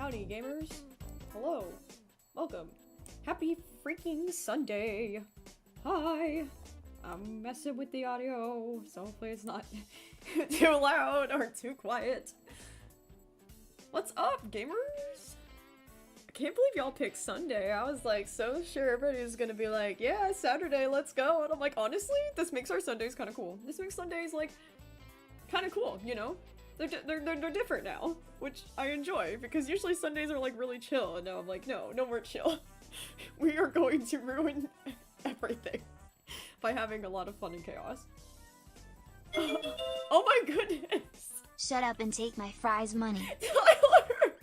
Howdy, gamers. Hello. Welcome. Happy freaking Sunday. Hi. I'm messing with the audio, so hopefully it's not too loud or too quiet. What's up, gamers? I can't believe y'all picked Sunday. I was like so sure everybody was gonna be like, yeah, Saturday, let's go. And I'm like, honestly, this makes our Sundays kind of cool. This makes Sundays like kind of cool, you know? They're different now, which I enjoy, because usually Sundays are like really chill, and now I'm like, no more chill. We are going to ruin everything by having a lot of fun and chaos. Oh my goodness! Shut up and take my fries money. Tyler!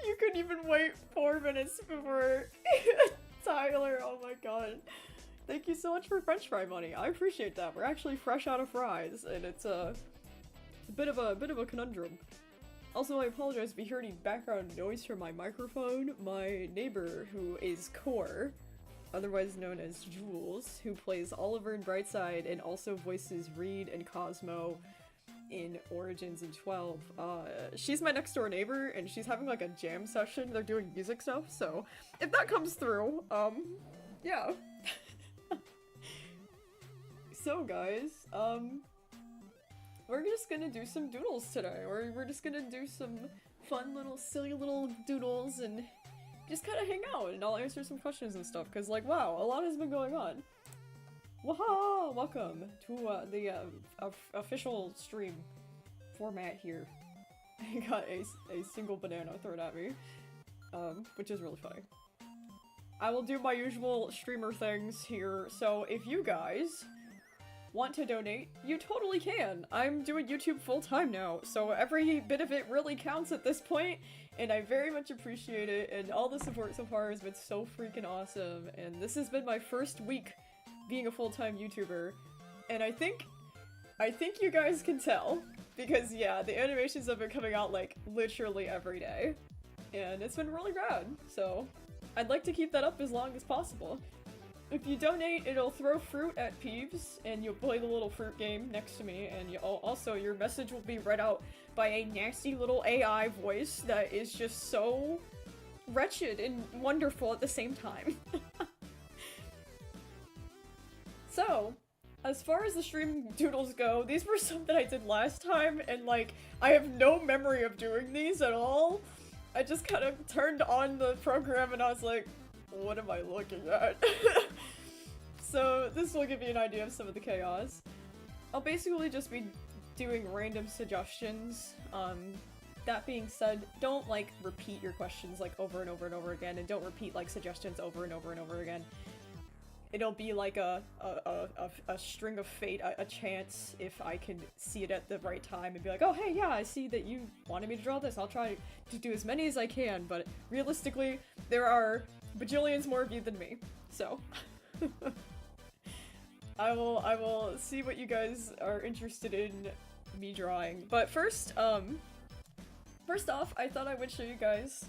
You couldn't even wait 4 minutes before Tyler, oh my god. Thank you so much for French fry money. I appreciate that. We're actually fresh out of fries, and it's a bit of a conundrum. Also, I apologize if you hear any background noise from my microphone. My neighbor, who is Core, otherwise known as Jules, who plays Oliver in Brightside and also voices Reed and Cosmo in Origins and 12. She's my next door neighbor, and she's having like a jam session. They're doing music stuff, so if that comes through, yeah. So guys, we're just gonna do some doodles today, or we're just gonna do some fun little silly little doodles and just kind of hang out, and I'll answer some questions and stuff, because like, wow, a lot has been going on. Waha! Welcome to the official stream format here. I got a single banana thrown at me, which is really funny. I will do my usual streamer things here, so if you guys want to donate, you totally can. I'm doing YouTube full-time now, so every bit of it really counts at this point, and I very much appreciate it, and all the support so far has been so freaking awesome, and this has been my first week being a full-time YouTuber, and I think you guys can tell, because yeah, the animations have been coming out like literally every day, and it's been really rad, so I'd like to keep that up as long as possible. If you donate, it'll throw fruit at Peeves, and you'll play the little fruit game next to me, and also your message will be read out by a nasty little AI voice that is just so wretched and wonderful at the same time. So, as far as the stream doodles go, these were some that I did last time, and like, I have no memory of doing these at all. I just kind of turned on the program and I was like, what am I looking at? So this will give you an idea of some of the chaos. I'll basically just be doing random suggestions. That being said, don't like repeat your questions like over and over and over again, and don't repeat like suggestions over and over and over again. It'll be like a string of fate, a chance if I can see it at the right time and be like, oh hey, yeah, I see that you wanted me to draw this, I'll try to do as many as I can, but realistically, there are bajillions more of you than me, so I will see what you guys are interested in me drawing. But first off, I thought I would show you guys.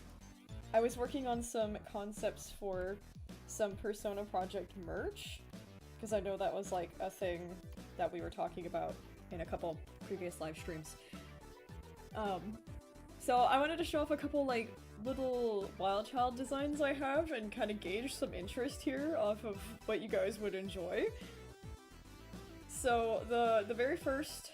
I was working on some concepts for some Persona Project merch, because I know that was like a thing that we were talking about in a couple previous live streams. So I wanted to show off a couple like little wild child designs I have and kind of gauge some interest here off of what you guys would enjoy. So the very first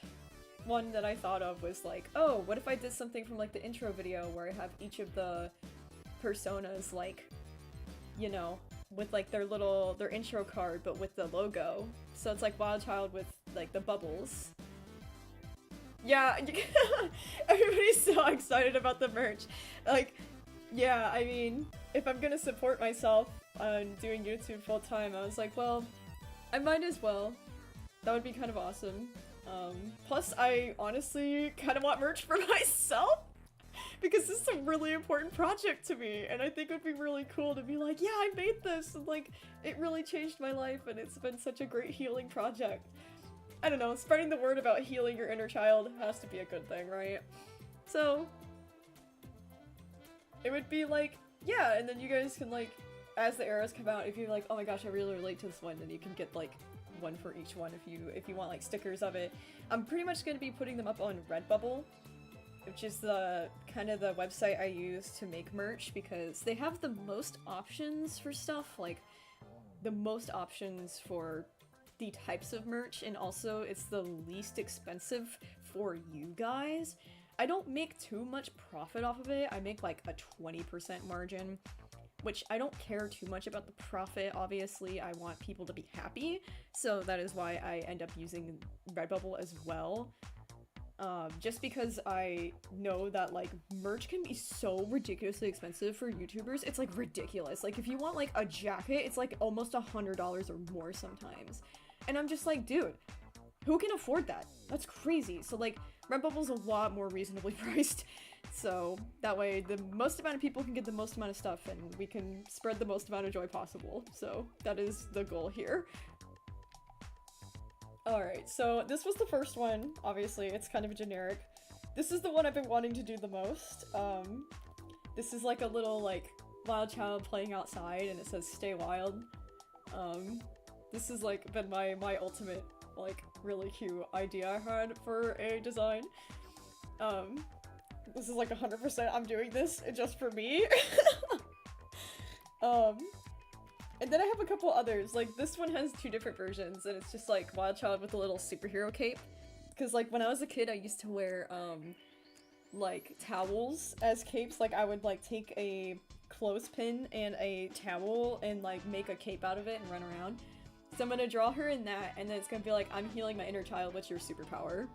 one that I thought of was like, oh, what if I did something from like the intro video where I have each of the personas like, you know, with like their intro card but with the logo. So it's like Wild Child with like the bubbles. Yeah, everybody's so excited about the merch. Like, yeah, I mean, if I'm gonna support myself on doing YouTube full time, I was like, well, I might as well. That would be kind of awesome. Plus, I honestly kind of want merch for myself, because this is a really important project to me, and I think it would be really cool to be like, yeah, I made this, and like, it really changed my life, and it's been such a great healing project. I don't know, spreading the word about healing your inner child has to be a good thing, right? So, it would be like, yeah, and then you guys can like, as the arrows come out, if you're like, oh my gosh, I really relate to this one, then you can get like one for each one if you want like stickers of it. I'm pretty much going to be putting them up on RedBubble, which is the kind of the website I use to make merch because they have the most options for stuff, like the most options for the types of merch, and also it's the least expensive for you guys. I don't make too much profit off of it. I make like a 20% margin, which I don't care too much about the profit. Obviously, I want people to be happy, so that is why I end up using RedBubble as well. Just because I know that, like, merch can be so ridiculously expensive for YouTubers. It's, like, ridiculous. Like, if you want, like, a jacket, it's, like, almost $100 or more sometimes. And I'm just like, dude, who can afford that? That's crazy. So, like, RedBubble's a lot more reasonably priced. So, that way, the most amount of people can get the most amount of stuff, and we can spread the most amount of joy possible. So, that is the goal here. Alright, so this was the first one. Obviously, it's kind of a generic. This is the one I've been wanting to do the most. This is like a little, like, wild child playing outside, and it says, "Stay wild." This has, like, been my ultimate, like, really cute idea I had for a design. This is, like, 100% I'm doing this just for me. And then I have a couple others. Like, this one has 2 different versions, and it's just, like, wild child with a little superhero cape. Because, like, when I was a kid, I used to wear, like, towels as capes. Like, I would, like, take a clothespin and a towel and, like, make a cape out of it and run around. So I'm gonna draw her in that, and then it's gonna be like, I'm healing my inner child, what's your superpower?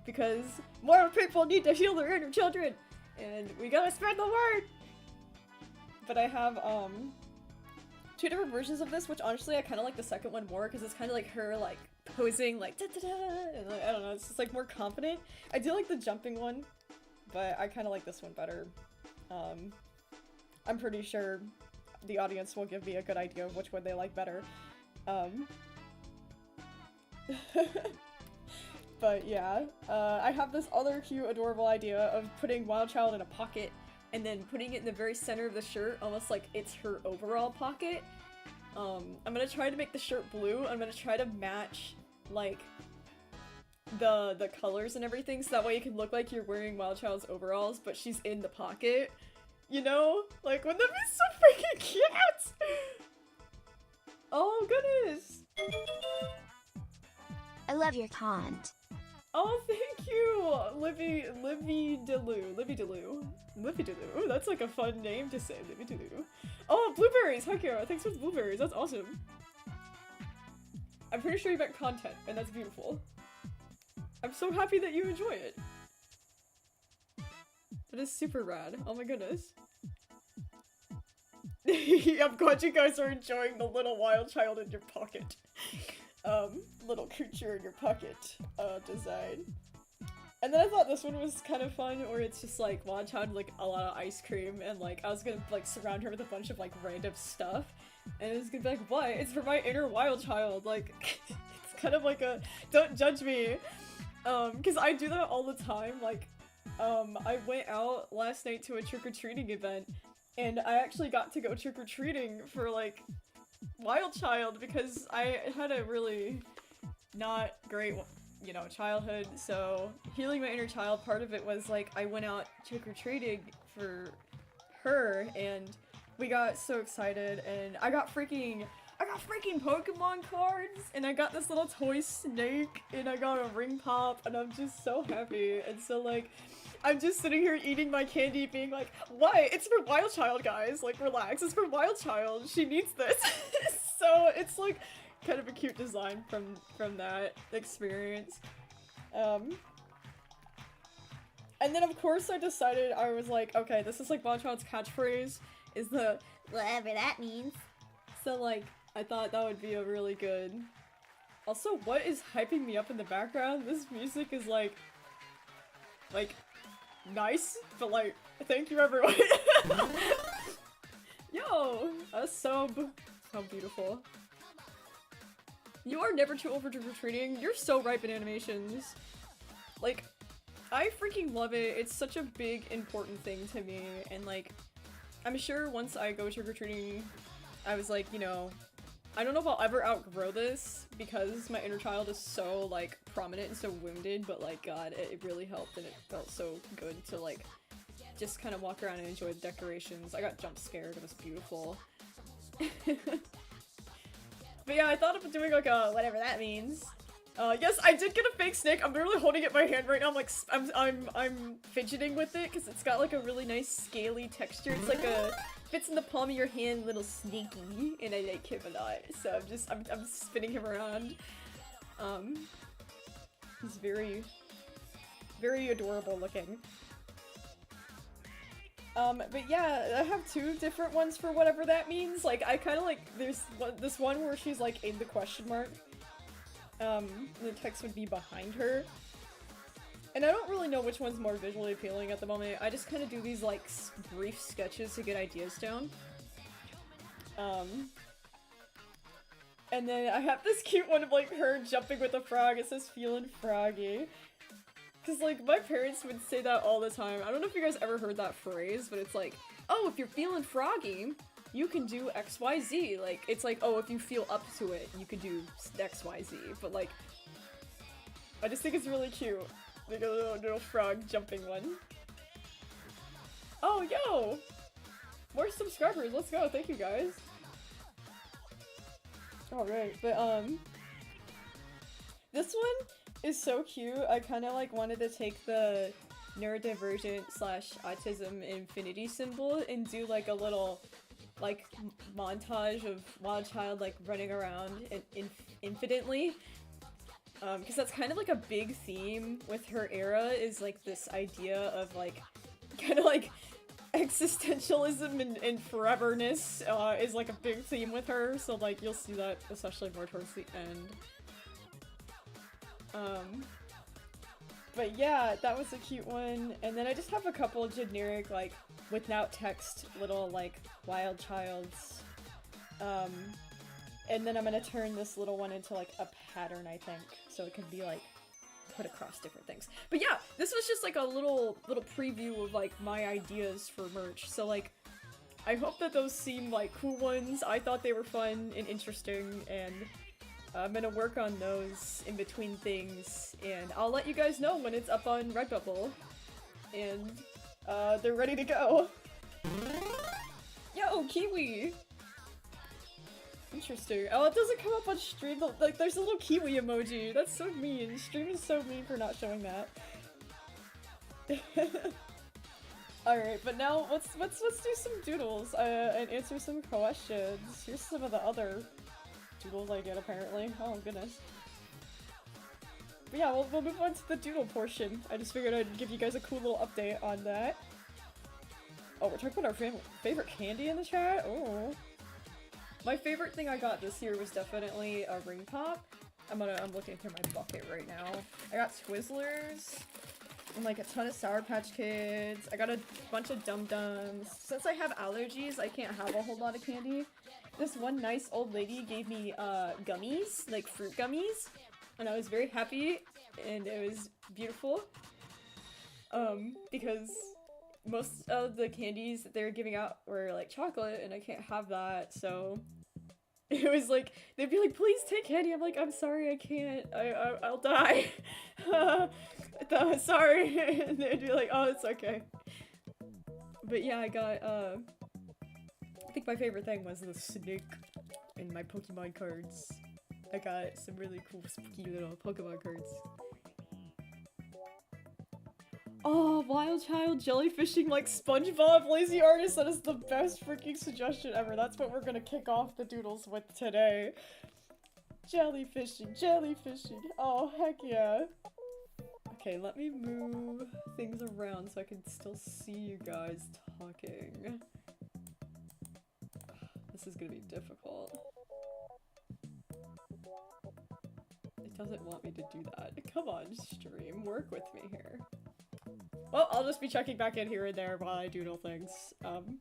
Because more people need to heal their inner children! And we gotta spread the word! But I have, 2 different versions of this, which honestly I kind of like the second one more because it's kind of like her like posing like da-da-da, and like, I don't know, it's just like more confident. I do like the jumping one, but I kind of like this one better. I'm pretty sure the audience will give me a good idea of which one they like better. But yeah, I have this other cute adorable idea of putting Wild Child in a pocket and then putting it in the very center of the shirt, almost like it's her overall pocket. I'm gonna try to make the shirt blue. I'm gonna try to match, like, the colors and everything, so that way you can look like you're wearing Wild Child's overalls, but she's in the pocket. You know? Like, wouldn't that be so freaking cute? Oh, goodness! I love your content. Oh, thank you! Livy Delou. Ooh, that's like a fun name to say, Livy Delou. Oh, blueberries! Hi, Kara, thanks for the blueberries, that's awesome. I'm pretty sure you meant content, and that's beautiful. I'm so happy that you enjoy it. That is super rad, oh my goodness. I'm glad you guys are enjoying the little wild child in your pocket. Little creature in your pocket, design. And then I thought this one was kind of fun, where it's just like wild child, like a lot of ice cream, and like I was gonna like surround her with a bunch of like random stuff, and it's gonna be like, what? It's for my inner wild child. Like, it's kind of like a don't judge me, because I do that all the time. Like, I went out last night to a trick-or-treating event, and I actually got to go trick-or-treating for like wild child because I had a really not great, you know, childhood, so healing my inner child, part of it was like I went out trick-or-treating for her and we got so excited, and I got freaking Pokemon cards, and I got this little toy snake, and I got a ring pop, and I'm just so happy. And so like I'm just sitting here eating my candy being like, what? It's for Wild Child, guys, like relax, it's for Wild Child, she needs this. So it's like kind of a cute design from that experience. And then of course I decided, I was like, okay, this is like Wild Child's catchphrase, is the whatever that means. So like, I thought that would be a really good... Also, what is hyping me up in the background? This music is like nice, but like, thank you everyone. Yo, a sub. How beautiful. You are never too old for trick-or-treating. You're so ripe in animations. Like, I freaking love it. It's such a big, important thing to me, and like, I'm sure once I go trick-or-treating, I was like, you know, I don't know if I'll ever outgrow this because my inner child is so, like, prominent and so wounded, but, like, God, it really helped and it felt so good to, like, just kind of walk around and enjoy the decorations. I got jump scared, it was beautiful. But yeah, I thought of doing, like, a whatever that means. Yes, I did get a fake snake. I'm literally holding it in my hand right now. I'm like, I'm fidgeting with it because it's got like a really nice scaly texture. It's like fits in the palm of your hand, little sneaky, and I like him a lot. So I'm spinning him around. He's very, very adorable looking. But yeah, I have two different ones for whatever that means. Like, I kind of like, there's this one where she's like in the question mark. The text would be behind her. And I don't really know which one's more visually appealing at the moment. I just kind of do these, like, brief sketches to get ideas down. And then I have this cute one of, like, her jumping with a frog. It says, "Feeling froggy." Because, like, my parents would say that all the time. I don't know if you guys ever heard that phrase, but it's like, oh, if you're feeling froggy, you can do XYZ. Like, it's like, oh, if you feel up to it, you can do XYZ. But, like, I just think it's really cute. Like a little frog jumping one. Oh, yo! More subscribers, let's go, thank you guys. Alright, but, this one is so cute. I kinda, like, wanted to take the neurodivergent / autism infinity symbol and do, like, a little, like, montage of Wild Child, like, running around infinitely. Because that's kind of like a big theme with her era, is like this idea of like, kind of like existentialism and foreverness is like a big theme with her, so like you'll see that especially more towards the end. But yeah, that was a cute one, and then I just have a couple generic like without text little like Wild Childs. And then I'm gonna turn this little one into like a pattern, I think, so it can be like put across different things. But yeah, this was just like a little preview of like my ideas for merch. So like, I hope that those seem like cool ones. I thought they were fun and interesting, and I'm gonna work on those in between things, and I'll let you guys know when it's up on RedBubble, and they're ready to go. Yo, Kiwi! Interesting. Oh, it doesn't come up on stream. Like, there's a little kiwi emoji. That's so mean. Stream is so mean for not showing that. Alright, but now let's do some doodles and answer some questions. Here's some of the other doodles I get apparently. Oh goodness. But yeah, we'll move on to the doodle portion. I just figured I'd give you guys a cool little update on that. Oh, we're talking about our favorite candy in the chat? Oh. My favorite thing I got this year was definitely a ring pop. I'm looking through my bucket right now. I got Twizzlers and like a ton of Sour Patch Kids. I got a bunch of Dum Dums. Since I have allergies, I can't have a whole lot of candy. This one nice old lady gave me gummies, like fruit gummies, and I was very happy, and it was beautiful. Because most of the candies that they were giving out were like chocolate, and I can't have that, so it was like, they'd be like, please take candy. I'm like, I'm sorry, I can't. I'll die. Sorry. And they'd be like, oh, it's okay. But yeah, I got, I think my favorite thing was the snake in my Pokemon cards. I got some really cool, spooky little Pokemon cards. Oh, Wild Child jellyfishing like SpongeBob, lazy artist, that is the best freaking suggestion ever. That's what we're gonna kick off the doodles with today. Jellyfishing, jellyfishing. Oh, heck yeah. Okay, let me move things around so I can still see you guys talking. This is gonna be difficult. It doesn't want me to do that. Come on, stream, work with me here. Well, I'll just be checking back in here and there while I doodle things. I'm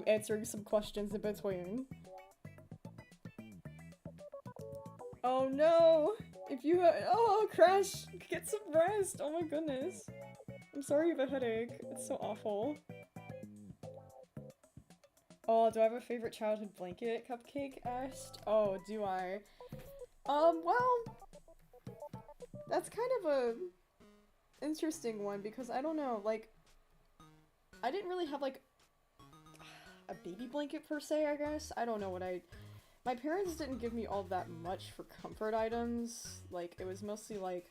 answering some questions in between. Oh no! If you oh, Crash! Get some rest! Oh my goodness. I'm sorry you have a headache. It's so awful. Oh, do I have a favorite childhood blanket cupcake asked? Oh, do I? Well, that's kind of a interesting one because I don't know, like, I didn't really have, like, a baby blanket per se, I guess. I don't know what my parents didn't give me all that much for comfort items. Like, it was mostly, like,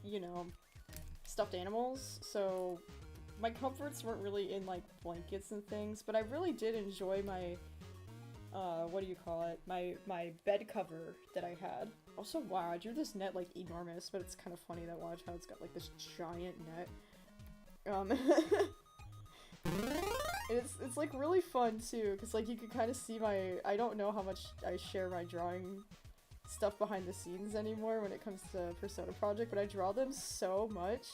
you know, stuffed animals, so my comforts weren't really in, like, blankets and things, but I really did enjoy my, what do you call it? My bed cover that I had. Also, wow, I drew this net, like, enormous, but it's kind of funny that watch how it's got, like, this giant net. It's like really fun too, because like you can kind of see I don't know how much I share my drawing stuff behind the scenes anymore when it comes to Persona Project, but I draw them so much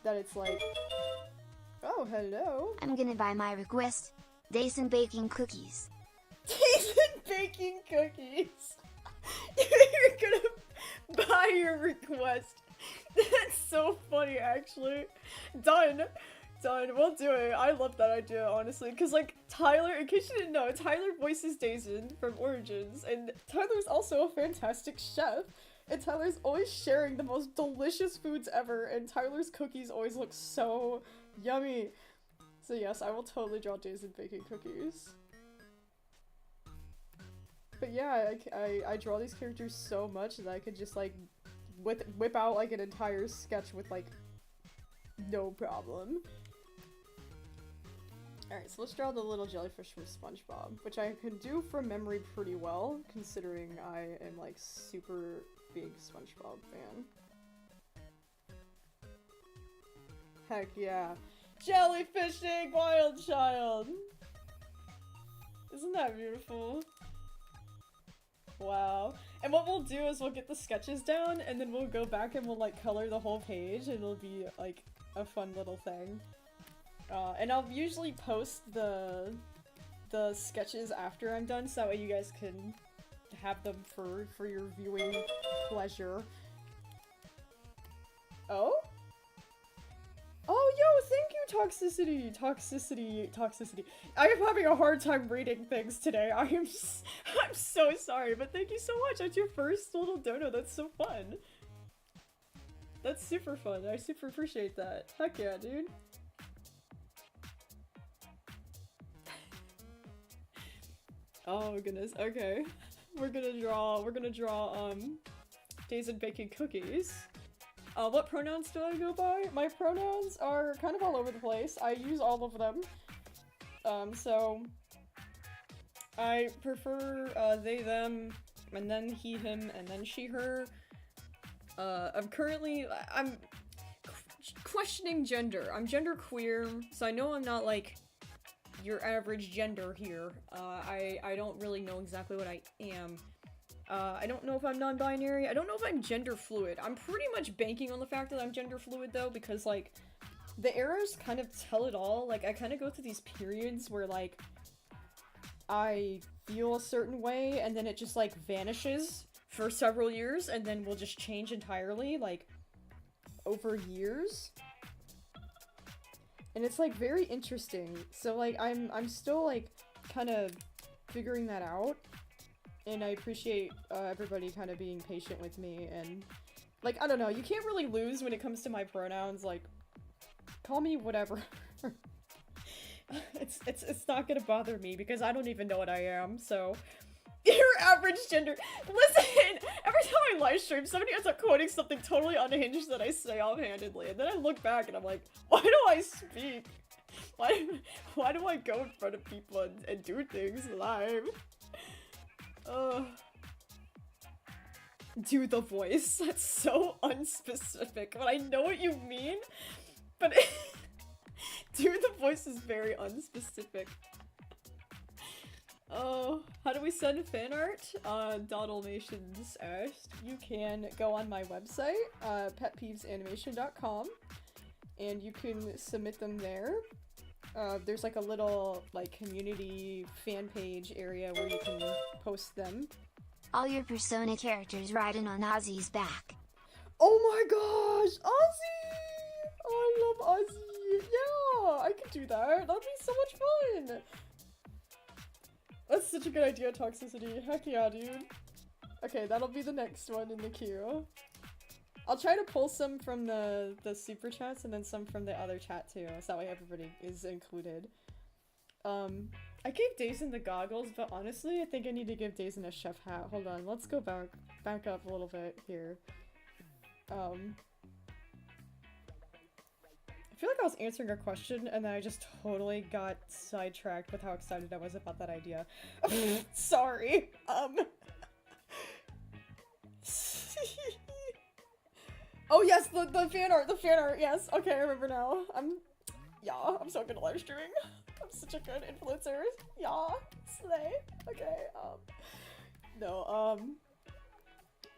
that it's like, oh, hello. I'm gonna buy my request. Days baking cookies. Days baking cookies. You're gonna buy your request. That's so funny, actually. Done. Done. We'll do it. I love that idea, honestly. Because, like, Tyler, in case you didn't know, Tyler voices Dazen from Origins, and Tyler's also a fantastic chef. And Tyler's always sharing the most delicious foods ever, and Tyler's cookies always look so yummy. So yes, I will totally draw Dazen baking cookies. But yeah, I draw these characters so much that I could just, like, whip out, like, an entire sketch with, like, no problem. Alright, so let's draw the little jellyfish from SpongeBob, which I can do from memory pretty well, considering I am, like, super big SpongeBob fan. Heck yeah. Jellyfishing wild child! Isn't that beautiful? Wow. And what we'll do is we'll get the sketches down, and then we'll go back and we'll, like, color the whole page, and it'll be, like, a fun little thing. And I'll usually post the sketches after I'm done, so that way you guys can have them for your viewing pleasure. Oh? Oh, yo, thank you, Toxicity. I am having a hard time reading things today. I'm so sorry, but thank you so much. That's your first little dono. That's so fun. That's super fun. I super appreciate that. Heck yeah, dude. Oh goodness, okay. We're gonna draw, Dazen baking cookies. What pronouns do I go by? My pronouns are kind of all over the place. I use all of them. So I prefer, they, them, and then he, him, and then she, her. I'm questioning gender. I'm genderqueer, so I know I'm not, like, your average gender here. I don't really know exactly what I am. I don't know if I'm non-binary. I don't know if I'm gender fluid. I'm pretty much banking on the fact that I'm gender fluid though, because like, the arrows kind of tell it all. Like, I kind of go through these periods where like, I feel a certain way and then it just like vanishes for several years and then will just change entirely, like, over years. And it's, like, very interesting. So, like, I'm still, like, kind of figuring that out. And I appreciate everybody kind of being patient with me. And, like, I don't know. You can't really lose when it comes to my pronouns. Like, call me whatever. It's not gonna bother me because I don't even know what I am, so. Your average gender. Listen! Every time I live stream, somebody ends up quoting something totally unhinged that I say offhandedly, and then I look back and I'm like, why do I speak? Why do I go in front of people and do things live? Do the voice. That's so unspecific, but I know what you mean, but do the voice is very unspecific. Oh, how do we send fan art? Doodlemations asked. You can go on my website, petpyvesanimation.com, and you can submit them there. There's like a little, like, community fan page area where you can post them. All your Persona characters riding on Ozzy's back. Oh my gosh! Ozzy! Oh, I love Ozzy! Yeah! yeah, I could do that. That'd be so much fun. That's such a good idea, toxicity. Heck yeah, dude. Okay, that'll be the next one in the queue. I'll try to pull some from the super chats and then some from the other chat too, so that way everybody is included. I gave Dazen the goggles, but honestly, I think I need to give Dazen a chef hat. Hold on, let's go back up a little bit here. I feel like I was answering a question and then I just totally got sidetracked with how excited I was about that idea. Sorry. Oh yes, the fan art, yes. Okay, I remember now. I'm so good at live streaming. I'm such a good influencer. Yeah, slay. Okay,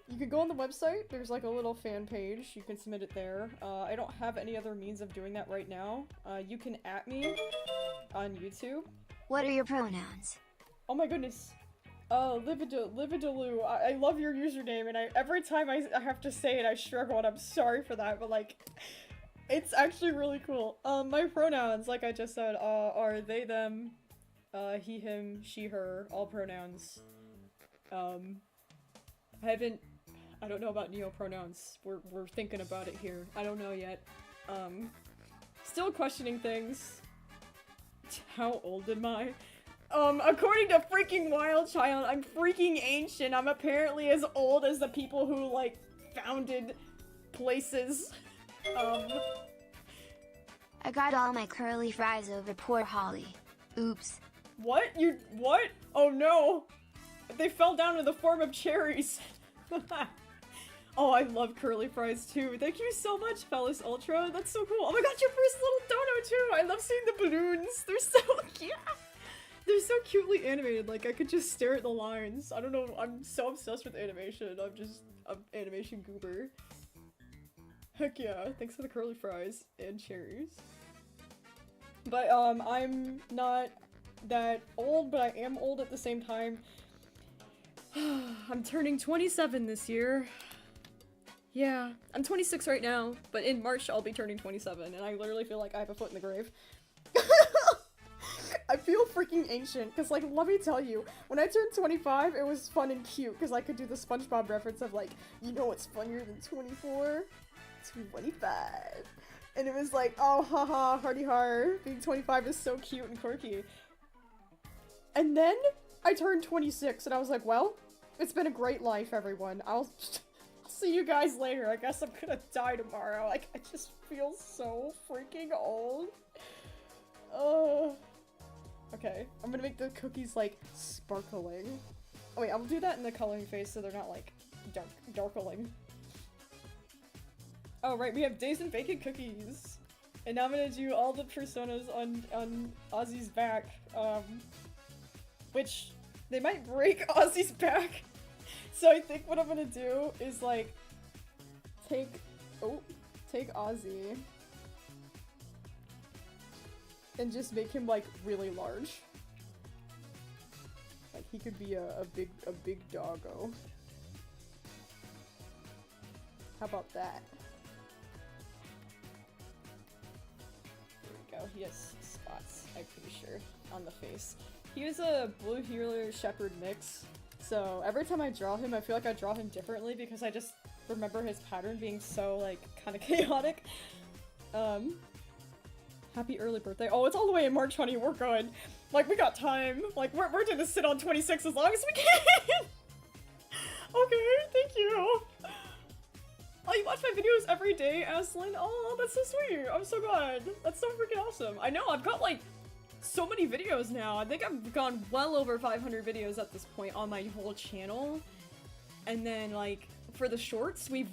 you can go on the website, there's like a little fan page, you can submit it there. I don't have any other means of doing that right now. You can @ me on YouTube. What are your pronouns? Oh my goodness. Lividaloo, I love your username, and every time I have to say it, I struggle, and I'm sorry for that, but like, it's actually really cool. My pronouns, like I just said, are they, them, he, him, she, her, all pronouns. I don't know about neo-pronouns. We're thinking about it here. I don't know yet. Still questioning things. How old am I? According to freaking Wild Child, I'm freaking ancient. I'm apparently as old as the people who, like, founded places. I got all my curly fries over poor Holly. Oops. What? What? Oh no! They fell down in the form of cherries. Oh, I love curly fries too. Thank you so much, Phallus Ultra. That's so cool. Oh my god, your first little dono too! I love seeing the balloons. They're so cute. They're so cutely animated. Like, I could just stare at the lines. I don't know. I'm so obsessed with animation. I'm just an animation goober. Heck yeah. Thanks for the curly fries and cherries. But, I'm not that old, but I am old at the same time. I'm turning 27 this year. Yeah, I'm 26 right now, but in March I'll be turning 27, and I literally feel like I have a foot in the grave. I feel freaking ancient, because, like, let me tell you, when I turned 25, it was fun and cute, because I could do the SpongeBob reference of, like, you know what's funnier than 24? 25. And it was like, oh, haha, hardy har, being 25 is so cute and quirky. And then I turned 26, and I was like, well, it's been a great life, everyone. I'll see you guys later. I guess I'm gonna die tomorrow. Like, I just feel so freaking old. Oh. Okay, I'm gonna make the cookies, like, sparkling. Oh wait, I'll do that in the coloring phase so they're not, like, darkling. Oh right, we have Days and Bacon cookies! And now I'm gonna do all the personas on Ozzy's back, which, they might break Ozzy's back! So I think what I'm gonna do is, like, take Ozzy and just make him, like, really large. Like, he could be a big doggo. How about that? There we go. He has spots, I'm pretty sure, on the face. He was a Blue Heeler Shepherd mix, so every time I draw him, I feel like I draw him differently because I just remember his pattern being so, like, kind of chaotic. Happy early birthday. Oh, it's all the way in March, honey. We're good. Like, we got time. Like, we're gonna sit on 26 as long as we can. Okay, thank you. Oh, you watch my videos every day, Aslan? Oh, that's so sweet. I'm so glad. That's so freaking awesome. I know, I've got, like, so many videos now. I think I've gone well over 500 videos at this point on my whole channel. And then, like, for the shorts, we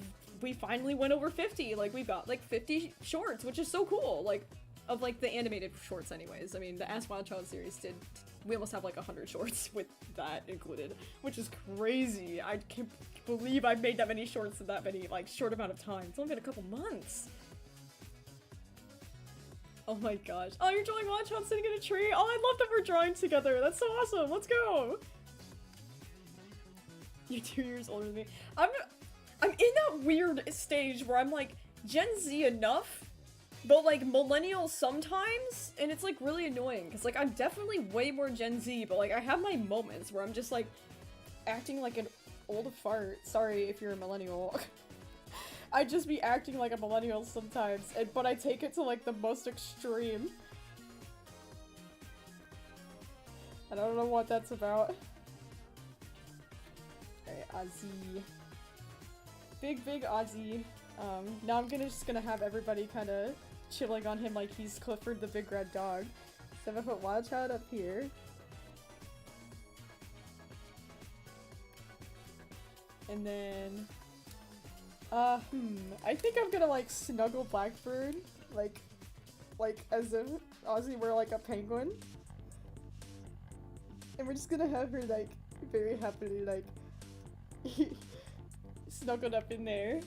finally went over 50. Like, we've got, like, 50 shorts, which is so cool. Like, of, like, the animated shorts anyways. I mean, the Ask Wild Child series we almost have, like, 100 shorts with that included, which is crazy. I can't believe I've made that many shorts in that many, like, short amount of time. It's only been a couple months. Oh my gosh. Oh, you're drawing Wild Child sitting in a tree? Oh, I love that we're drawing together. That's so awesome. Let's go. You're 2 years older than me. I'm in that weird stage where I'm, like, Gen Z enough but like millennial sometimes, and it's like really annoying because like I'm definitely way more Gen Z, but like I have my moments where I'm just like acting like an old fart. Sorry if you're a millennial. I'd just be acting like a millennial sometimes, but I take it to like the most extreme. I don't know what that's about. Alright, Ozzy. Big Ozzy. Now I'm just gonna have everybody kind of chilling on him like he's Clifford the Big Red Dog. 7-foot wild child up here. And then, I think I'm gonna like snuggle Blackbird, like as if Ozzy were like a penguin. And we're just gonna have her like very happily like snuggled up in there.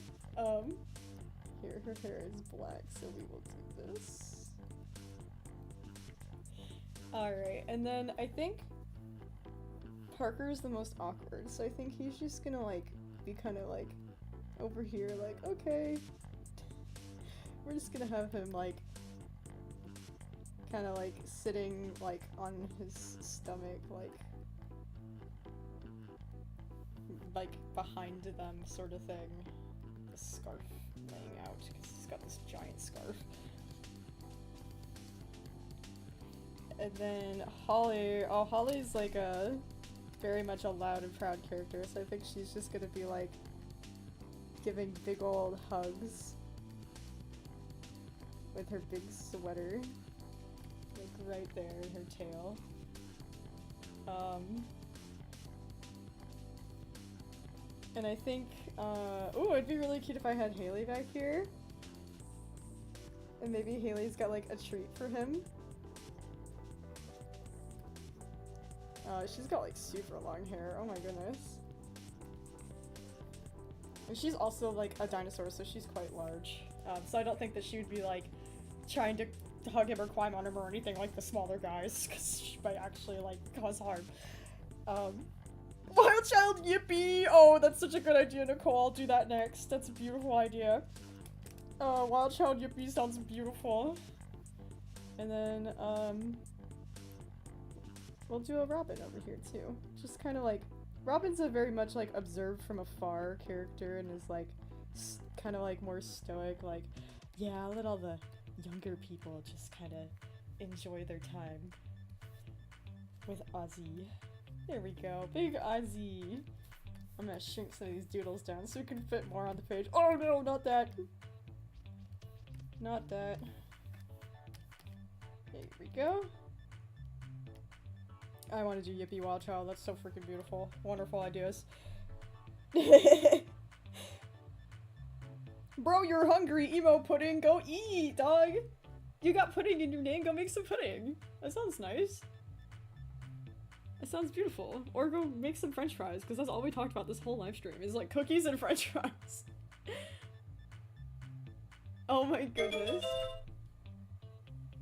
Here, her hair is black, so we will do this. Alright, and then I think Parker is the most awkward, so I think he's just gonna like be kind of like over here, like, okay. We're just gonna have him like kind of like sitting like on his stomach, like behind them sort of thing. The scarf laying out because he's got this giant scarf. And then Holly, oh, Holly's like a very much a loud and proud character, so I think she's just gonna be like giving big old hugs with her big sweater, like right there in her tail. And I think, ooh, it'd be really cute if I had Hailey back here. And maybe Hailey's got like a treat for him. She's got like super long hair, oh my goodness. And she's also like a dinosaur, so she's quite large. So I don't think that she would be like trying to hug him or climb on him or anything like the smaller guys, because she might actually like cause harm. Wild Child Yippee! Oh, that's such a good idea, Nicole. I'll do that next. That's a beautiful idea. Wild Child Yippee sounds beautiful. And then, we'll do a Robin over here too. Just kind of like, Robin's a very much like observed from afar character and is like kind of like more stoic, like, yeah, I'll let all the younger people just kind of enjoy their time with Ozzy. There we go, big Ozzy. I'm gonna shrink some of these doodles down so we can fit more on the page. Oh no, not that. Not that. There we go. I want to do Yippee Wild Child. That's so freaking beautiful. Wonderful ideas. Bro, you're hungry. Emo pudding. Go eat, dog. You got pudding in your name. Go make some pudding. That sounds nice. That sounds beautiful. Or go make some french fries, because that's all we talked about this whole live stream is like cookies and french fries. Oh my goodness.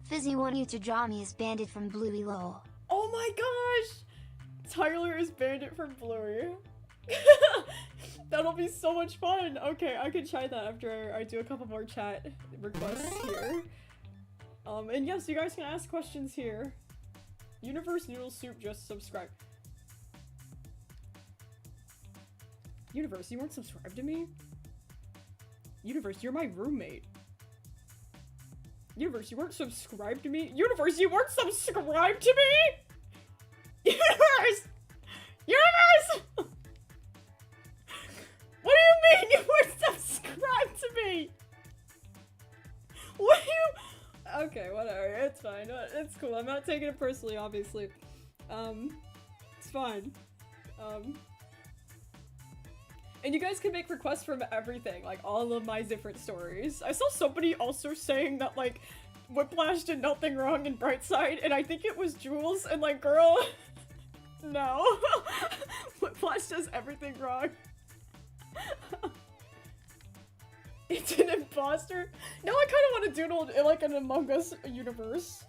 Fizzy want you to draw me as Bandit from Bluey Lowell. Oh my gosh! Tyler is Bandit from Bluey. That'll be so much fun! Okay, I can try that after I do a couple more chat requests here. And yes, you guys can ask questions here. Universe Noodle Soup just subscribed. Universe, you weren't subscribed to me? Universe, you're my roommate. Universe, you weren't subscribed to me? Universe, you weren't subscribed to me? Universe! Universe! What do you mean you weren't subscribed to me? What do you— Okay, whatever, it's fine. It's cool, I'm not taking it personally, obviously. It's fine. And you guys can make requests from everything, like all of my different stories. I saw somebody also saying that like Whiplash did nothing wrong in Brightside, and I think it was Jules, and like, girl, no. Whiplash does everything wrong. It's an imposter? Now I kind of want to doodle in like an Among Us universe.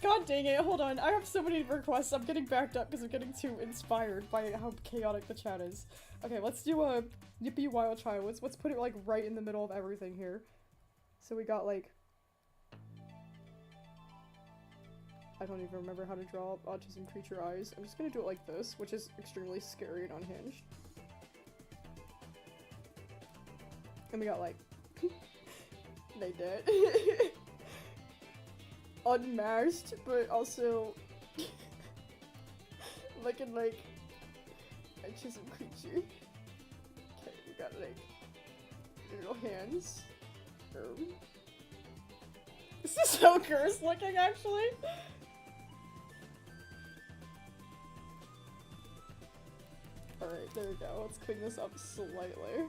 God dang it, hold on, I have so many requests, I'm getting backed up because I'm getting too inspired by how chaotic the chat is. Okay, let's do a Yippee Wild Child. Let's put it like right in the middle of everything here. So we got like I don't even remember how to draw autism creature eyes. I'm just gonna do it like this, which is extremely scary and unhinged. And we got like... they did. Unmasked, but also... looking like... autism creature. Okay, we got like... little hands. This is so cursed looking, actually. Alright, there we go. Let's clean this up slightly.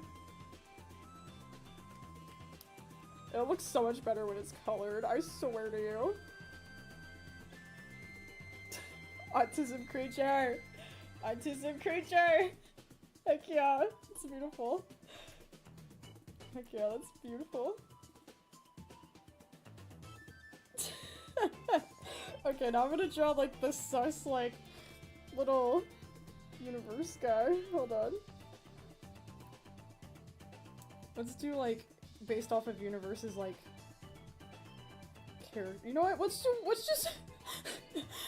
It looks so much better when it's colored, I swear to you. Autism creature! Autism creature! Heck yeah, it's beautiful. Heck yeah, that's beautiful. Okay, now I'm gonna draw like the sus, like, little universe guy. Hold on. Let's do like, based off of universes, like, character. You know what? Let's just,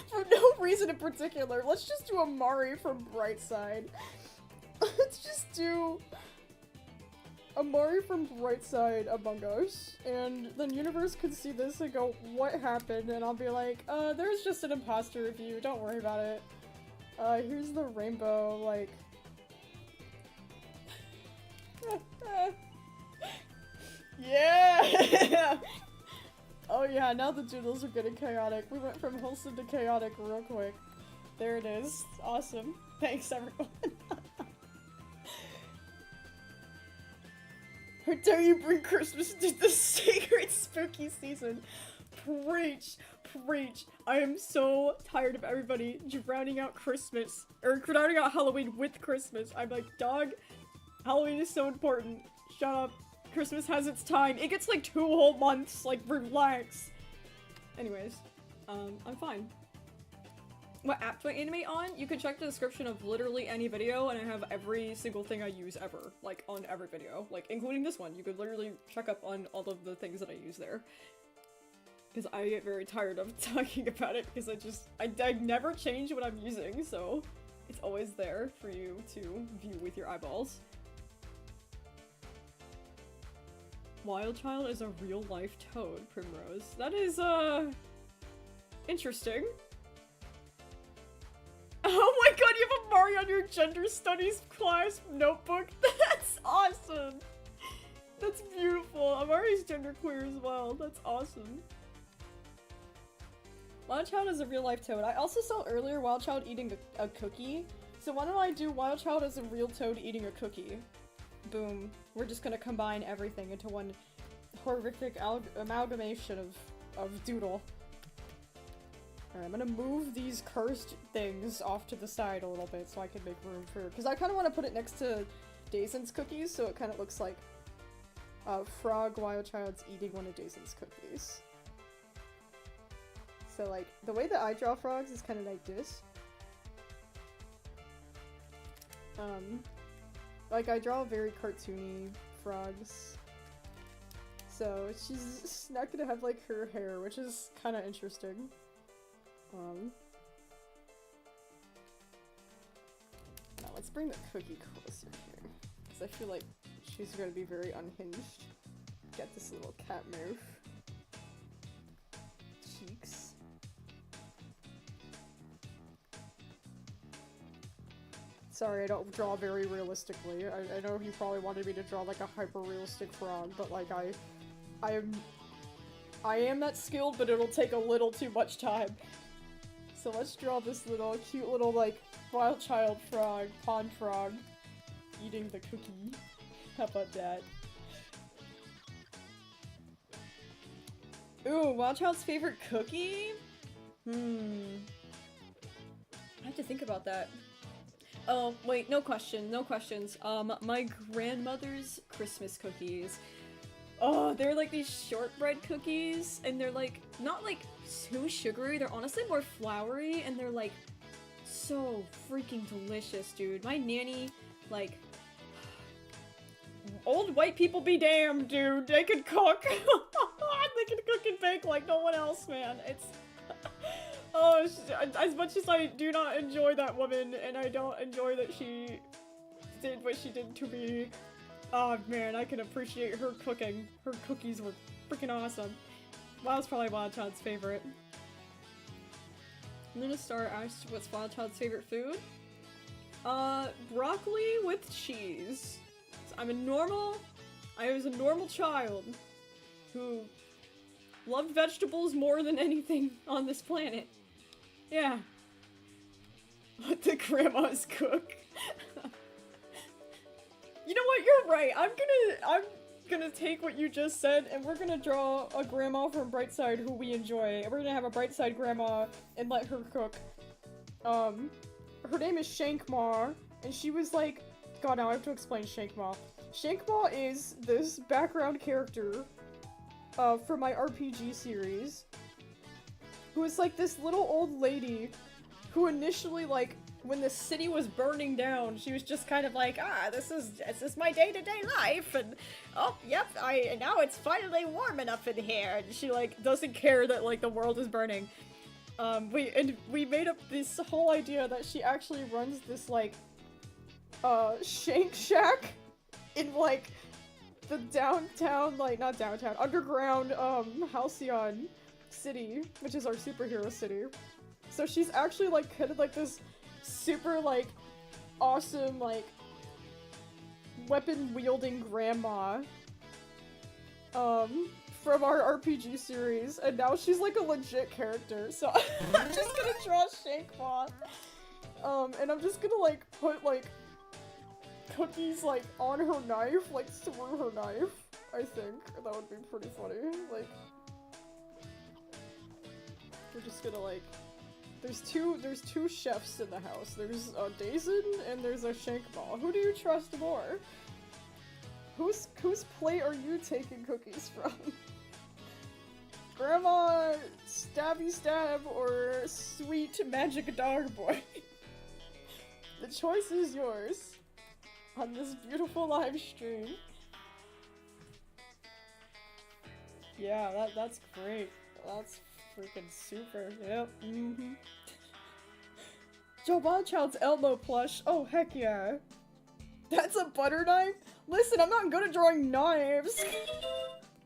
for no reason in particular, let's just do Amari from Brightside. Let's just do Amari from Brightside Among Us, and then universe could see this and go, what happened? And I'll be like, there's just an imposter review, don't worry about it. Here's the rainbow, like... yeah! Oh yeah, now the doodles are getting chaotic. We went from wholesome to chaotic real quick. There it is. Awesome. Thanks, everyone. How dare you bring Christmas into the sacred spooky season? Preach, preach. I am so tired of everybody drowning out Christmas, or drowning out Halloween with Christmas. I'm like, dog, Halloween is so important. Shut up. Christmas has its time. It gets like 2 whole months, like, relax. Anyways, I'm fine. What app do I animate on? You can check the description of literally any video, and I have every single thing I use ever, like, on every video, like, including this one. You could literally check up on all of the things that I use there. Because I get very tired of talking about it, because I never change what I'm using, so it's always there for you to view with your eyeballs. Wild Child is a real-life toad, Primrose. That is, interesting. Oh my god, you have a Mari on your gender studies class notebook? That's awesome! That's beautiful. Amari's genderqueer as well. That's awesome. Wild Child is a real-life toad. I also saw earlier Wild Child eating a cookie. So why don't I do Wild Child as a real toad eating a cookie? Boom. We're just gonna combine everything into one horrific amalgamation of Doodle. Alright, I'm gonna move these cursed things off to the side a little bit so I can make room for... Because I kind of want to put it next to Daisen's cookies, so it kind of looks like Frog Wild Child's eating one of Daisen's cookies. So, like, the way that I draw frogs is kind of like this. Like, I draw very cartoony frogs. So, she's not gonna have, like, her hair, which is kind of interesting. Now let's bring the cookie closer here, because I feel like she's gonna be very unhinged. Get this little cat move. Cheeks. Sorry, I don't draw very realistically. I know he probably wanted me to draw like a hyper-realistic frog, but like I am that skilled, but it'll take a little too much time. So let's draw this little cute little like wild child frog, pond frog, eating the cookie. How about that? Ooh, wild child's favorite cookie? I have to think about that. Oh, wait, no question, no questions. My grandmother's Christmas cookies. Oh, they're like these shortbread cookies, and they're like, not like too sugary, they're honestly more flowery, and they're like so freaking delicious, dude. My nanny, like, old white people be damned, dude. They can cook. They can cook and bake like no one else, man. It's, Oh, as much as I do not enjoy that woman, and I don't enjoy that she did what she did to me, oh man, I can appreciate her cooking. Her cookies were freaking awesome. Wild's probably Wild Child's favorite. Luna Star asked what's Wild Child's favorite food? Broccoli with cheese. So I was a normal child who loved vegetables more than anything on this planet. Yeah. Let the grandmas cook. You know what? You're right. I'm gonna take what you just said, and we're gonna draw a grandma from Brightside who we enjoy. We're gonna have a Brightside grandma and let her cook. Her name is Shankma, and she was like, God, now I have to explain Shankma. Shankma is this background character, for my RPG series, who is like this little old lady who initially, like, when the city was burning down, she was just kind of like, this is my day-to-day life, and oh, yep, now it's finally warm enough in here, and she, like, doesn't care that, like, the world is burning. We made up this whole idea that she actually runs this, like, Shank Shack in, like, the downtown, like, not downtown, underground, Halcyon City, which is our superhero city. So she's actually, like, kind of like this super, like, awesome, like, weapon-wielding grandma, from our RPG series, and now she's, like, a legit character, so I'm just gonna draw Shankma, and I'm just gonna, like, put, like, cookies, like, on her knife, like, through her knife, I think. That would be pretty funny, like, we're just gonna, like, there's two chefs in the house. There's a Dazen and there's a Shankma. Who do you trust more? Whose plate are you taking cookies from? Grandma Stabby Stab or Sweet Magic Dog Boy? The choice is yours on this beautiful live stream. Yeah, that's great. That's freaking super. Yep. Mm-hmm. Joe Wildchild's elbow plush. Oh, heck yeah. That's a butter knife? Listen, I'm not good at drawing knives.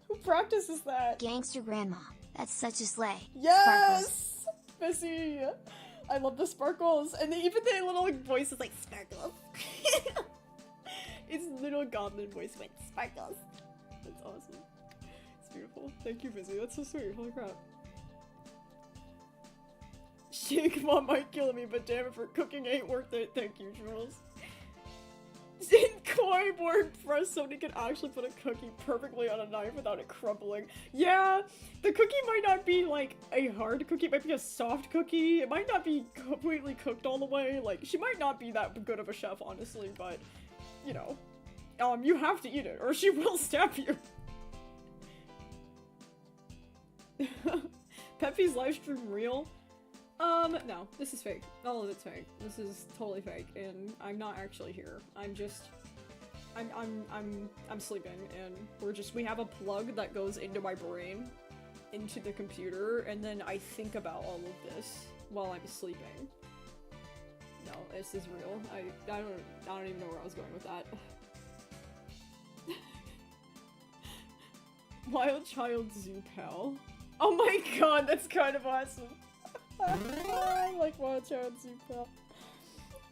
Who practices that? Gangster grandma. That's such a slay. Yes! Missy! I love the sparkles. And even the little voice is like, sparkles. It's little goblin voice with sparkles. That's awesome. It's beautiful. Thank you, Busy. That's so sweet. Holy crap. Shake Mom might kill me, but damn it, for cooking ain't worth it. Thank you, Jules. In Koi board press, somebody can actually put a cookie perfectly on a knife without it crumbling. Yeah, the cookie might not be like a hard cookie, it might be a soft cookie. It might not be completely cooked all the way. Like, she might not be that good of a chef, honestly, but, you know, you have to eat it or she will stab you. PetPyves livestream real? No, this is fake. All of it's fake. This is totally fake, and I'm not actually here. I'm sleeping, and we have a plug that goes into my brain, into the computer, and then I think about all of this while I'm sleeping. No, this is real. I don't even know where I was going with that. Wild Child Zoo Pal. Oh my god, that's kind of awesome. I like Wild Child Zoo Pal.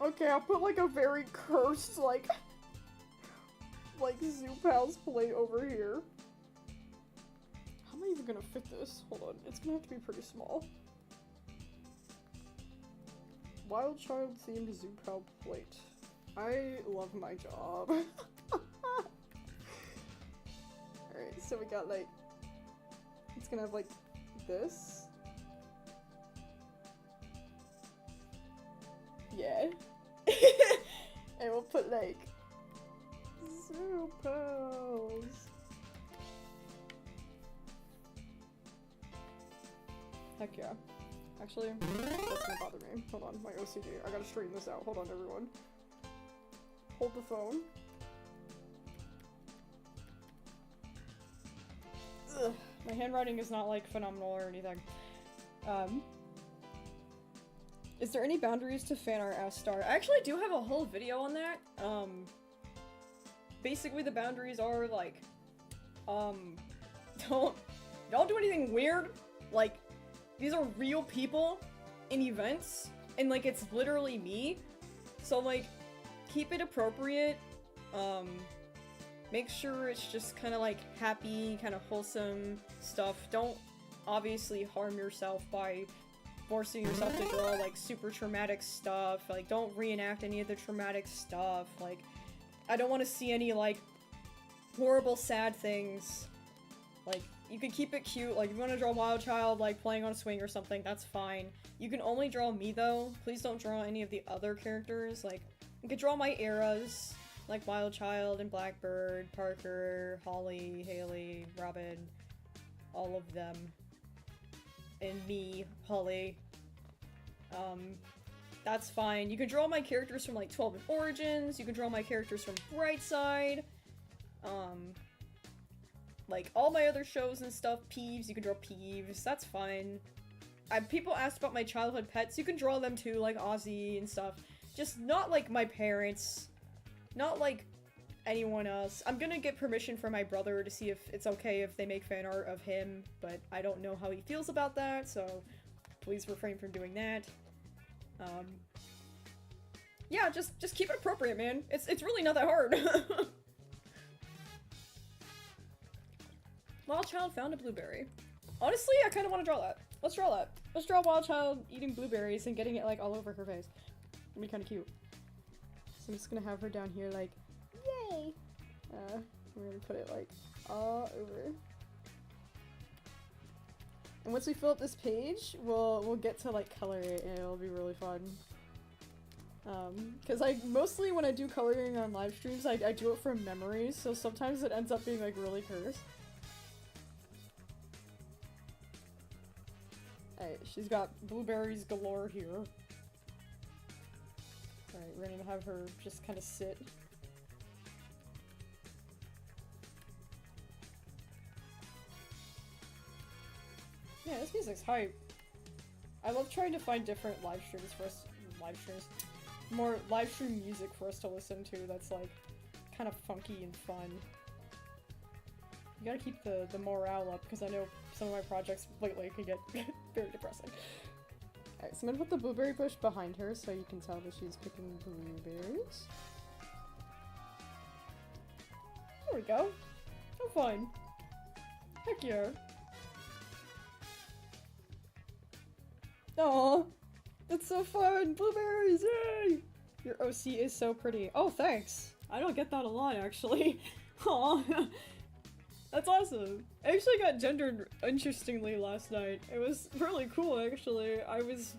Okay, I'll put like a very cursed, like Zoo Pal's plate over here. How am I even gonna fit this? Hold on, it's gonna have to be pretty small. Wild Child themed Zoo Pal plate. I love my job. Alright, so we got like, it's gonna have like this. Yeah. And we'll put like Zoo Pals. Heck yeah. Actually, that's gonna bother me. Hold on, my OCD. I gotta straighten this out. Hold on, everyone. Hold the phone. Ugh. My handwriting is not like phenomenal or anything. Is there any boundaries to fan art as Star? I actually do have a whole video on that. Basically the boundaries are like, don't do anything weird. Like, these are real people in events, and like it's literally me. So like, keep it appropriate. Make sure it's just kind of like happy, kind of wholesome stuff. Don't obviously harm yourself by forcing yourself to draw like super traumatic stuff. Like, don't reenact any of the traumatic stuff. Like, I don't want to see any like horrible sad things. Like, you can keep it cute. Like, if you want to draw Wild Child like playing on a swing or something, that's fine. You can only draw me though. Please don't draw any of the other characters. Like, you could draw my eras, like Wild Child and Blackbird, Parker, Holly, Hailey, Robin, all of them. And me, Holly. That's fine. You can draw my characters from like 12 and Origins, you can draw my characters from Brightside, like all my other shows and stuff, Peeves, you can draw Peeves, that's fine. People asked about my childhood pets, you can draw them too, like Ozzy and stuff. Just not like my parents, not like anyone else. I'm gonna get permission from my brother to see if it's okay if they make fan art of him, but I don't know how he feels about that, so please refrain from doing that. Yeah, just keep it appropriate, man. It's really not that hard. Wild Child found a blueberry. Honestly, I kind of want to draw that. Let's draw that. Let's draw Wild Child eating blueberries and getting it like all over her face. It'd be kind of cute. So I'm just gonna have her down here like, yay! We're gonna put it like all over. And once we fill up this page, we'll get to like color it and it'll be really fun. Cause like mostly when I do coloring on live streams, I do it from memory, so sometimes it ends up being like really cursed. Alright, she's got blueberries galore here. Alright, we're gonna have her just kind of sit. Yeah, this music's hype. I love trying to find different live streams for us. More live stream music for us to listen to that's like kind of funky and fun. You gotta keep the morale up because I know some of my projects lately can get very depressing. Alright, so I'm gonna put the blueberry bush behind her so you can tell that she's picking blueberries. There we go. So fun. Heck yeah. Aw, that's so fun! Blueberries, yay! Your OC is so pretty. Oh, thanks! I don't get that a lot, actually. Aw, that's awesome. I actually got gendered interestingly last night. It was really cool, actually. I was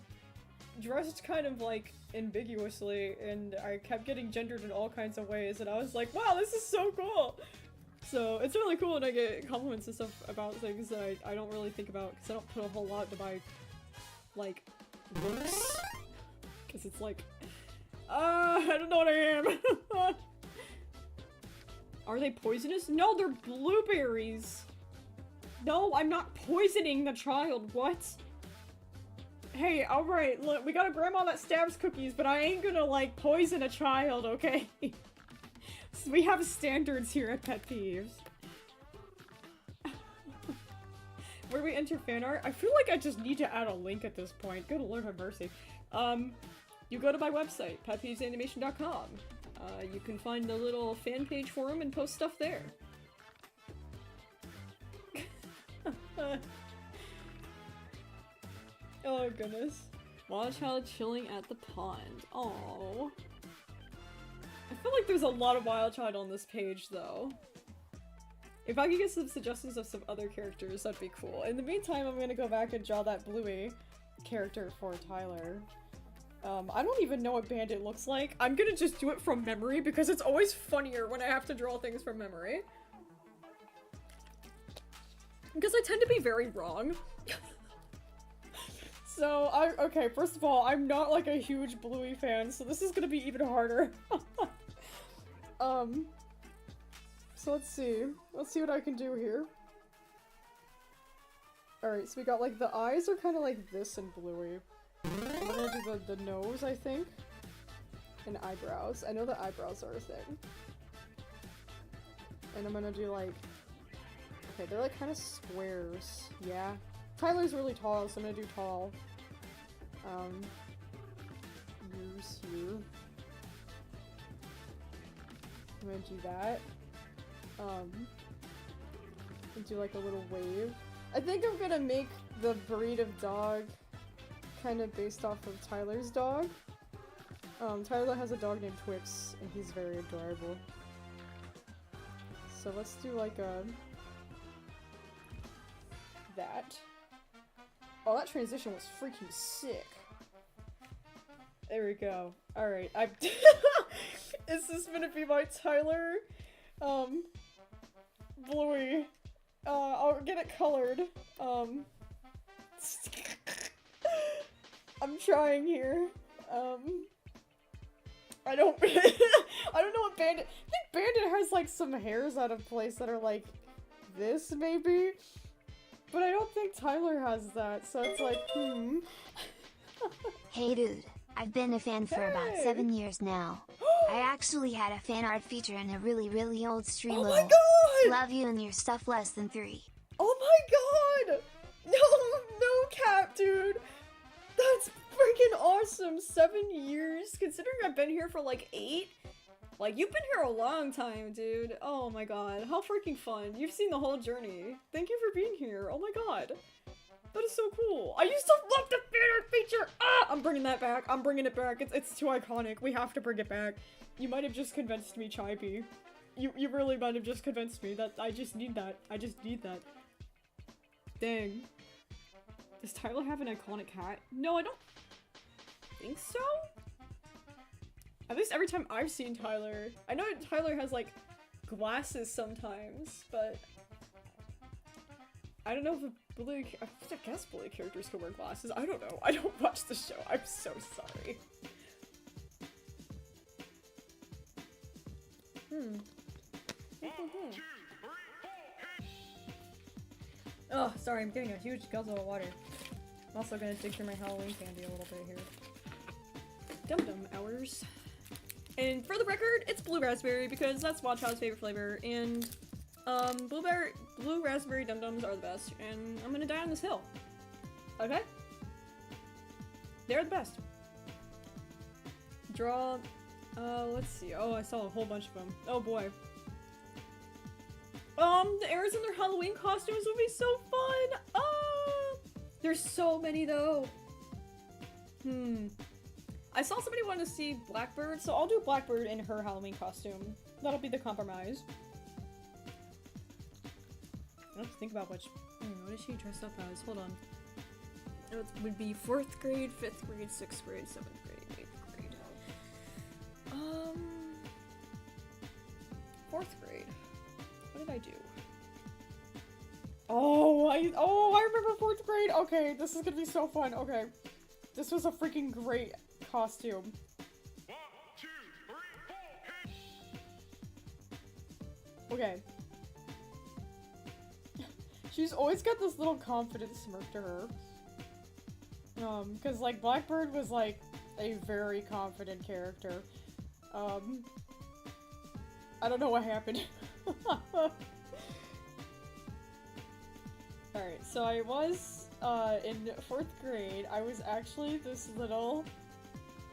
dressed kind of, like, ambiguously, and I kept getting gendered in all kinds of ways, and I was like, wow, this is so cool! So, it's really cool when I get compliments and stuff about things that I don't really think about, because I don't put a whole lot into my like, looks, because it's like, I don't know what I am. Are they poisonous? No, they're blueberries. No, I'm not poisoning the child, what? Hey, alright, look, we got a grandma that stabs cookies, but I ain't gonna, like, poison a child, okay? So we have standards here at Pet Peeves. Where do we enter fan art? I feel like I just need to add a link at this point. Good Lord have mercy. You go to my website, petpeevesanimation.com. You can find the little fan page forum and post stuff there. Oh goodness. Wild Child chilling at the pond. Aww. I feel like there's a lot of Wild Child on this page though. If I could get some suggestions of some other characters, that'd be cool. In the meantime, I'm gonna go back and draw that Bluey character for Tyler. I don't even know what Bandit looks like. I'm gonna just do it from memory because it's always funnier when I have to draw things from memory. Because I tend to be very wrong. So, okay, first of all, I'm not like a huge Bluey fan, so this is gonna be even harder. So let's see. Let's see what I can do here. Alright, so we got like the eyes are kind of like this in Bluey. And we're gonna do the nose, I think. And eyebrows. I know the eyebrows are a thing. And I'm gonna do like... Okay, they're like kind of squares. Yeah. Tyler's really tall, so I'm gonna do tall. Ears here. I'm gonna do that. And do like a little wave. I think I'm gonna make the breed of dog kind of based off of Tyler's dog. Tyler has a dog named Twix, and he's very adorable. So let's do like a... that. Oh, that transition was freaking sick. There we go. Alright, Is this gonna be my Tyler? Bluey. I'll get it colored. I'm trying here. I don't I don't know what Bandit— I think Bandit has like some hairs out of place that are like this maybe? But I don't think Tyler has that, so it's like, Hey dude, I've been a fan for about 7 years now. I actually had a fan art feature in a really old Streamlabs. Oh my god! Love you and your stuff less than 3. Oh my god! No cap, dude! That's freaking awesome! 7 years? Considering I've been here for like 8? Like, you've been here a long time, dude. Oh my god, how freaking fun. You've seen the whole journey. Thank you for being here. Oh my god. That is so cool. I used to love the fan art feature! Ah! I'm bringing that back. I'm bringing it back. It's too iconic. We have to bring it back. You might have just convinced me, Chaibi. You really might have just convinced me that I just need that. I just need that. Dang. Does Tyler have an iconic hat? No, I don't think so? At least every time I've seen Tyler. I know Tyler has like glasses sometimes, but I don't know if a bully— I guess bully characters can wear glasses. I don't know. I don't watch the show. I'm so sorry. Oh, sorry, I'm getting a huge guzzle of water. I'm also gonna dig through my Halloween candy a little bit here. Dum-dum hours. And for the record, it's blue raspberry because that's Watchow's favorite flavor, and blue raspberry dum-dums are the best, and I'm gonna die on this hill. Okay? They're the best. Draw, let's see. Oh, I saw a whole bunch of them. Oh boy. The Airs in their Halloween costumes would be so fun! There's so many though. I saw somebody wanted to see Blackbird, so I'll do Blackbird in her Halloween costume. That'll be the compromise. I have to think about which— what is she dressed up as? Hold on. It would be 4th grade, 5th grade, 6th grade, 7th grade, 8th grade. 4th grade. What did I do? Oh, I remember 4th grade! Okay, this is gonna be so fun. Okay. This was a freaking great costume. 1, 2, 3, 4, Okay. She's always got this little confident smirk to her. Cause like Blackbird was like a very confident character. I don't know what happened. Alright, so I was, in 4th grade, I was actually this little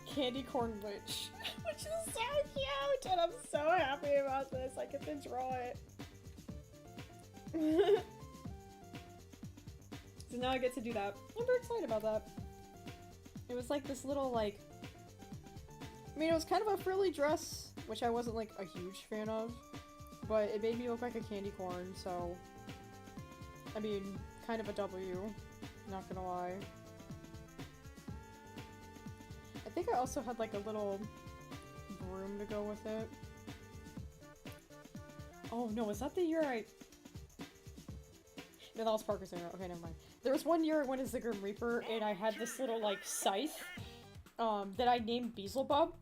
candy corn witch, which is so cute, and I'm so happy about this. I get to draw it. So now I get to do that. I'm very excited about that. It was like this little, like— I mean, it was kind of a frilly dress, which I wasn't, like, a huge fan of, but it made me look like a candy corn, so— I mean, kind of a W, not gonna lie. I think I also had, like, a little broom to go with it. Oh, no, was that the year I— No, that was Parker's era. Okay, never mind. There was one year I went as the Grim Reaper, and I had this little, like, scythe, that I named Beelzebub,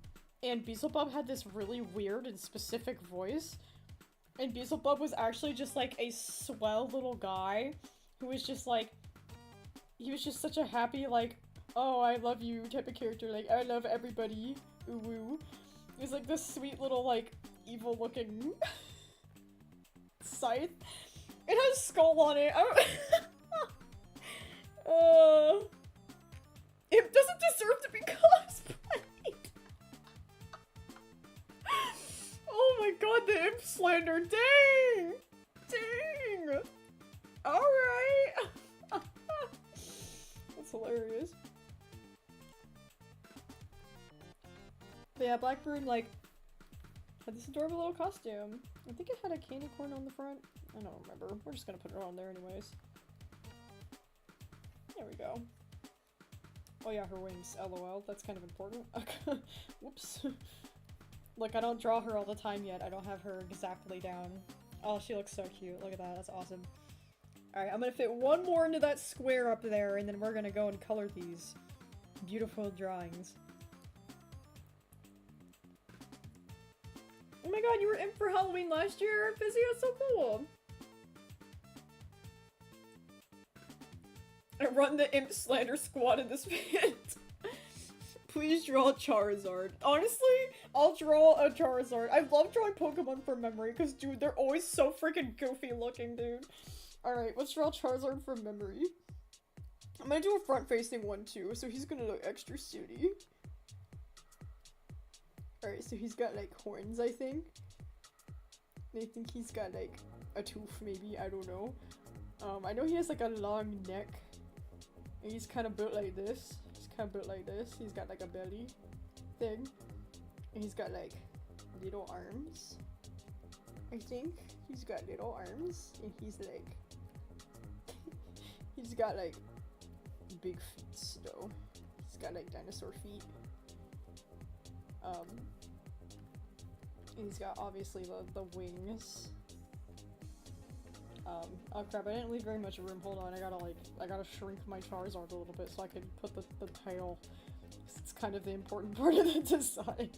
and Beelzebub had this really weird and specific voice, and Beelzebub was actually just, like, a swell little guy, who was just, like— he was just such a happy, like, oh, I love you type of character, like, I love everybody, ooh woo. He's like this sweet little, like, evil looking scythe. It has skull on it, I don't it doesn't deserve to be cosplayed. Oh my god, the imp slander, dang! Dang! Alright! That's hilarious. But yeah, Blackbird, like, had this adorable little costume. I think it had a candy corn on the front. I don't remember. We're just gonna put it on there anyways. There we go. Oh yeah, her wings. LOL. That's kind of important. Whoops. Look, I don't draw her all the time yet. I don't have her exactly down. Oh, she looks so cute. Look at that. That's awesome. Alright, I'm gonna fit one more into that square up there, and then we're gonna go and color these beautiful drawings. Oh my god, you were imp for Halloween last year, Fizzy? That's so cool! I run the imp slander squad in this vid. Please draw Charizard. Honestly, I'll draw a Charizard. I love drawing Pokemon from memory, because dude, they're always so freaking goofy looking, dude. Alright, let's draw Charizard from memory. I'm gonna do a front-facing one too, so he's gonna look extra sooty. Alright, so he's got like horns, I think. And I think he's got like a tooth, maybe, I don't know. I know he has like a long neck. And he's kind of built like this. He's kind of built like this. He's got like a belly thing. And he's got like little arms. I think he's got little arms. And he's like... he's got like big feet though. He's got like dinosaur feet. And he's got obviously the wings. Oh crap, I didn't leave very much room. Hold on, I gotta shrink my Charizard a little bit so I can put the tail. It's kind of the important part of the design.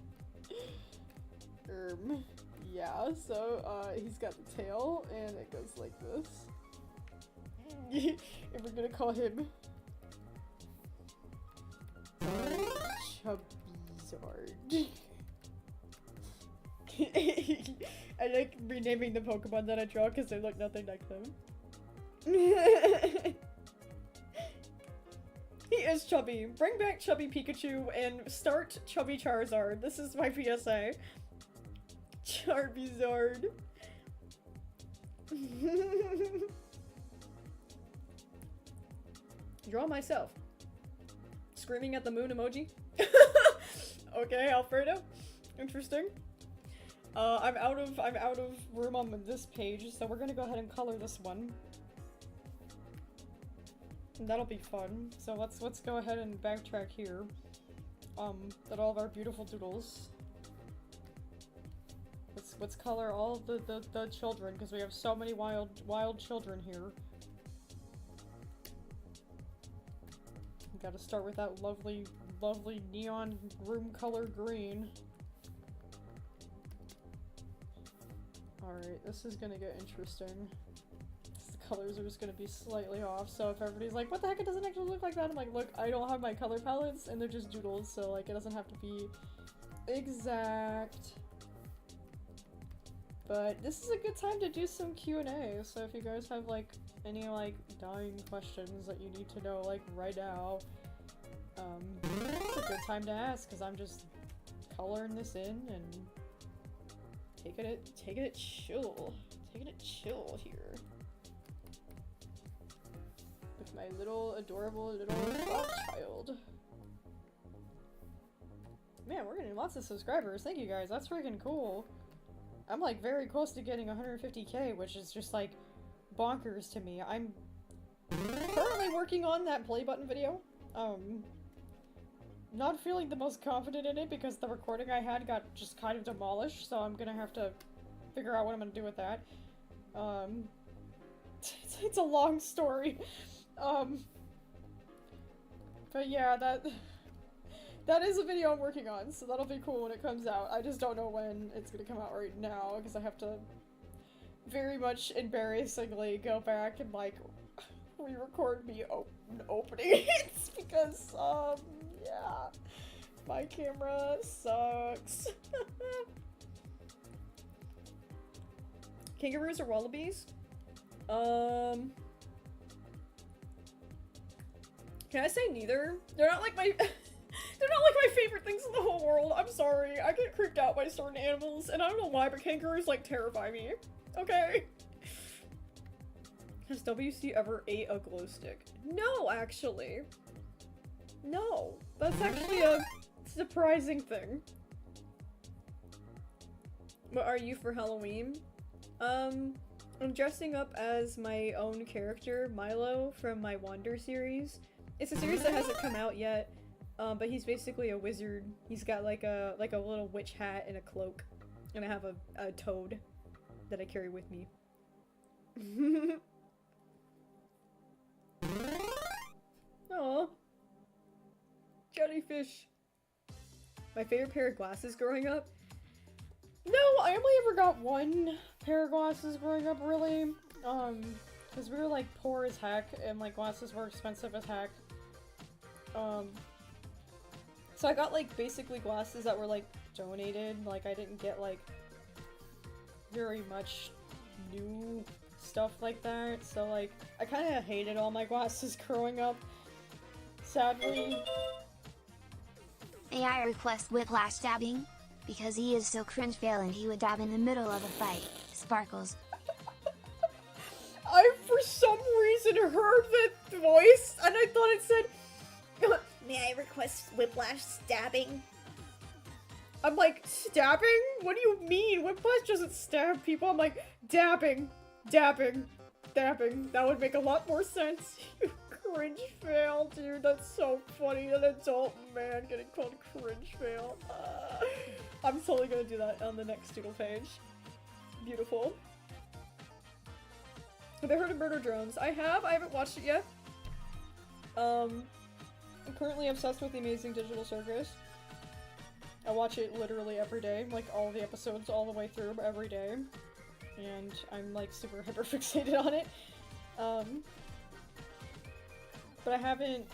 Yeah, so, he's got the tail, and it goes like this. And we're gonna call him... Chubbyzard. I like renaming the Pokemon that I draw because they look nothing like them. He is chubby. Bring back Chubby Pikachu and start Chubby Charizard. This is my PSA. Charbizard. Draw myself. Screaming at the moon emoji. Okay, Alfredo. Interesting. I'm out of room on this page, so we're gonna go ahead and color this one. And that'll be fun. So let's go ahead and backtrack here. At all of our beautiful doodles. Let's color all the children, because we have so many wild children here. Gotta start with that lovely neon room color green. Alright, this is gonna get interesting. The colors are just gonna be slightly off, so if everybody's like, what the heck, it doesn't actually look like that, I'm like, look, I don't have my color palettes, and they're just doodles, so like, it doesn't have to be exact. But this is a good time to do some Q&A, so if you guys have like, any like, dying questions that you need to know, like, right now, it's a good time to ask, because I'm just coloring this in, and taking it chill here. With my little adorable little child. Man, we're getting lots of subscribers. Thank you guys. That's freaking cool. I'm like very close to getting 150k, which is just like bonkers to me. I'm currently working on that play button video. Not feeling the most confident in it because the recording I had got just kind of demolished, so I'm gonna have to figure out what I'm gonna do with that. It's a long story. But yeah, that is a video I'm working on, so that'll be cool when it comes out. I just don't know when it's gonna come out right now, because I have to very much embarrassingly go back and like re-record me opening it because, yeah. My camera sucks. Kangaroos or wallabies? Can I say neither? They're not like my they're not like my favorite things in the whole world. I'm sorry. I get creeped out by certain animals, and I don't know why, but kangaroos like terrify me. Okay. Has WC ever ate a glow stick? No, actually. No. That's actually a surprising thing. What are you for Halloween? I'm dressing up as my own character, Milo, from my Wander series. It's a series that hasn't come out yet, but he's basically a wizard. He's got like a little witch hat and a cloak, and I have a toad that I carry with me. Aww. Jellyfish. My favorite pair of glasses growing up? No, I only ever got one pair of glasses growing up, really. Because we were, like, poor as heck, and, like, glasses were expensive as heck. So I got, like, basically glasses that were, like, donated. Like, I didn't get, like, very much new stuff like that. So, like, I kind of hated all my glasses growing up. Sadly. May I request whiplash dabbing? Because he is so cringe-fail and he would dab in the middle of a fight. Sparkles. I, for some reason, heard that voice, and I thought it said, may I request whiplash stabbing? I'm like, stabbing? What do you mean? Whiplash doesn't stab people. I'm like, dabbing, dabbing, dabbing. That would make a lot more sense. You cringe fail, dude. That's so funny. An adult man getting called cringe fail. I'm totally gonna do that on the next Doodle page. Beautiful. Have I heard of Murder Drones? I have. I haven't watched it yet. I'm currently obsessed with The Amazing Digital Circus. I watch it literally every day, like all the episodes all the way through every day. And I'm like super hyper fixated on it. But I haven't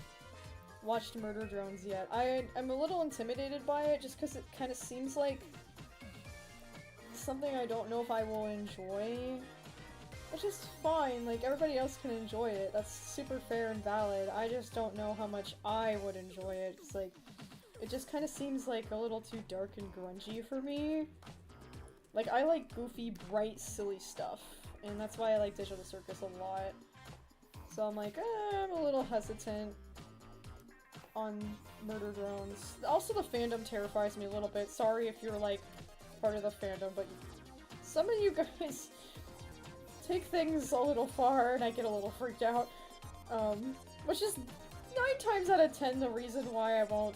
watched Murder Drones yet. I'm a little intimidated by it just because it kind of seems like something I don't know if I will enjoy. Which is fine, like everybody else can enjoy it. That's super fair and valid. I just don't know how much I would enjoy it. It's like, it just kind of seems like a little too dark and grungy for me. Like, I like goofy, bright, silly stuff. And that's why I like Digital Circus a lot. So I'm like, I'm a little hesitant on Murder Drones. Also, the fandom terrifies me a little bit. Sorry if you're, like, part of the fandom, but some of you guys take things a little far, and I get a little freaked out. Which is 9 times out of 10 the reason why I won't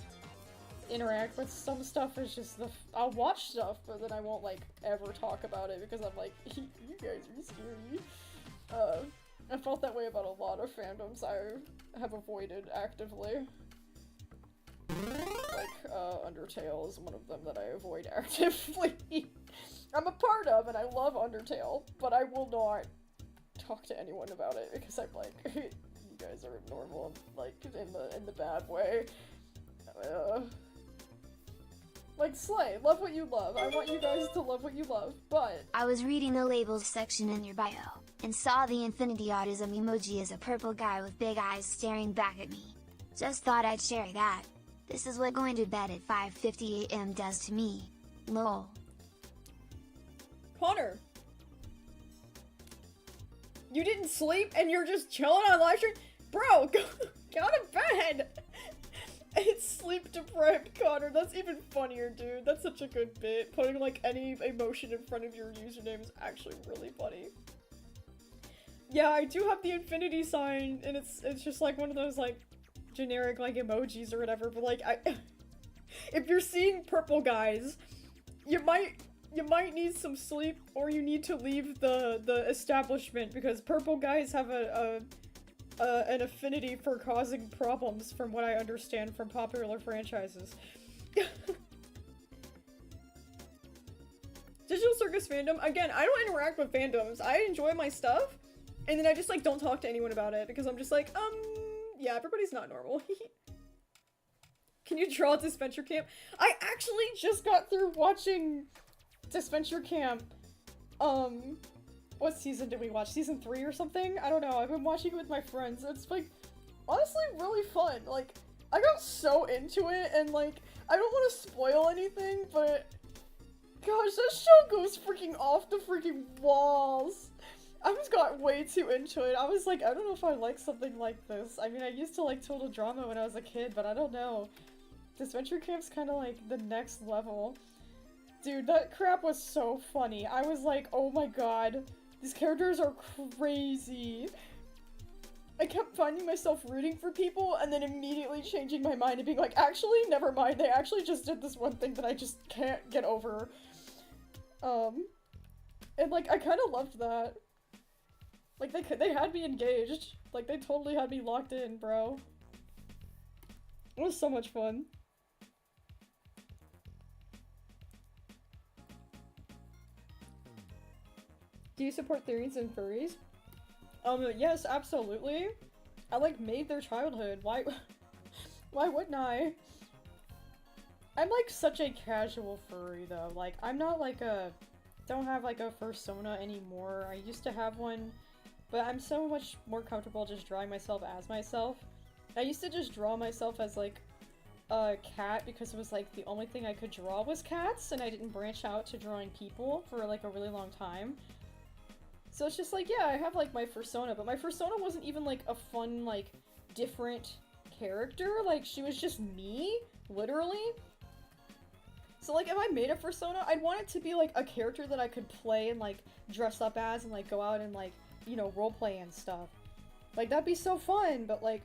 interact with some stuff is just I'll watch stuff, but then I won't, like, ever talk about it because I'm like, you guys are scary. I felt that way about a lot of fandoms I have avoided actively. Like, Undertale is one of them that I avoid actively. I'm a part of, and I love Undertale, but I will not talk to anyone about it because I'm like, you guys are abnormal, like, in the bad way. Like, slay, love what you love. I want you guys to love what you love, but I was reading the labels section in your bio, and saw the infinity autism emoji as a purple guy with big eyes staring back at me. Just thought I'd share that. This is what going to bed at 5:50 AM does to me. Lol. Connor, you didn't sleep and you're just chilling on live stream? Bro, go to bed! It's sleep deprived, Connor. That's even funnier, dude. That's such a good bit. Putting, like, any emotion in front of your username is actually really funny. Yeah, I do have the infinity sign, and it's just, like, one of those, like, generic, like, emojis or whatever, but, like, if you're seeing purple guys, you might need some sleep, or you need to leave the establishment, because purple guys have an affinity for causing problems, from what I understand from popular franchises. Digital Circus fandom, again, I don't interact with fandoms. I enjoy my stuff, And then I just like don't talk to anyone about it because I'm just like, yeah, everybody's not normal. Can you draw Dispenser Camp? I actually just got through watching Dispenser Camp. What season did we watch? Season 3 or something? I don't know. I've been watching it with my friends. It's like, honestly, really fun. Like, I got so into it, and like, I don't want to spoil anything, but gosh, that show goes freaking off the freaking walls. I just got way too into it. I was like, I don't know if I like something like this. I mean, I used to like total drama when I was a kid, but I don't know. Dispenser Camp's kind of like the next level. Dude, that crap was so funny. I was like, oh my god, these characters are crazy. I kept finding myself rooting for people and then immediately changing my mind and being like, actually, never mind, they actually just did this one thing that I just can't get over. And like, I kind of loved that. Like, they had me engaged. Like, they totally had me locked in, bro. It was so much fun. Do you support theories and furries? Yes, absolutely. I, like, made their childhood. Why wouldn't I? I'm, like, such a casual furry, though. Like, I'm not, like, don't have, like, a fursona anymore. I used to have one, but I'm so much more comfortable just drawing myself as myself. I used to just draw myself as, like, a cat because it was, like, the only thing I could draw was cats, and I didn't branch out to drawing people for, like, a really long time. So it's just like, yeah, I have, like, my fursona, but my fursona wasn't even, like, a fun, like, different character. Like, she was just me, literally. So, like, if I made a fursona, I'd want it to be, like, a character that I could play and, like, dress up as and, like, go out and, like, you know, roleplay and stuff. Like, that'd be so fun, but, like,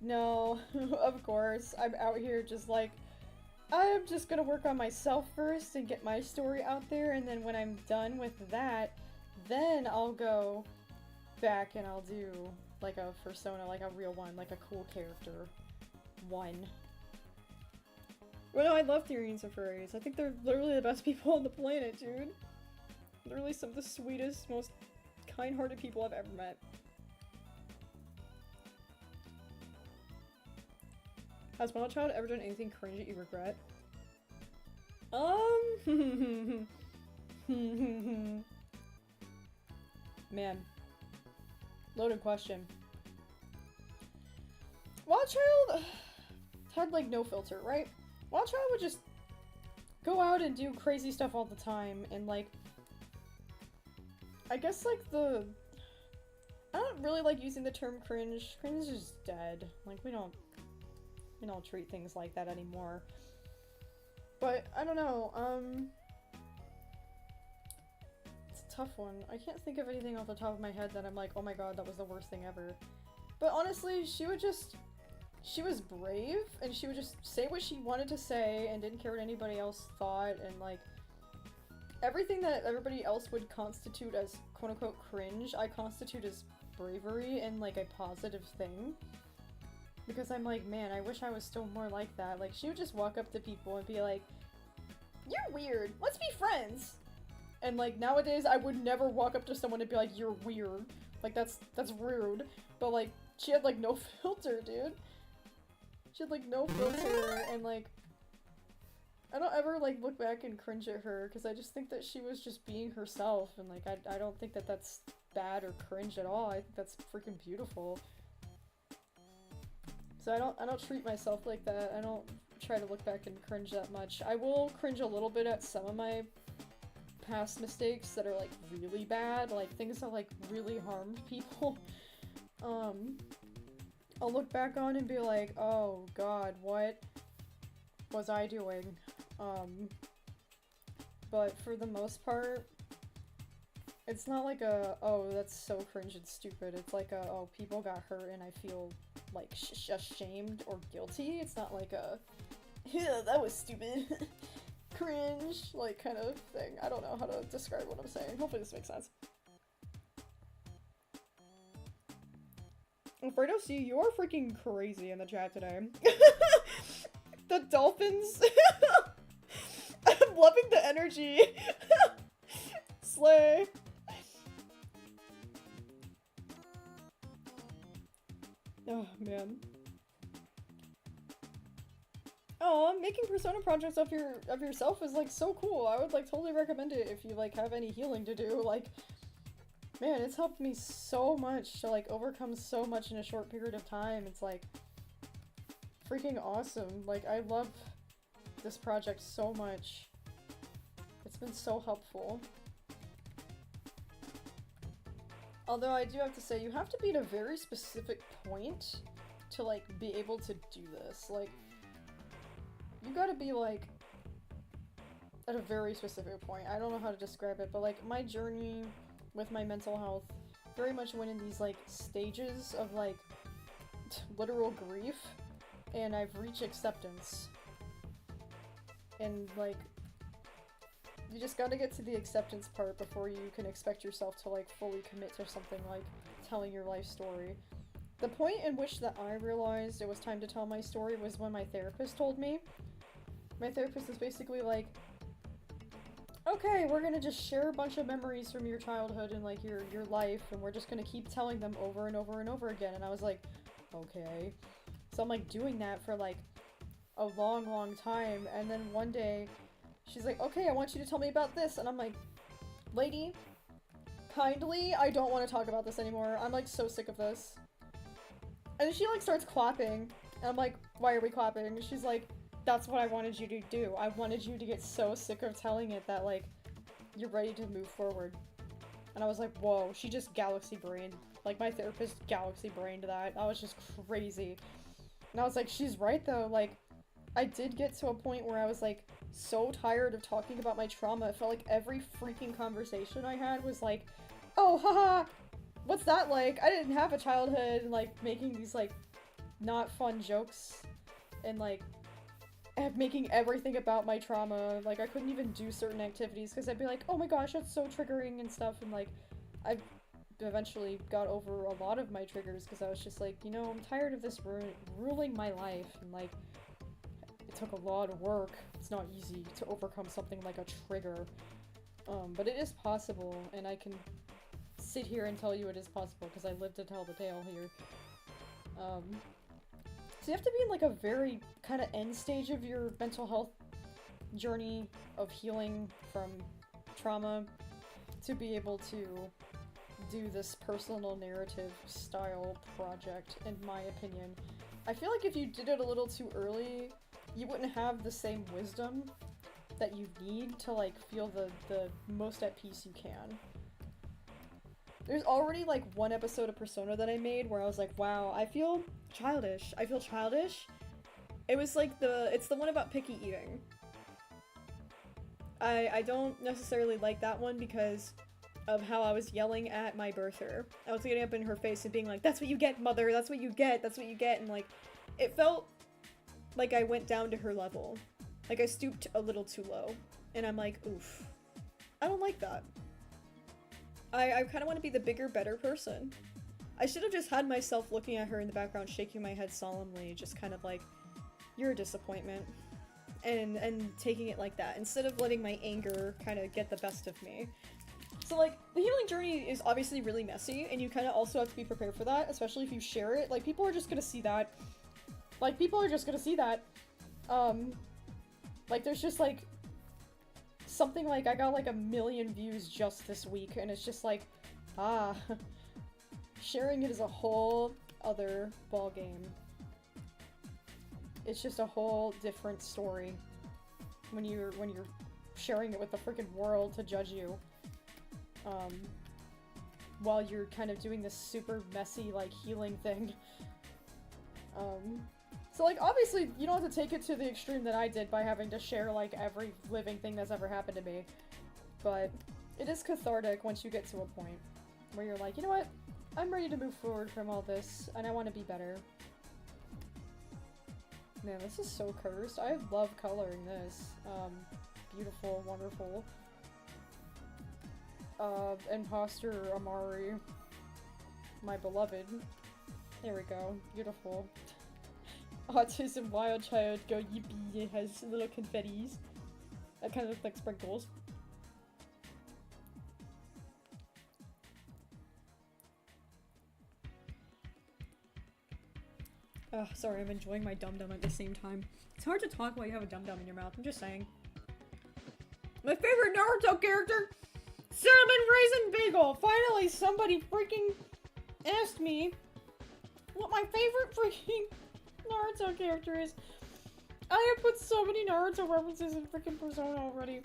no, of course, I'm out here just, like, I'm just gonna work on myself first and get my story out there, and then when I'm done with that, then I'll go back and I'll do, like, a fursona, like a real one, like a cool character one. Well, no, I love theories and furries. I think they're literally the best people on the planet, dude. Literally some of the sweetest, most kind-hearted people I've ever met. Has Wild Child ever done anything cringe that you regret? Man. Loaded question. Wild Child had, like, no filter, right? Wild Child would just go out and do crazy stuff all the time, and, like, I guess, like, I don't really like using the term cringe. Cringe is dead. Like, we don't treat things like that anymore. But, I don't know, it's a tough one. I can't think of anything off the top of my head that I'm like, oh my god, that was the worst thing ever. But honestly, she was brave, and she would just say what she wanted to say, and didn't care what anybody else thought, and like, everything that everybody else would constitute as quote-unquote cringe, I constitute as bravery and like a positive thing. Because I'm like, man, I wish I was still more like that. Like, she would just walk up to people and be like, you're weird, let's be friends! And like, nowadays, I would never walk up to someone and be like, you're weird. Like, that's rude. But like, she had like no filter, dude. She had like no filter, and like, I don't ever like look back and cringe at her, because I just think that she was just being herself, and like, I don't think that that's bad or cringe at all. I think that's freaking beautiful. So I don't treat myself like that. I don't try to look back and cringe that much. I will cringe a little bit at some of my past mistakes that are like really bad, like things that like really harmed people. I'll look back on and be like, oh god, what was I doing? But for the most part, it's not like a, oh, that's so cringe and stupid. It's like a, oh, people got hurt and I feel like ashamed or guilty. It's not like a, yeah, that was stupid, cringe, like kind of thing. I don't know how to describe what I'm saying. Hopefully this makes sense. Alfredo, see, you're freaking crazy in the chat today. The dolphins. I'm loving the energy. Slay. man. Oh, making persona projects of yourself is like so cool. I would like totally recommend it if you like have any healing to do. Like, man, it's helped me so much to like overcome so much in a short period of time. It's like freaking awesome. Like, I love this project so much. It's been so helpful. Although I do have to say, you have to be at a very specific point to like be able to do this. Like, you gotta be like at a very specific point. I don't know how to describe it, but like my journey with my mental health very much went in these like stages of like literal grief, and I've reached acceptance. And like, you just gotta get to the acceptance part before you can expect yourself to like fully commit to something like telling your life story. The point in which that I realized it was time to tell my story was when my therapist told me. My therapist is basically like, okay, we're gonna just share a bunch of memories from your childhood and like your life, and we're just gonna keep telling them over and over and over again. And I was like, okay. So I'm like doing that for like a long time, and then one day she's like, okay, I want you to tell me about this, and I'm like, lady, kindly, I don't want to talk about this anymore. I'm like so sick of this. And then she like starts clapping, and I'm like, why are we clapping? And she's like, that's what I wanted you to do. I wanted you to get so sick of telling it that like you're ready to move forward. And I was like, whoa, she just galaxy brained. Like, my therapist galaxy brained that. I was just crazy. And I was like, she's right though. Like, I did get to a point where I was like so tired of talking about my trauma. It felt like every freaking conversation I had was like, oh, haha, what's that like? I didn't have a childhood, and like making these like not fun jokes and like making everything about my trauma. Like, I couldn't even do certain activities because I'd be like, oh my gosh, that's so triggering and stuff. And like, I eventually got over a lot of my triggers because I was just like, you know, I'm tired of this ruling my life, and like, it took a lot of work. It's not easy to overcome something like a trigger, but it is possible, and I can sit here and tell you it is possible because I lived to tell the tale here. So you have to be in like a very kind of end stage of your mental health journey of healing from trauma to be able to do this personal narrative style project, in my opinion. I feel like if you did it a little too early, you wouldn't have the same wisdom that you need to like feel the most at peace you can. There's already like one episode of Persona that I made where I was like, wow, I feel childish. I feel childish. It was like it's the one about picky eating. I don't necessarily like that one because of how I was yelling at my birther. I was getting up in her face and being like, that's what you get, mother, that's what you get, that's what you get, and like, it felt like I went down to her level. Like, I stooped a little too low. And I'm like, oof. I don't like that. I kind of want to be the bigger, better person. I should have just had myself looking at her in the background, shaking my head solemnly, just kind of like, you're a disappointment. And taking it like that, instead of letting my anger kind of get the best of me. So like, the healing journey is obviously really messy, and you kind of also have to be prepared for that, especially if you share it. Like, people are just gonna see that. Like, people are just gonna see that. Like, there's just like, something like, I got like 1 million views just this week, and it's just like, sharing it is a whole other ballgame. It's just a whole different story when you're sharing it with the freaking world to judge you. While you're kind of doing this super messy, like, healing thing. So, like, obviously, you don't have to take it to the extreme that I did by having to share, like, every living thing that's ever happened to me. But it is cathartic once you get to a point where you're like, you know what? I'm ready to move forward from all this, and I want to be better. Man, this is so cursed. I love coloring this. Beautiful, wonderful. Imposter Amari. My beloved. There we go. Beautiful. Autism Wild Child Go Yippee. It has little confettis. That kind of looks like sprinkles. Ugh, sorry, I'm enjoying my dum-dum at the same time. It's hard to talk while you have a dum-dum in your mouth, I'm just saying. My favorite Naruto character? Cinnamon Raisin Bagel! Finally, somebody freaking asked me what my favorite freaking Naruto character is. I have put so many Naruto references in freaking Persona already.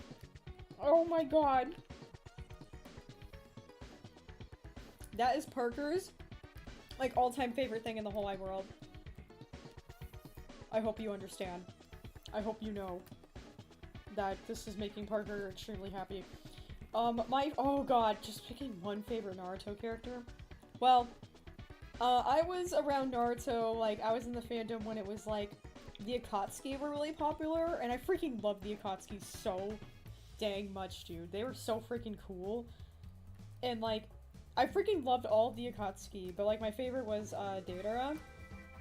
Oh my god. That is Parker's, like, all-time favorite thing in the whole wide world. I hope you understand. I hope you know that this is making Parker extremely happy. Oh god, just picking one favorite Naruto character. Well, I was around Naruto, like, I was in the fandom when it was, like, the Akatsuki were really popular, and I freaking loved the Akatsuki so dang much, dude. They were so freaking cool. And, like, I freaking loved all of the Akatsuki, but, like, my favorite was, Deidara,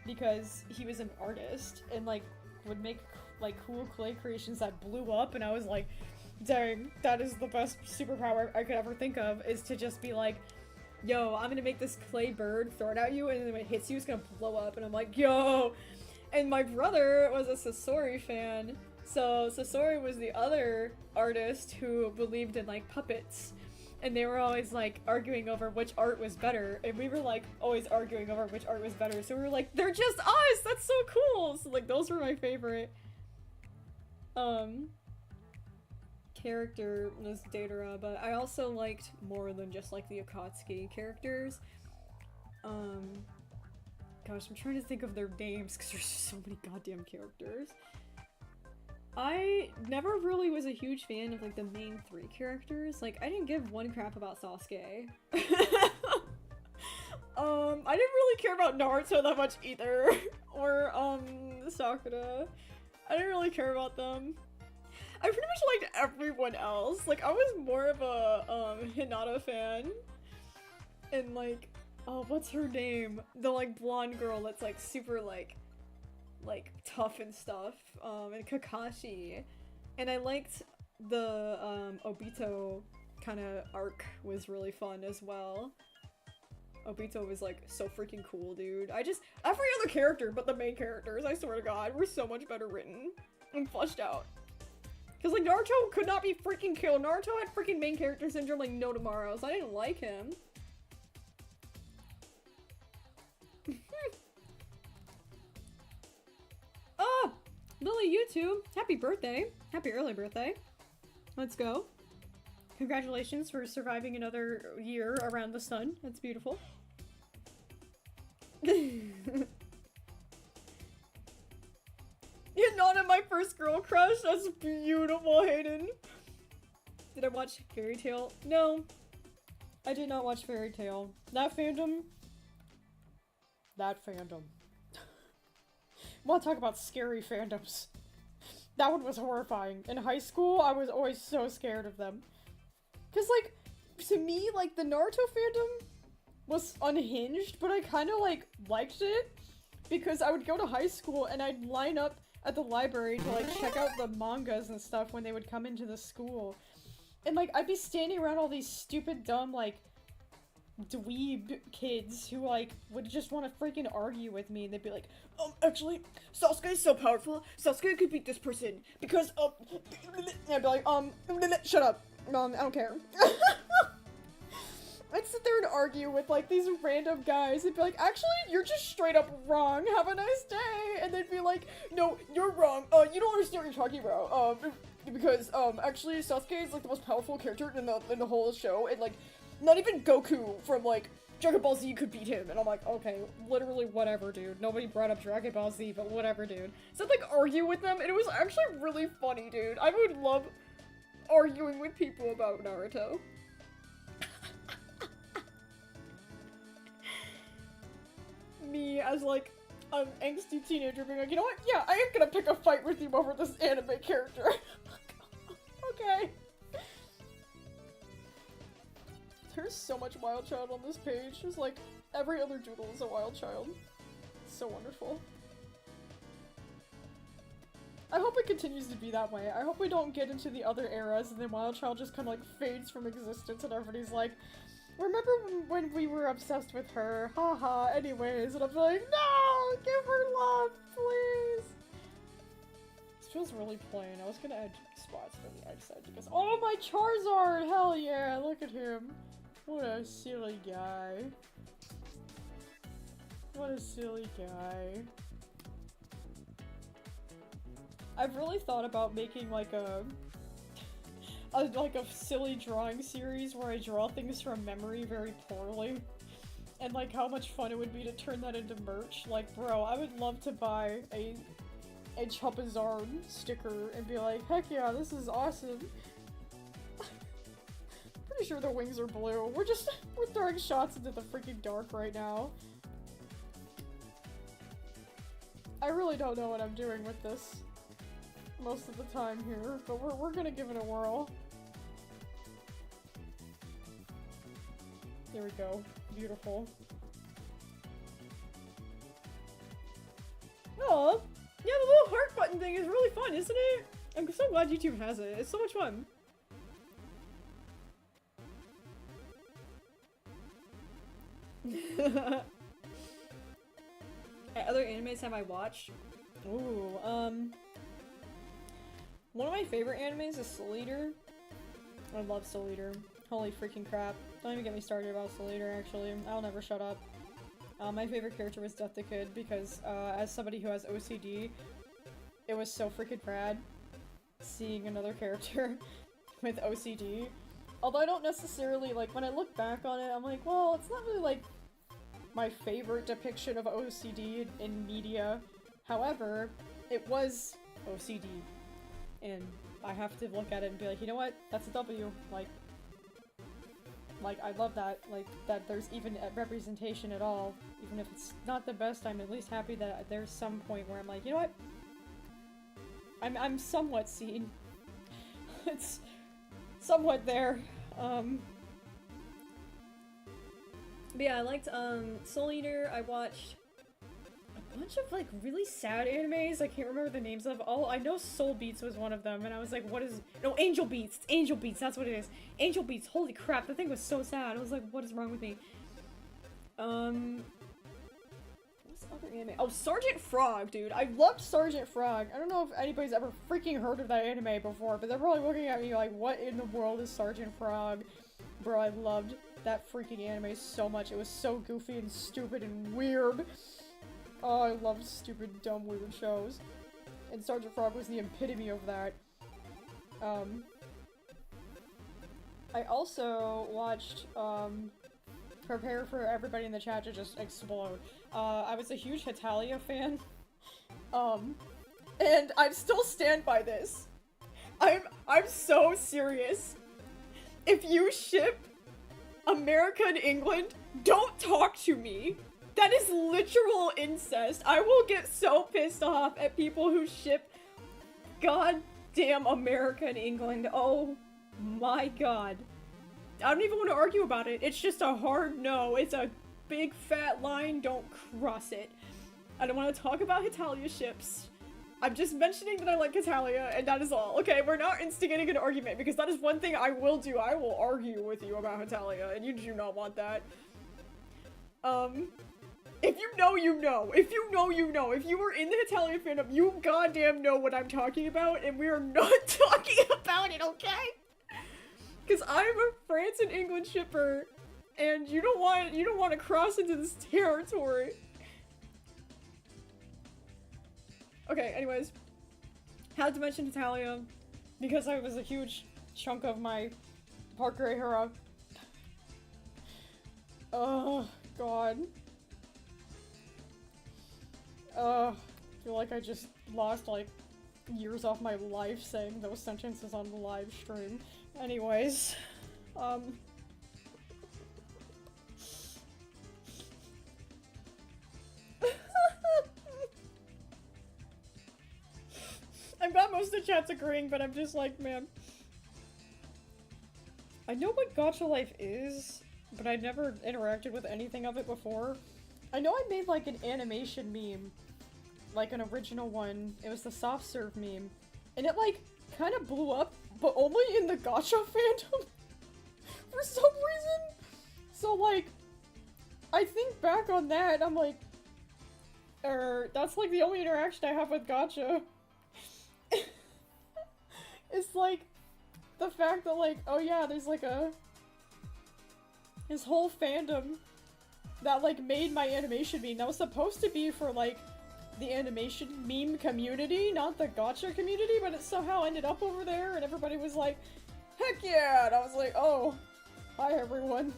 because he was an artist, and, like, would make, like, cool clay creations that blew up, and I was like, dang, that is the best superpower I could ever think of, is to just be like, yo, I'm gonna make this clay bird, throw it at you, and then when it hits you, it's gonna blow up, and I'm like, yo! And my brother was a Sasori fan, so Sasori was the other artist who believed in, like, puppets. And they were always, like, arguing over which art was better, and we were, like, always arguing over which art was better, so we were like, they're just us! That's so cool! So, like, those were my favorite, character was Deidara, but I also liked more than just, like, the Akatsuki characters. Gosh, I'm trying to think of their names, because there's just so many goddamn characters. I never really was a huge fan of, like, the main three characters. Like, I didn't give one crap about Sasuke. I didn't really care about Naruto that much either. Or, Sakura. I didn't really care about them. I pretty much liked everyone else. Like, I was more of a, Hinata fan. And, like, oh, what's her name? The, like, blonde girl that's, like, super, like, tough and stuff, and Kakashi. And I liked the, Obito kind of arc was really fun as well. Obito was, like, so freaking cool, dude. Every other character but the main characters, I swear to god, were so much better written and fleshed out. Cause, like, Naruto could not be freaking killed. Naruto had freaking main character syndrome like no tomorrow, so I didn't like him. Oh! Lily YouTube! Happy birthday! Happy early birthday. Let's go. Congratulations for surviving another year around the sun. That's beautiful. You're not my first girl crush? That's beautiful, Hayden. Did I watch Fairy Tail? No. I did not watch Fairy Tail. That fandom. Want to talk about scary fandoms. That one was horrifying. In high school, I was always so scared of them. Cause, like, to me, like, the Naruto fandom was unhinged, but I kind of, like, liked it. Because I would go to high school and I'd line up at the library to, like, check out the mangas and stuff when they would come into the school. And, like, I'd be standing around all these stupid, dumb, like, dweeb kids who, like, would just want to freaking argue with me, and they'd be like, actually, Sasuke is so powerful, Sasuke could beat this person, because, and I'd be like, shut up, I don't care. I'd sit there and argue with, like, these random guys, and be like, actually, you're just straight up wrong, have a nice day, and they'd be like, no, you're wrong, you don't understand what you're talking about, because, actually, Sasuke is, like, the most powerful character in the whole show, and, like, not even Goku from, like, Dragon Ball Z could beat him. And I'm like, okay, literally whatever, dude. Nobody brought up Dragon Ball Z, but whatever, dude. So I'd, like, argue with them, and it was actually really funny, dude. I would love arguing with people about Naruto. Me as, like, an angsty teenager being like, you know what? Yeah, I am gonna pick a fight with you over this anime character. Okay. There's so much wild child on this page. There's like, every other doodle is a wild child. It's so wonderful. I hope it continues to be that way. I hope we don't get into the other eras and then wild child just kind of like fades from existence and everybody's like, Remember when we were obsessed with her? Haha, anyways, and I'm like, no! Give her love, please! This feels really plain. I was gonna add spots for the X side because— oh, my Charizard! Hell yeah, look at him. What a silly guy. What a silly guy. I've really thought about making like a silly drawing series where I draw things from memory very poorly. And like how much fun it would be to turn that into merch. Like, bro, I would love to buy a Charizard sticker and be like, heck yeah, this is awesome. Pretty sure the wings are blue. We're throwing shots into the freaking dark right now. I really don't know what I'm doing with this most of the time here, but we're gonna give it a whirl. There we go. Beautiful. Oh, yeah, the little heart button thing is really fun, isn't it? I'm so glad YouTube has it. It's so much fun. Other animes have I watched? Ooh, one of my favorite animes is Soul Eater. I love Soul Eater. Holy freaking crap. Don't even get me started about Soul Eater, actually. I'll never shut up. My favorite character was Death the Kid because, as somebody who has OCD, it was so freaking rad seeing another character with OCD. Although I don't necessarily, like, when I look back on it, I'm like, well, it's not really, like, my favorite depiction of OCD in media. However, it was OCD. And I have to look at it and be like, you know what? That's a W. Like, I love that. Like, that there's even a representation at all. Even if it's not the best, I'm at least happy that there's some point where I'm like, you know what? I'm somewhat seen. It's somewhat there. But yeah, I liked, Soul Eater. I watched a bunch of, like, really sad animes I can't remember the names of. Oh, I know Soul Beats was one of them, and I was like, what is— no, Angel Beats! It's Angel Beats, that's what it is! Angel Beats, holy crap, the thing was so sad. I was like, what is wrong with me? What's the other anime? Oh, Sergeant Frog, dude. I loved Sergeant Frog. I don't know if anybody's ever freaking heard of that anime before, but they're probably looking at me like, what in the world is Sergeant Frog? Bro, I loved that freaking anime so much. It was so goofy and stupid and weird. Oh, I loved stupid, dumb, weird shows. And Sergeant Frog was the epitome of that. I also watched, prepare for everybody in the chat to just explode. I was a huge Hetalia fan. And I still stand by this. I'm so serious. If you ship America and England, don't talk to me. That is literal incest. I will get so pissed off at people who ship goddamn America and England. Oh my god. I don't even want to argue about it. It's just a hard no. It's a big fat line. Don't cross it. I don't want to talk about Hetalia ships. I'm just mentioning that I like Hetalia, and that is all. Okay, we're not instigating an argument, because that is one thing I will do. I will argue with you about Hetalia, and you do not want that. If you know, you know. If you know, you know. If you were in the Hetalia fandom, you goddamn know what I'm talking about, and we are not talking about it, okay? Because I'm a France and England shipper, and you don't want to cross into this territory. Okay, anyways. Had to mention Hetalia, because I was a huge chunk of my Park Gray era. Oh, God. I feel like I just lost, like, years off my life saying those sentences on the live stream. Anyways, I'm glad most of the chat's agreeing, but I'm just like, man. I know what Gacha Life is, but I'd never interacted with anything of it before. I know I made, like, an animation meme. Like, an original one. It was the soft serve meme. And it, like, kind of blew up, but only in the Gacha fandom. For some reason. So, like, I think back on that, I'm like, that's like the only interaction I have with Gacha. It's like, the fact that like, oh yeah, there's like this whole fandom that like made my animation meme that was supposed to be for like the animation meme community, not the Gacha community, but it somehow ended up over there and everybody was like, heck yeah! And I was like, oh, hi everyone.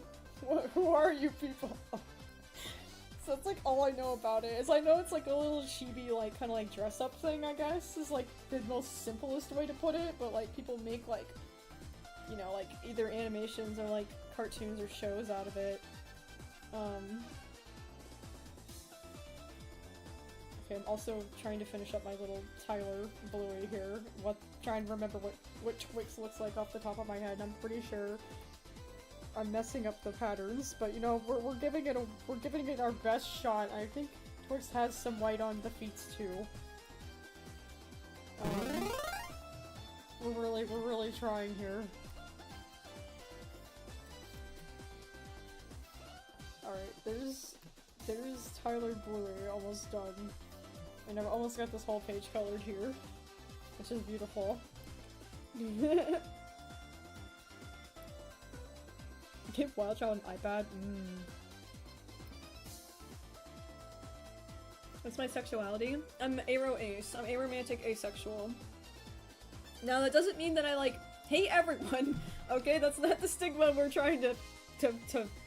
Who are you people? So that's like all I know about it, is I know it's like a little chibi like kind of like dress up thing, I guess, is like the most simplest way to put it, but like people make like, you know, like either animations or like cartoons or shows out of it. Okay, I'm also trying to finish up my little Tyler Bluey here. Trying to remember what Twix looks like off the top of my head. I'm pretty sure I'm messing up the patterns, but you know, we're giving it our best shot. I think Twix has some white on the feet too. We're really trying here. Alright, there's Tyler Bluey almost done. And I've almost got this whole page colored here, which is beautiful. Give Wild Child an iPad? What's my sexuality? I'm aro-ace. I'm aromantic asexual. Now that doesn't mean that I like hate everyone, okay? That's not the stigma we're trying to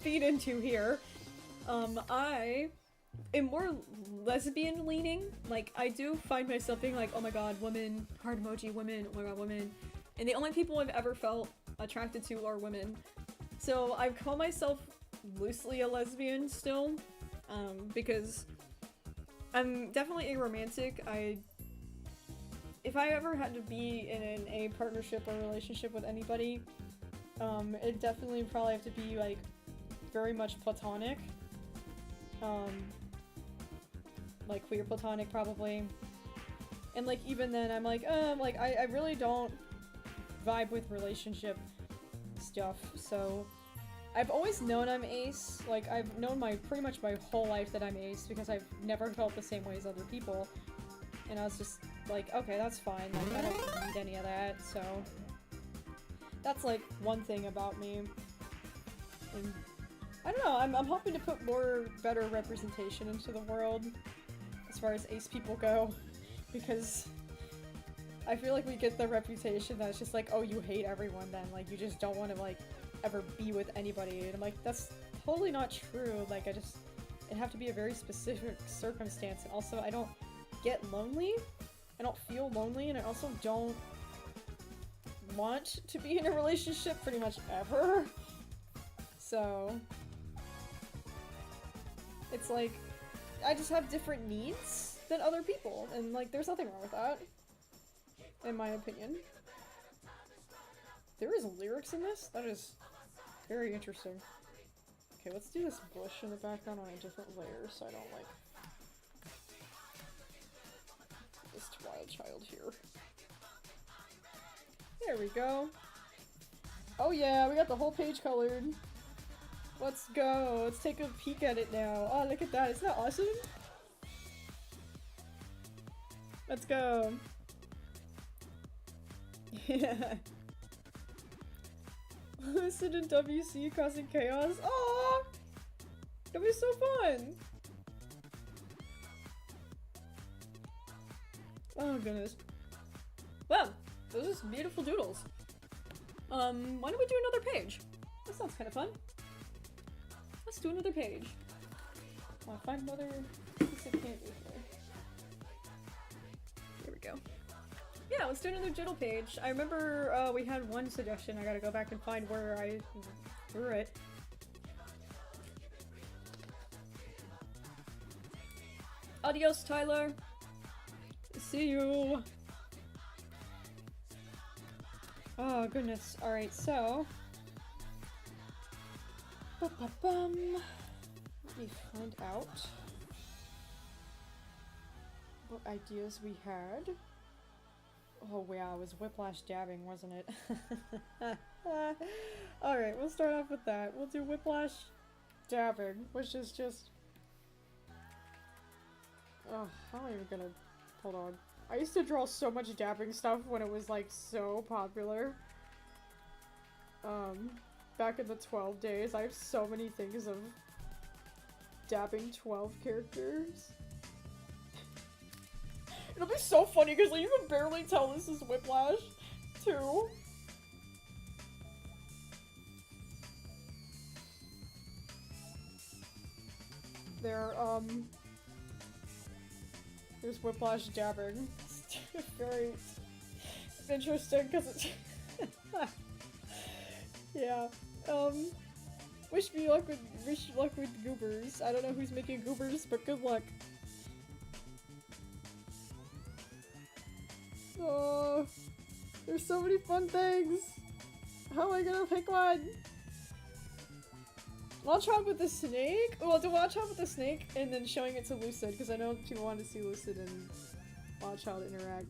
feed into here. I am more lesbian leaning. Like, I do find myself being like, oh my god, women, heart emoji, women, oh my god, women. And the only people I've ever felt attracted to are women. So I call myself loosely a lesbian still, because I'm definitely aromantic. If I ever had to be in a partnership or relationship with anybody, it'd definitely probably have to be like very much platonic. Like queer platonic probably. And like even then I'm like, I really don't vibe with relationship stuff, so I've always known I'm ace. Like, I've known pretty much my whole life that I'm ace because I've never felt the same way as other people. And I was just like, okay, that's fine, like, I don't need any of that, so that's like one thing about me. And I don't know, I'm hoping to put better representation into the world as far as ace people go, because I feel like we get the reputation that it's just like, oh, you hate everyone then, like, you just don't want to, like, ever be with anybody, and I'm like, that's totally not true. Like, it'd have to be a very specific circumstance, and also I don't get lonely, I don't feel lonely, and I also don't want to be in a relationship pretty much ever, so it's like, I just have different needs than other people, and like, there's nothing wrong with that, in my opinion. There is lyrics in this? That is very interesting. Okay, let's do this bush in the background on a different layer so I don't like this wild child here. There we go. Oh yeah, we got the whole page colored. Let's go. Let's take a peek at it now. Oh, look at that. Isn't that awesome? Let's go. Yeah. Listen to WC causing chaos. Aww! That'd be so fun! Oh goodness. Well, those are some beautiful doodles. Why don't we do another page? That sounds kind of fun. Let's do another page. I'll find another piece of candy here. Here we go. Yeah, let's do another doodle page. I remember we had one suggestion. I gotta go back and find where I threw it. Adios, Tyler. See you. Oh goodness. All right, so. Let me find out what ideas we had. Oh wow, it was whiplash dabbing, wasn't it? Alright, we'll start off with that. We'll do whiplash dabbing, which is just... Oh, how am I even gonna... Hold on. I used to draw so much dabbing stuff when it was, like, so popular. Back in the 12 days, I have so many things of dabbing 12 characters. It'll be so funny because like, you can barely tell this is Whiplash, too. There's Whiplash dabbing. It's very interesting because it's yeah. Wish you luck with goobers. I don't know who's making goobers, but good luck. Oh, there's so many fun things. How am I gonna pick one? Watch out with the snake? Well, to watch out with the snake and then showing it to Lucid, because I know people want to see Lucid and Watch Out interact.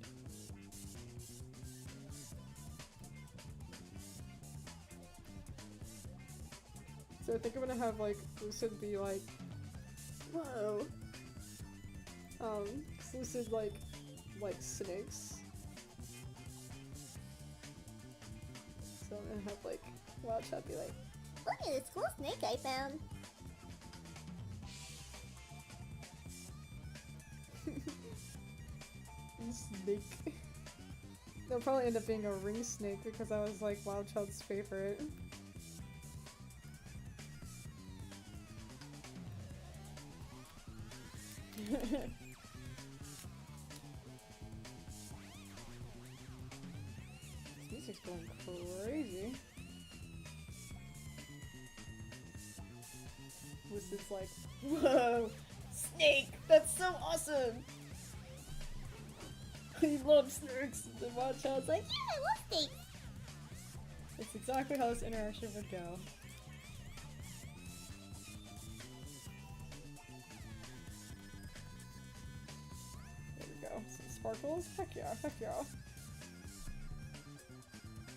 So I think I'm gonna have like Lucid be like, whoa. Lucid like snakes. So I'm gonna have like Watch Out be like, Look at this cool snake I found. snake. They'll probably end up being a ring snake because I was like Wild Child's favorite. This music's going crazy. This is like, whoa, snake! That's so awesome! He loves snakes. And Wild Child's like, Yeah, I love snakes. it's exactly how this interaction would go. There we go. Some sparkles. Heck yeah, heck yeah.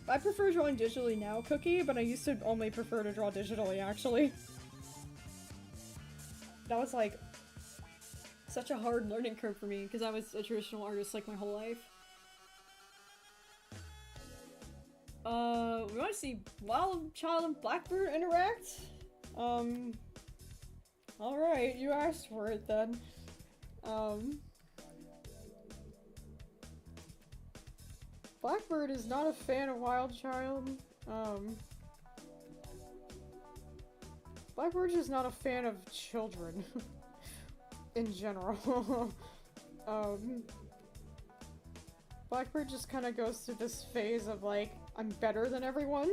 I prefer drawing digitally now, Cookie, but I used to only prefer to draw digitally, actually. That was like such a hard learning curve for me because I was a traditional artist like my whole life. We want to see Wild Child and Blackbird interact? Alright, you asked for it then. Blackbird is not a fan of Wild Child. Blackbird's just not a fan of children. In general. Blackbird just kind of goes through this phase of like, I'm better than everyone.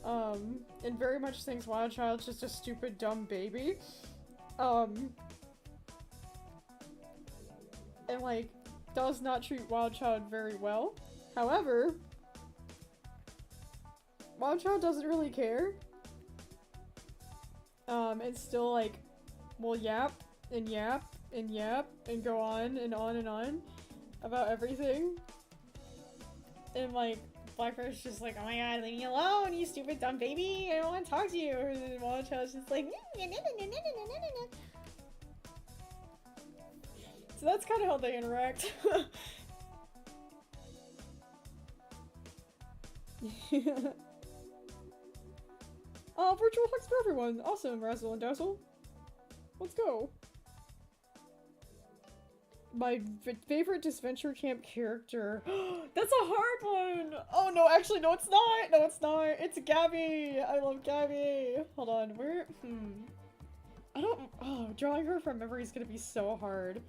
And very much thinks Wild Child's just a stupid, dumb baby. And like, does not treat Wild Child very well. However, Wild Child doesn't really care. And still like, will yap and yap and yap and go on and on and on about everything. And like, Blackbird's just like, oh my god, leave me alone, you stupid dumb baby, I don't want to talk to you. And then Wild Child's just like, so that's kind of how they interact. Oh, virtual hugs for everyone! Awesome, Razzle and Dazzle. Let's go! My favorite Disventure Camp character. That's a hard one! Oh no, actually, no it's not! No it's not! It's Gabby! I love Gabby! Hold on, where? I don't- oh, drawing her from memory is gonna be so hard.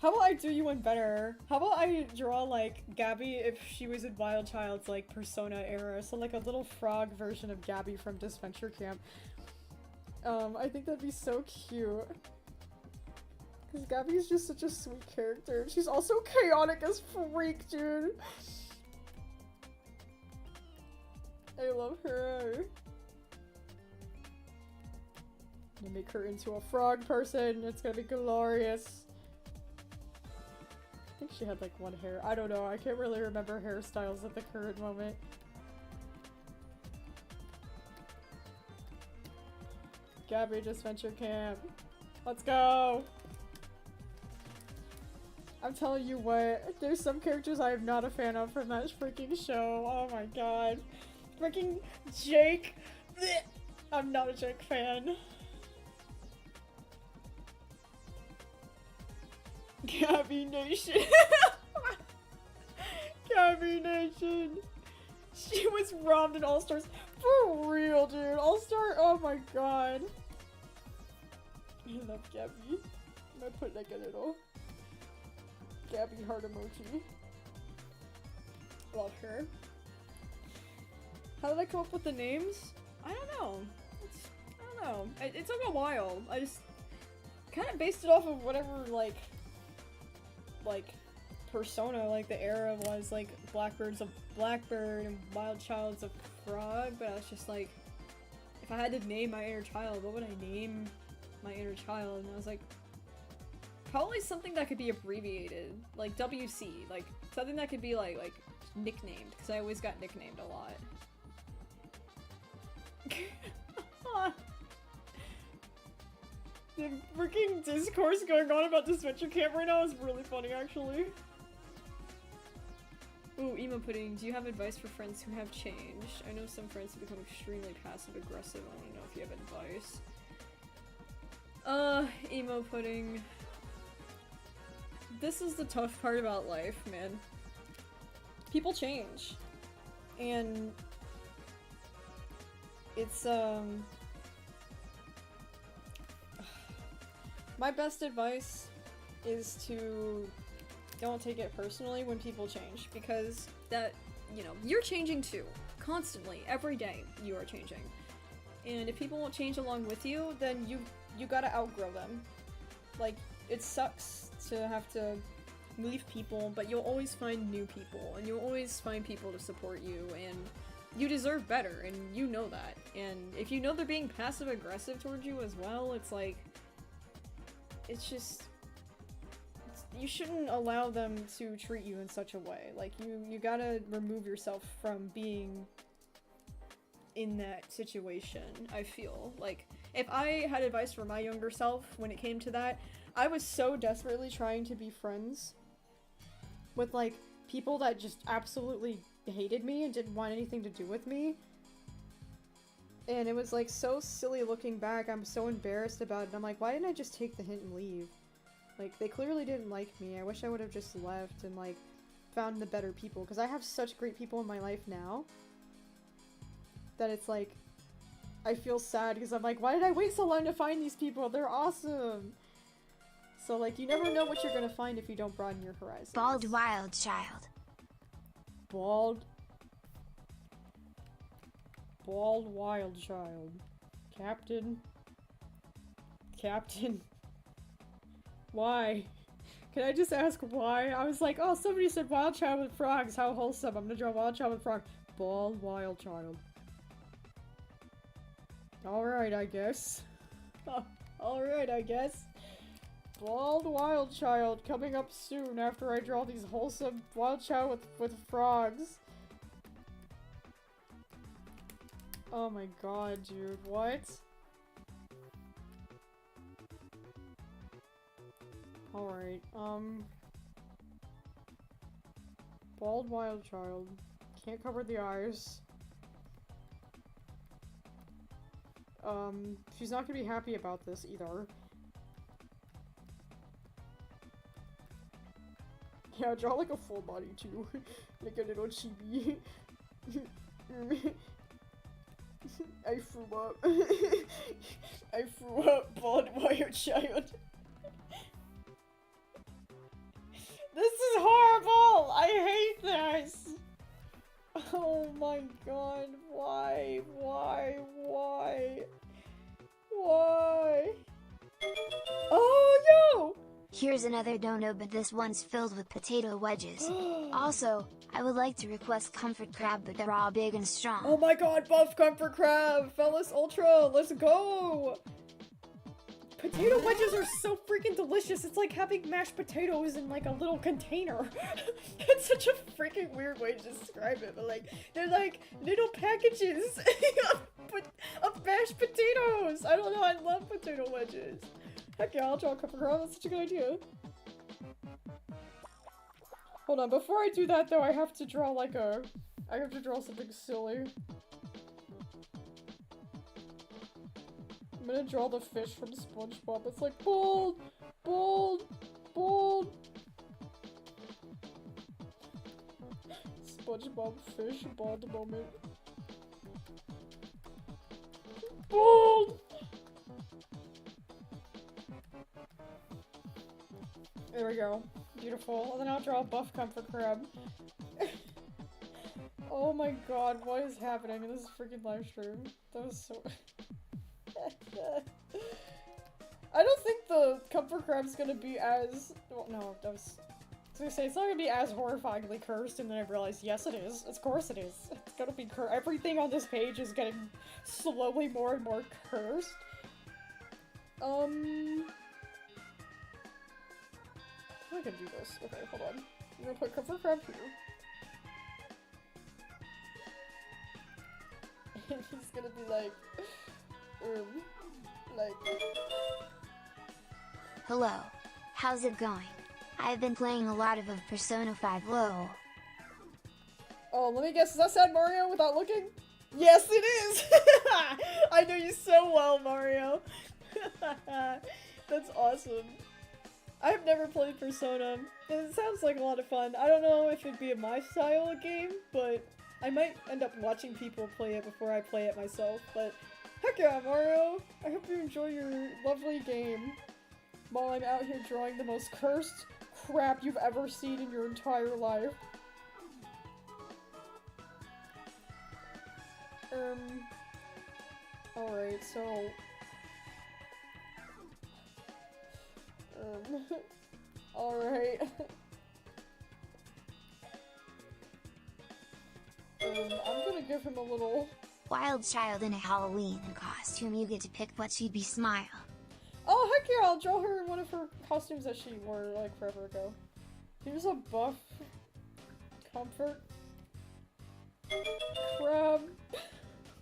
How about I do you one better? How about I draw, like, Gabby if she was in Wild Child's, like, Persona era? So, like, a little frog version of Gabby from Disventure Camp. I think that'd be so cute. Because Gabby's just such a sweet character. She's also chaotic as freak, dude! I love her. I'm gonna make her into a frog person. It's gonna be glorious. I think she had like one hair. I don't know. I can't really remember hairstyles at the current moment. Gabby just venture camp. Let's go! I'm telling you what, there's some characters I am not a fan of from that freaking show. Oh my god. Freaking Jake. Blech. I'm not a Jake fan. Gabby Nation. Gabby Nation. She was robbed in All-Stars. For real, dude. All-Star. Oh my god. I love Gabby. I'm gonna put like a little Gabby heart emoji. Love her. How did I come up with the names? I don't know. I don't know. It took a while. I just kind of based it off of whatever, like persona, like the era was, like Blackbird's a blackbird and Wild Child's a frog, but I was just like, if I had to name my inner child, what would I name my inner child? And I was like, probably something that could be abbreviated, like WC, like something that could be like nicknamed, because I always got nicknamed a lot. The freaking discourse going on about this venture camp right now is really funny, actually. Ooh, emo pudding. Do you have advice for friends who have changed? I know some friends have become extremely passive aggressive. I want to know if you have advice. Emo pudding. This is the tough part about life, man. People change. And it's, my best advice is to don't take it personally when people change, because that, you know, you're changing too. Constantly. Every day, you are changing. And if people won't change along with you, then you gotta outgrow them. Like, it sucks to have to leave people, but you'll always find new people, and you'll always find people to support you, and you deserve better, and you know that. And if you know they're being passive-aggressive towards you as well, it's like, it's just, you shouldn't allow them to treat you in such a way. Like, you gotta remove yourself from being in that situation, I feel. Like, if I had advice for my younger self when it came to that, I was so desperately trying to be friends with, like, people that just absolutely hated me and didn't want anything to do with me. And it was, like, so silly looking back. I'm so embarrassed about it. I'm like, why didn't I just take the hint and leave? Like, they clearly didn't like me. I wish I would have just left and, like, found the better people. Because I have such great people in my life now that it's, like, I feel sad because I'm like, why did I wait so long to find these people? They're awesome! So, like, you never know what you're gonna find if you don't broaden your horizons. Bald wild child. Bald wild child. Captain. Why? Can I just ask why? I was like, oh, somebody said wild child with frogs. How wholesome. I'm gonna draw wild child with frog. Bald wild child. Alright, I guess. Alright, I guess. Bald wild child coming up soon after I draw these wholesome wild child with frogs. Oh my god, dude, what? Alright, bald wild child. Can't cover the eyes. She's not gonna be happy about this either. Yeah, draw like a full body too. Like a little chibi. I threw up. I threw up, bald wild child. This is horrible! I hate this! Oh my god, why? Oh, yo! Here's another dono, but this one's filled with potato wedges. Also, I would like to request Comfort Crab, but they're raw, big, and strong. Oh my god, buff Comfort Crab! Fellas Ultra, let's go! Potato wedges are so freaking delicious. It's like having mashed potatoes in like a little container. That's such a freaking weird way to describe it, but like, they're like little packages of mashed potatoes! I don't know, I love potato wedges. Heck yeah, I'll draw a couple crab, that's such a good idea. Hold on, before I do that though, I have to draw like a... I have to draw something silly. I'm gonna draw the fish from SpongeBob. It's like, bold, bold, bold. SpongeBob fish bald moment. Bold! There we go. Beautiful. And then I'll draw a buff comfort crab. Oh my god, what is happening in this freaking live stream? That was so... I don't think the comfort crab's gonna be as... Well, no, that was... I was gonna say, it's not gonna be as horrifyingly cursed, and then I realized, yes it is. Of course it is. It's gonna be cursed. Everything on this page is getting slowly more and more cursed. How am I gonna do this? Okay, hold on. I'm gonna put comfort crab here. And he's gonna be like... Hello. How's it going? I've been playing a lot of Persona 5 LOL. Oh, let me guess, is that Sad Mario without looking? Yes, it is! I know you so well, Mario. That's awesome. I've never played Persona. It sounds like a lot of fun. I don't know if it'd be my style of game, but I might end up watching people play it before I play it myself, but heck yeah, Mario! I hope you enjoy your lovely game while I'm out here drawing the most cursed crap you've ever seen in your entire life. Alright, so... Alright. I'm gonna give him a little... Wild child in a Halloween costume, you get to pick what she'd be smile. Oh, heck yeah, I'll draw her in one of her costumes that she wore, like, forever ago. Here's a buff comfort crab.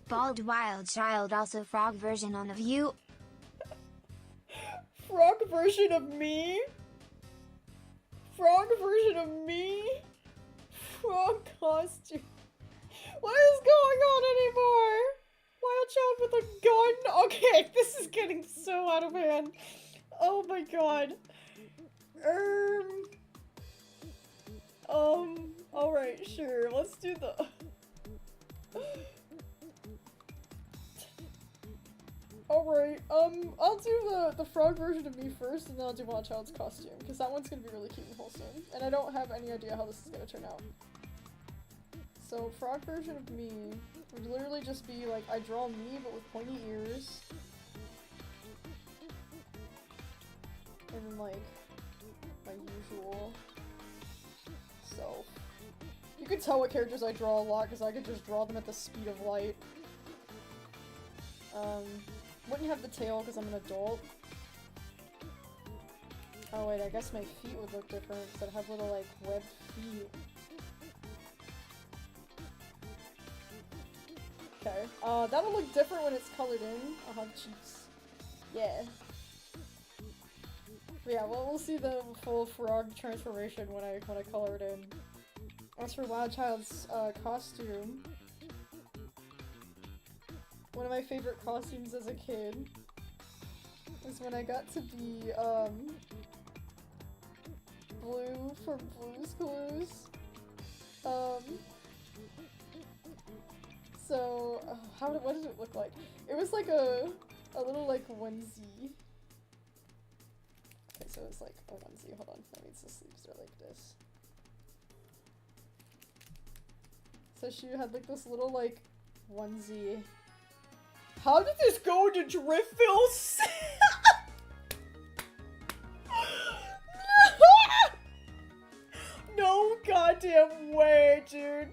Bald wild child, also frog version on the view. Frog version of me? Frog version of me? Frog costume. What is going on anymore? Wild child with a gun? Okay, this is getting so out of hand. Oh my god. Alright, sure, let's do the... Alright, I'll do the frog version of me first, and then I'll do Wild Child's costume, because that one's gonna be really cute and wholesome, and I don't have any idea how this is gonna turn out. So, frog version of me would literally just be, like, I draw me, but with pointy ears. And then, like, my usual self. You can tell what characters I draw a lot, because I could just draw them at the speed of light. Wouldn't have the tail, because I'm an adult. Oh wait, I guess my feet would look different, because I'd have little, like, webbed feet. Okay, that'll look different when it's colored in. I'll have cheeks. Yeah. But yeah, well, we'll see the full frog transformation when I color it in. As for Wild Child's costume, one of my favorite costumes as a kid is when I got to be Blue from Blue's Clues. So, what did it look like? It was like a little, like, onesie. Okay, so it's like a onesie. Hold on, that means the sleeves are like this. So she had, like, this little, like, onesie. How did this go into Driftville? No goddamn way, dude.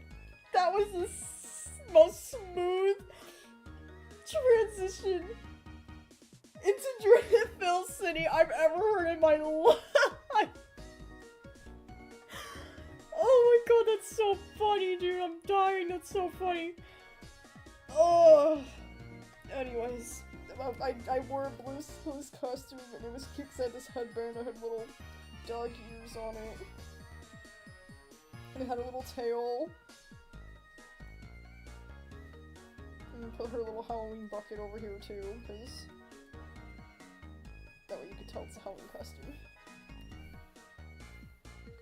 That was the most smooth transition into Driftville City I've ever heard in my life. Oh my god, that's so funny, dude. I'm dying. That's so funny. Oh. Anyway. was. I wore a blue's costume and it was cute because I had this headband that had little dog ears on it. And it had a little tail. And put her little Halloween bucket over here too, because that way you could tell it's a Halloween costume.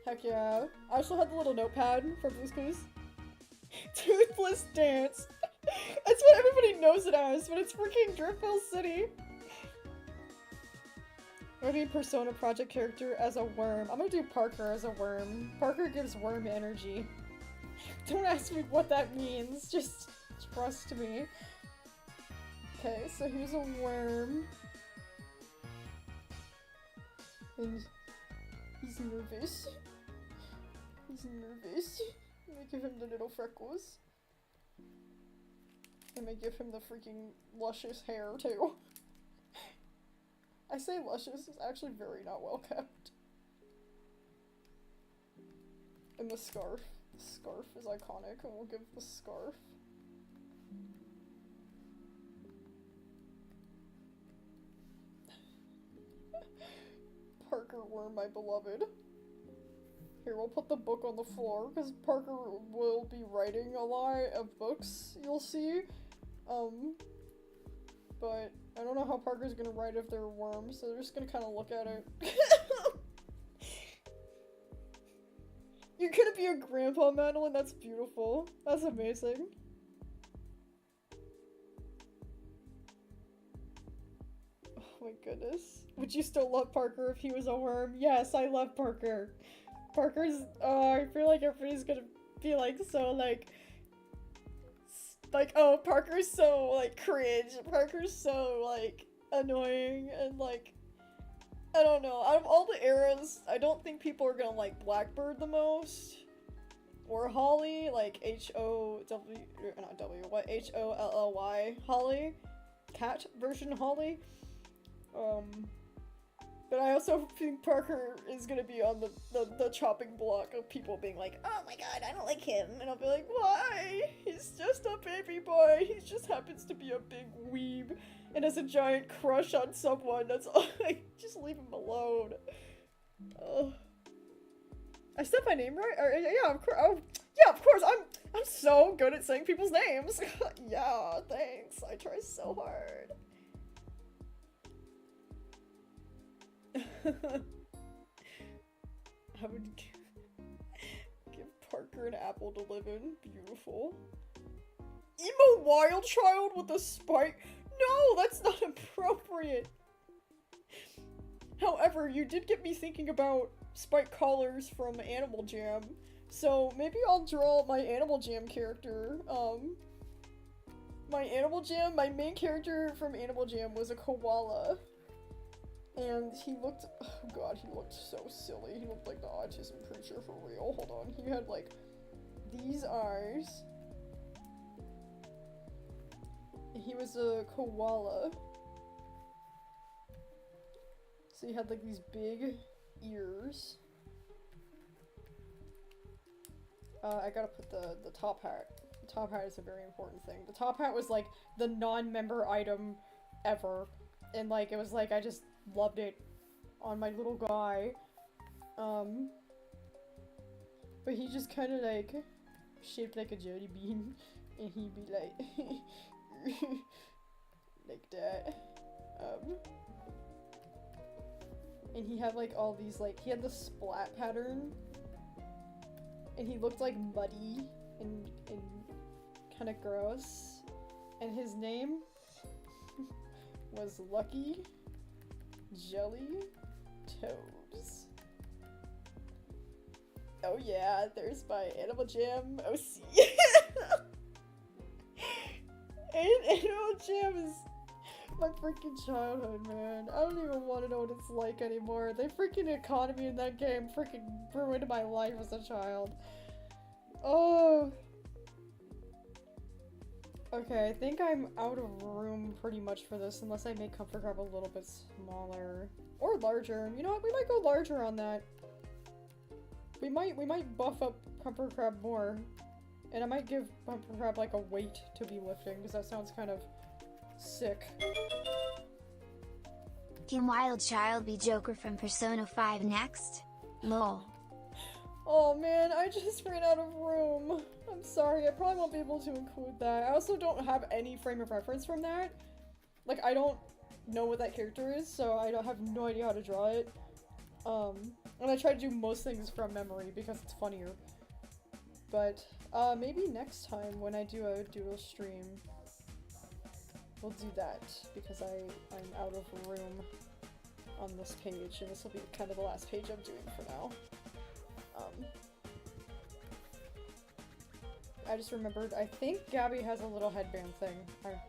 Heck yeah. I also had the little notepad for Blue's Clues. Toothless Dance. That's what everybody knows it as, but it's freaking Driftville City. Maybe Persona Project character as a worm. I'm gonna do Parker as a worm. Parker gives worm energy. Don't ask me what that means, just trust me. Okay, so here's a worm. And he's nervous. He's nervous. I'm gonna give him the little freckles. I'm gonna give him the freaking luscious hair too. I say luscious, it's actually very not well kept. And the scarf. The scarf is iconic, and we'll give the scarf. Parker Worm, my beloved. Here, we'll put the book on the floor, because Parker will be writing a lot of books, you'll see. But I don't know how Parker's gonna write if they're worms, so they're just gonna kind of look at it. You're gonna be a grandpa, Madeline? That's beautiful. That's amazing. Oh my goodness. Would you still love Parker if he was a worm? Yes, I love Parker. Parker's, I feel like everybody's gonna be like, so like, oh, Parker's so, like, cringe. Parker's so, like, annoying, and, like, I don't know. Out of all the eras, I don't think people are gonna like Blackbird the most. Or Holly, like H-O-W, not W, what? H-O-L-L-Y, Holly. Cat version Holly. But I also think Parker is gonna be on the chopping block of people being like, oh my god, I don't like him. And I'll be like, why? He's just a baby boy. He just happens to be a big weeb and has a giant crush on someone. That's all. Like, just leave him alone. I said my name right? Or, yeah, of course. Oh, yeah, of course. I'm so good at saying people's names. Yeah, thanks. I try so hard. I would give Parker an apple to live in. Beautiful. Emo wild child with a spike? No, that's not appropriate. However, you did get me thinking about spike collars from Animal Jam. So maybe I'll draw my Animal Jam character. My main character from Animal Jam was a koala. And he looked, oh god, he looked so silly. He looked like the autism preacher for real. Hold on, he had like these eyes. He was a koala. So he had like these big ears. I gotta put the top hat. The top hat is a very important thing. The top hat was like the non-member item ever. And like, it was like, I just loved it on my little guy. But he just kind of like shaped like a jelly bean, and he'd be like like that. And he had like all these like, he had the splat pattern, and he looked like muddy and kind of gross. And his name was Lucky Jelly Toes. Oh yeah, there's my Animal Jam OC. Animal Jam is my freaking childhood, man. I don't even want to know what it's like anymore. The freaking economy in that game freaking ruined my life as a child. Oh. Okay, I think I'm out of room pretty much for this, unless I make Comfort Grab a little bit smaller. Or larger. You know what, we might go larger on that. We might buff up Comfort Grab more. And I might give Comfort Grab like a weight to be lifting, because that sounds kind of Sick. Can Wild Child be Joker from Persona 5 next? Lol. Oh man, I just ran out of room. I'm sorry, I probably won't be able to include that. I also don't have any frame of reference from that. Like, I don't know what that character is, so I don't have no idea how to draw it. And I try to do most things from memory because it's funnier. But, maybe next time when I do a doodle stream, we'll do that, because I'm out of room on this page, and this will be kind of the last page I'm doing for now. I just remembered, I think Gabby has a little headband thing.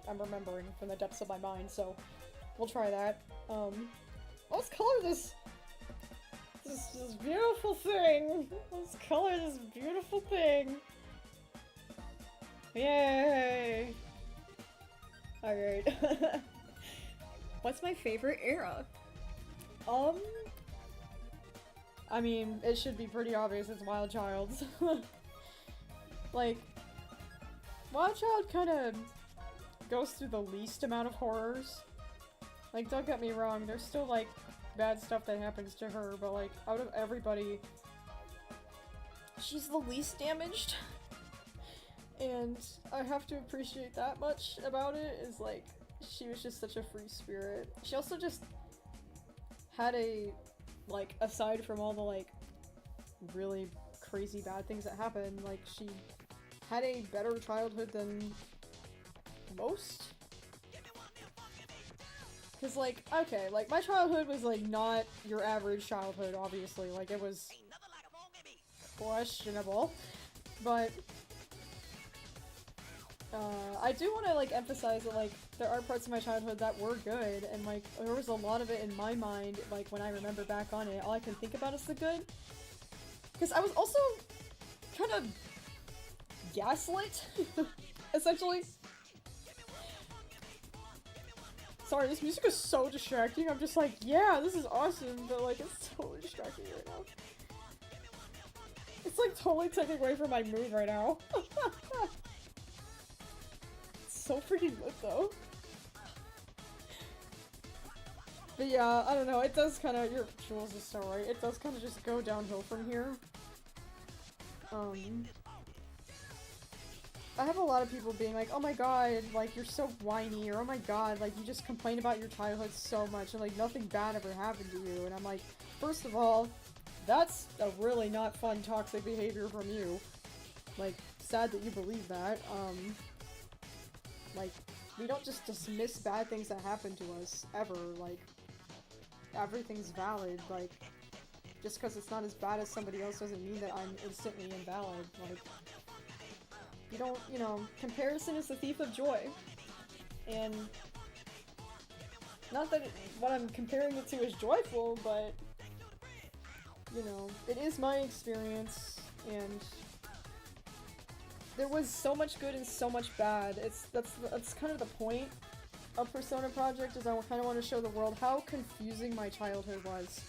I'm remembering from the depths of my mind, so we'll try that. Let's color this beautiful thing! Let's color this beautiful thing! Yay! Alright. What's my favorite era? I mean, it should be pretty obvious it's Wild Child's. Like, Wild Child kinda goes through the least amount of horrors. Like, don't get me wrong, there's still, like, bad stuff that happens to her, but, like, out of everybody, she's the least damaged. And I have to appreciate that much about it, is, like, she was just such a free spirit. She also just had a, like, aside from all the, like, really crazy bad things that happened, like, she had a better childhood than most. Cause, like, okay, like, my childhood was, like, not your average childhood, obviously. Like, it was questionable. But, I do want to, like, emphasize that, like, there are parts of my childhood that were good, and, like, there was a lot of it in my mind, like, when I remember back on it, all I can think about is the good. Because I was also kind of gaslit, essentially. Sorry, this music is so distracting. I'm just like, yeah, this is awesome, but, like, it's totally distracting right now. It's, like, totally taking away from my mood right now. It's so freaking lit, though. But yeah, I don't know, it does kind of, your Jules is so right, it does kind of just go downhill from here. I have a lot of people being like, oh my god, like, you're so whiny, or oh my god, like, you just complain about your childhood so much, and, like, nothing bad ever happened to you, and I'm like, first of all, that's a really not fun toxic behavior from you. Like, sad that you believe that. Like, we don't just dismiss bad things that happen to us, ever, like, everything's valid, like, just because it's not as bad as somebody else doesn't mean that I'm instantly invalid, like, you don't, you know, comparison is the thief of joy, and not that what I'm comparing it to is joyful, but, you know, it is my experience, and there was so much good and so much bad. That's kind of the point of Persona Project, is I kind of want to show the world how confusing my childhood was.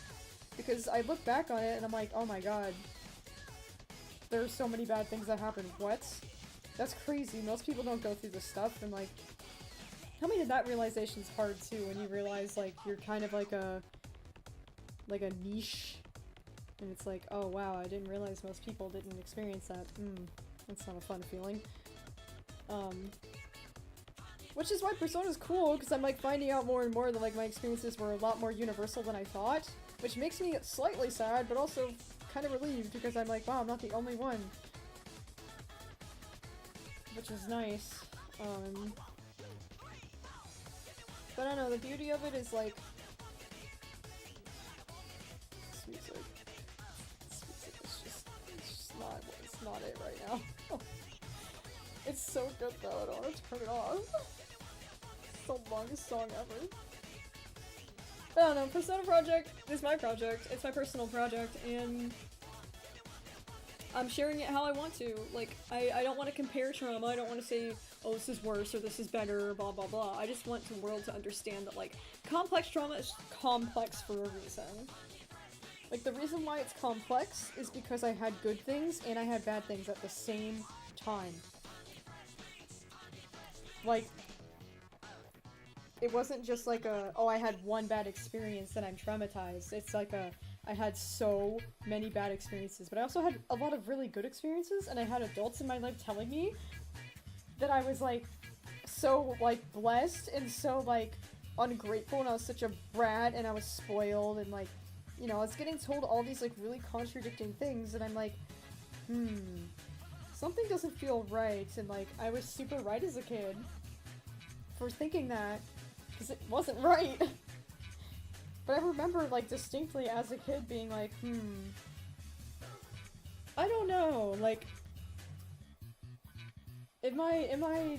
Because I look back on it and I'm like, oh my god, there are so many bad things that happened. What? That's crazy. Most people don't go through this stuff, and like, tell me that realization's hard too, when you realize like you're kind of like a niche, and it's like, oh wow, I didn't realize most people didn't experience that. That's not a fun feeling. Which is why Persona's cool, because I'm like finding out more and more that like my experiences were a lot more universal than I thought, which makes me slightly sad, but also kind of relieved, because I'm like, wow, I'm not the only one. Which is nice. But I don't know, the beauty of it is like, this music it's not it right now. It's so good though, I don't want to turn it off. It's the longest song ever. But I don't know, Persona Project is my project, it's my personal project, and I'm sharing it how I want to. Like, I don't want to compare trauma, I don't want to say, oh, this is worse, or this is better, blah blah blah. I just want the world to understand that, like, complex trauma is complex for a reason. Like, the reason why it's complex is because I had good things and I had bad things at the same time. Like, it wasn't just like a, oh, I had one bad experience and I'm traumatized. It's like a, I had so many bad experiences, but I also had a lot of really good experiences, and I had adults in my life telling me that I was like so like blessed and so like ungrateful, and I was such a brat and I was spoiled, and like, you know, I was getting told all these like really contradicting things, and I'm like, something doesn't feel right. And like, I was super right as a kid for thinking that, because it wasn't right. But I remember like distinctly as a kid being like, I don't know, like, am I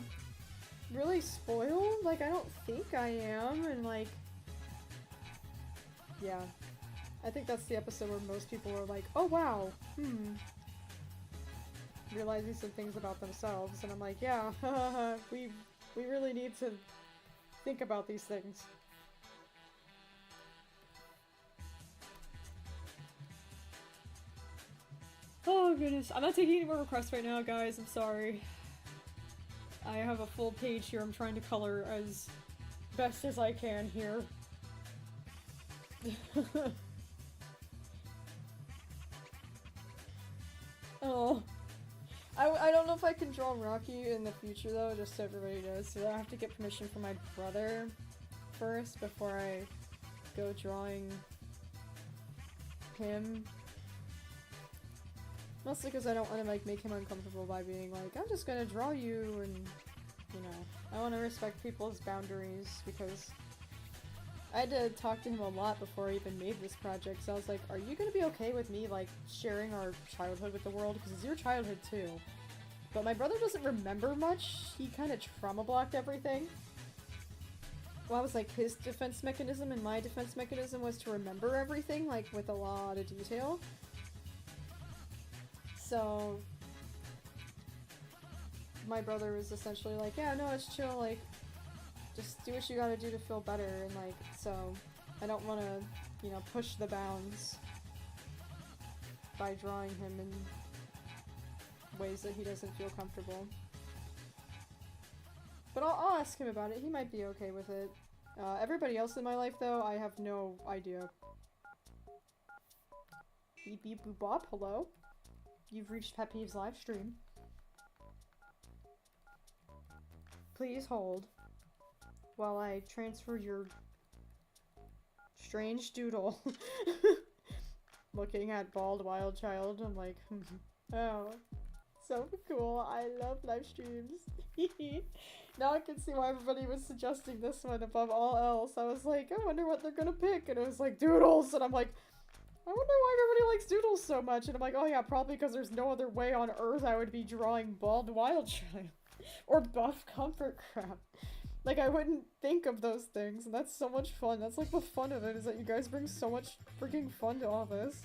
really spoiled? Like, I don't think I am, and like, yeah. I think that's the episode where most people are like, oh wow, realizing some things about themselves, and I'm like, yeah, we really need to think about these things. Oh goodness, I'm not taking any more requests right now, guys, I'm sorry. I have a full page here I'm trying to color as best as I can here. Oh. I don't know if I can draw Rocky in the future though, just so everybody knows. So I have to get permission from my brother first before I go drawing him. Mostly because I don't want to like make him uncomfortable by being like, I'm just gonna draw you, and you know, I want to respect people's boundaries, because I had to talk to him a lot before I even made this project, so I was like, are you gonna be okay with me like sharing our childhood with the world? Because it's your childhood too. But my brother doesn't remember much, he kind of trauma blocked everything. Well, that was like his defense mechanism, and my defense mechanism was to remember everything, like with a lot of detail. So my brother was essentially like, yeah, no, it's chill, like, just do what you gotta do to feel better, and like, so I don't want to, you know, push the bounds by drawing him in ways that he doesn't feel comfortable. But I'll ask him about it, he might be okay with it. Everybody else in my life, though, I have no idea. Beep beep boop bop, hello? You've reached PetPyves live stream. Please hold while I transfer your strange doodle. Looking at bald wild child, I'm like, oh, so cool. I love live streams. Now I can see why everybody was suggesting this one above all else. I was like, I wonder what they're gonna pick, and it was like doodles, and I'm like, I wonder why everybody likes doodles so much, and I'm like, oh yeah, probably because there's no other way on earth I would be drawing bald wild child. Or buff comfort crap. Like, I wouldn't think of those things, and that's so much fun. That's like the fun of it, is that you guys bring so much freaking fun to all this.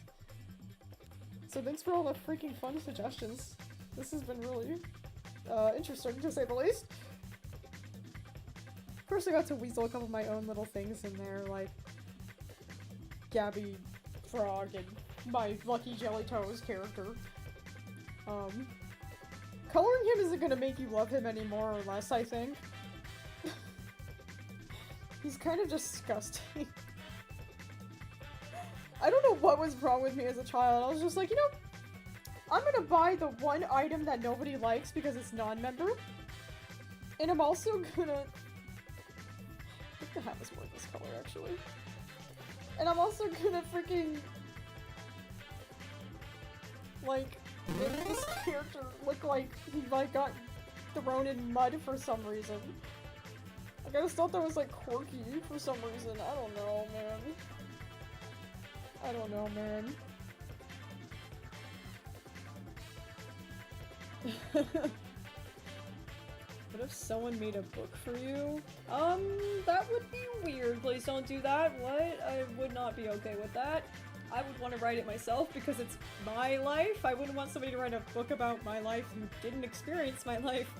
So thanks for all the freaking fun suggestions. This has been really interesting, to say the least. Of course, I got to weasel a couple of my own little things in there, like Gabby Frog and my Lucky Jelly Toes character. Coloring him isn't gonna make you love him any more or less, I think. He's kind of disgusting. I don't know what was wrong with me as a child. I was just like, you know, I'm gonna buy the one item that nobody likes because it's non-member. And I'm also gonna... I think the hat was more this color, actually. And I'm also gonna freaking... like, make this character look like he, like, got thrown in mud for some reason. Like, I just thought that was, like, quirky for some reason. I don't know, man. I don't know, man. What if someone made a book for you? That would be weird. Please don't do that. What? I would not be okay with that. I would want to write it myself because it's my life. I wouldn't want somebody to write a book about my life who didn't experience my life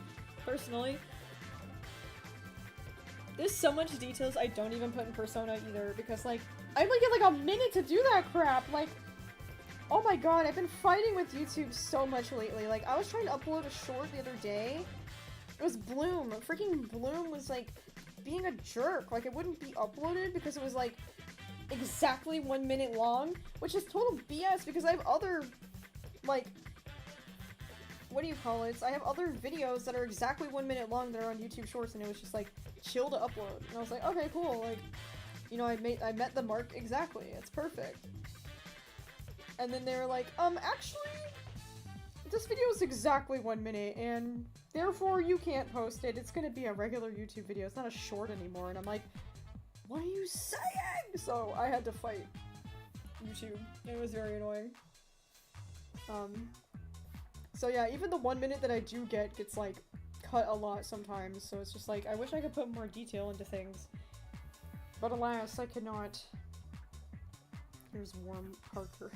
personally. There's so much details I don't even put in Persona either because, like, I only get like a minute to do that crap. Like, oh my god, I've been fighting with YouTube so much lately. Like, I was trying to upload a short the other day. It was Bloom. Freaking Bloom was like being a jerk. Like, it wouldn't be uploaded because it was, like, exactly 1 minute long, which is total BS because I have other, like, what do you call it? I have other videos that are exactly 1 minute long that are on YouTube Shorts, and it was just, like, chill to upload. And I was like, okay, cool, like, you know, I met the mark exactly. It's perfect. And then they were like, actually, this video is exactly 1 minute, and therefore you can't post it. It's gonna be a regular YouTube video. It's not a short anymore. And I'm like, what are you saying? So I had to fight YouTube. It was very annoying. So yeah, even the 1 minute that I do get gets, like, cut a lot sometimes. So it's just like, I wish I could put more detail into things. But alas, I cannot. Here's Worm Parker.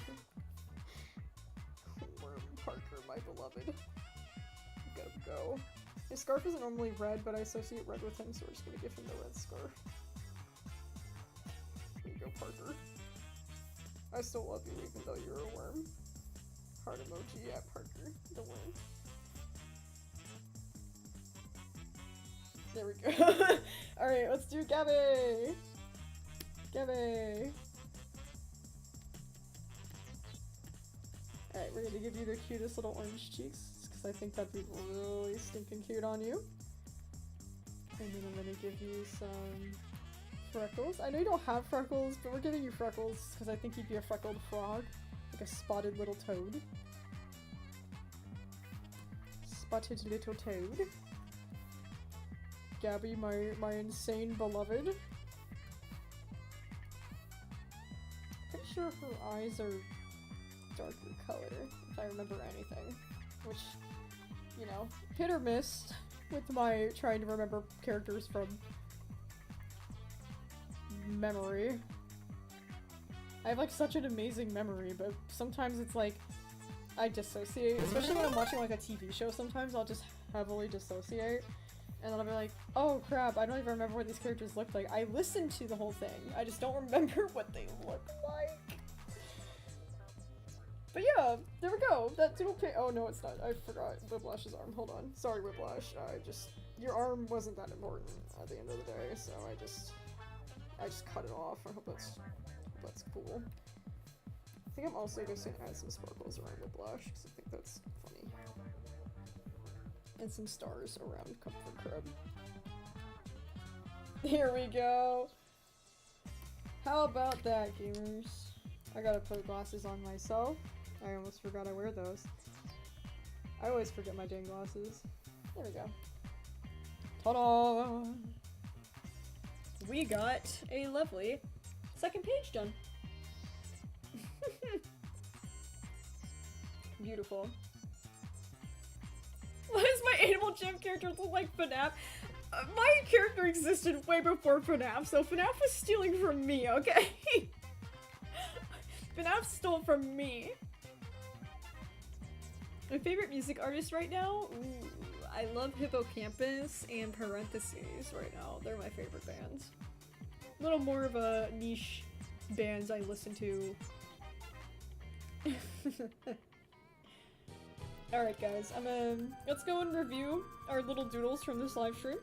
Worm Parker, my beloved. Go. His scarf isn't normally red, but I associate red with him, so we're just gonna give him the red scarf. Here you go, Parker. I still love you even though you're a worm. Heart emoji, yeah, Parker, the worm. There we go. Alright, let's do Gabby! Gabby! Alright, we're gonna give you the cutest little orange cheeks, because I think that'd be really stinking cute on you. And then I'm gonna give you some freckles. I know you don't have freckles, but we're giving you freckles, because I think you'd be a freckled frog. Like a spotted little toad. Spotted little toad. Gabby, my insane beloved. Pretty sure her eyes are darker color, if I remember anything. Which, you know, hit or miss with my trying to remember characters from memory. I have, like, such an amazing memory, but sometimes it's like, I dissociate. Especially when I'm watching, like, a TV show sometimes, I'll just heavily dissociate. And then I'll be like, oh crap, I don't even remember what these characters look like. I listened to the whole thing, I just don't remember what they look like. But yeah, there we go. That doodle oh no, it's not. I forgot Whiplash's arm. Hold on. Sorry, Whiplash. Your arm wasn't that important at the end of the day, so I just cut it off. I hope that's cool. I think I'm also just gonna add some sparkles around Whiplash, because I think that's funny. And some stars around Comfort Crib. Here we go! How about that, gamers? I gotta put glasses on myself. I almost forgot I wear those. I always forget my dang glasses. There we go. Ta-da! We got a lovely second page done. Beautiful. Why does my Animal Jam character look like FNAF? My character existed way before FNAF, so FNAF was stealing from me, okay? FNAF stole from me. My favorite music artist right now? Ooh, I love Hippocampus and Parentheses right now. They're my favorite bands. A little more of a niche bands I listen to. Alright guys, let's go and review our little doodles from this live stream.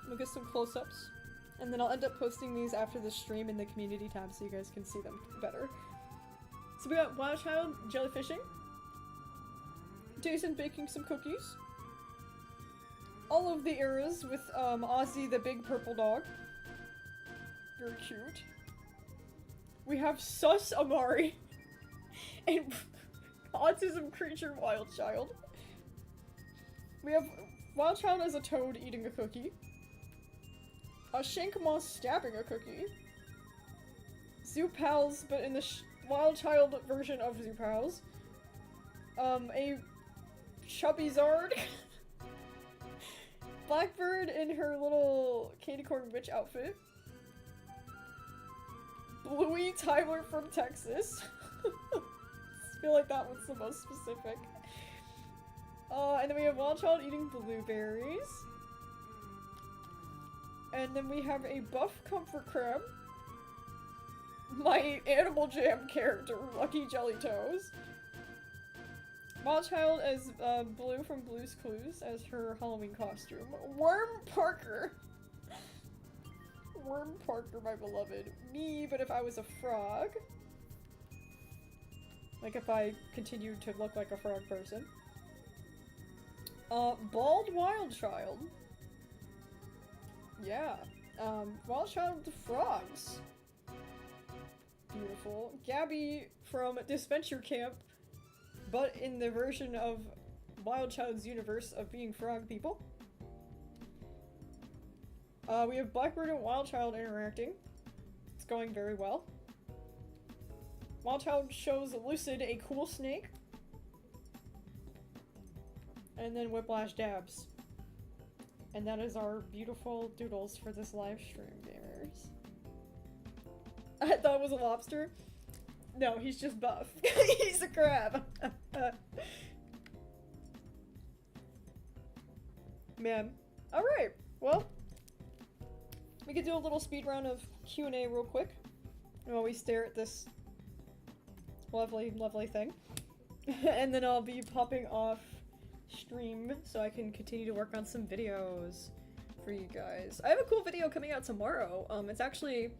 We'll get some close-ups. And then I'll end up posting these after the stream in the community tab so you guys can see them better. So we got Wild Child jellyfishing. Jason baking some cookies. All of the eras with Ozzy the big purple dog. Very cute. We have Sus Amari and Autism Creature Wild Child. We have Wild Child as a toad eating a cookie. A Shank Moss stabbing a cookie. Zoo Pals, but in the Wild Child version of Zoo Pals. A Chubby Zard. Blackbird in her little candy corn witch outfit. Bluey Tyler from Texas. I feel like that one's the most specific. And then we have Wild Child eating blueberries. And then we have a buff comfort crab. My Animal Jam character, Lucky Jelly Toes. Wild Child as Blue from Blue's Clues as her Halloween costume. Worm Parker. Worm Parker, my beloved. Me, but if I was a frog. Like if I continued to look like a frog person. Bald Wild Child. Yeah. Wild Child Frogs. Beautiful. Gabby from Dispenser Camp, but in the version of Wild Child's universe of being frog people. We have Blackbird and Wild Child interacting. It's going very well. Wild Child shows Lucid a cool snake. And then Whiplash dabs. And that is our beautiful doodles for this live stream, gamers. I thought it was a lobster. No, he's just buff. He's a crab. Man. Alright, well. We could do a little speed round of Q&A real quick. While we stare at this lovely, lovely thing. And then I'll be popping off stream so I can continue to work on some videos for you guys. I have a cool video coming out tomorrow. It's actually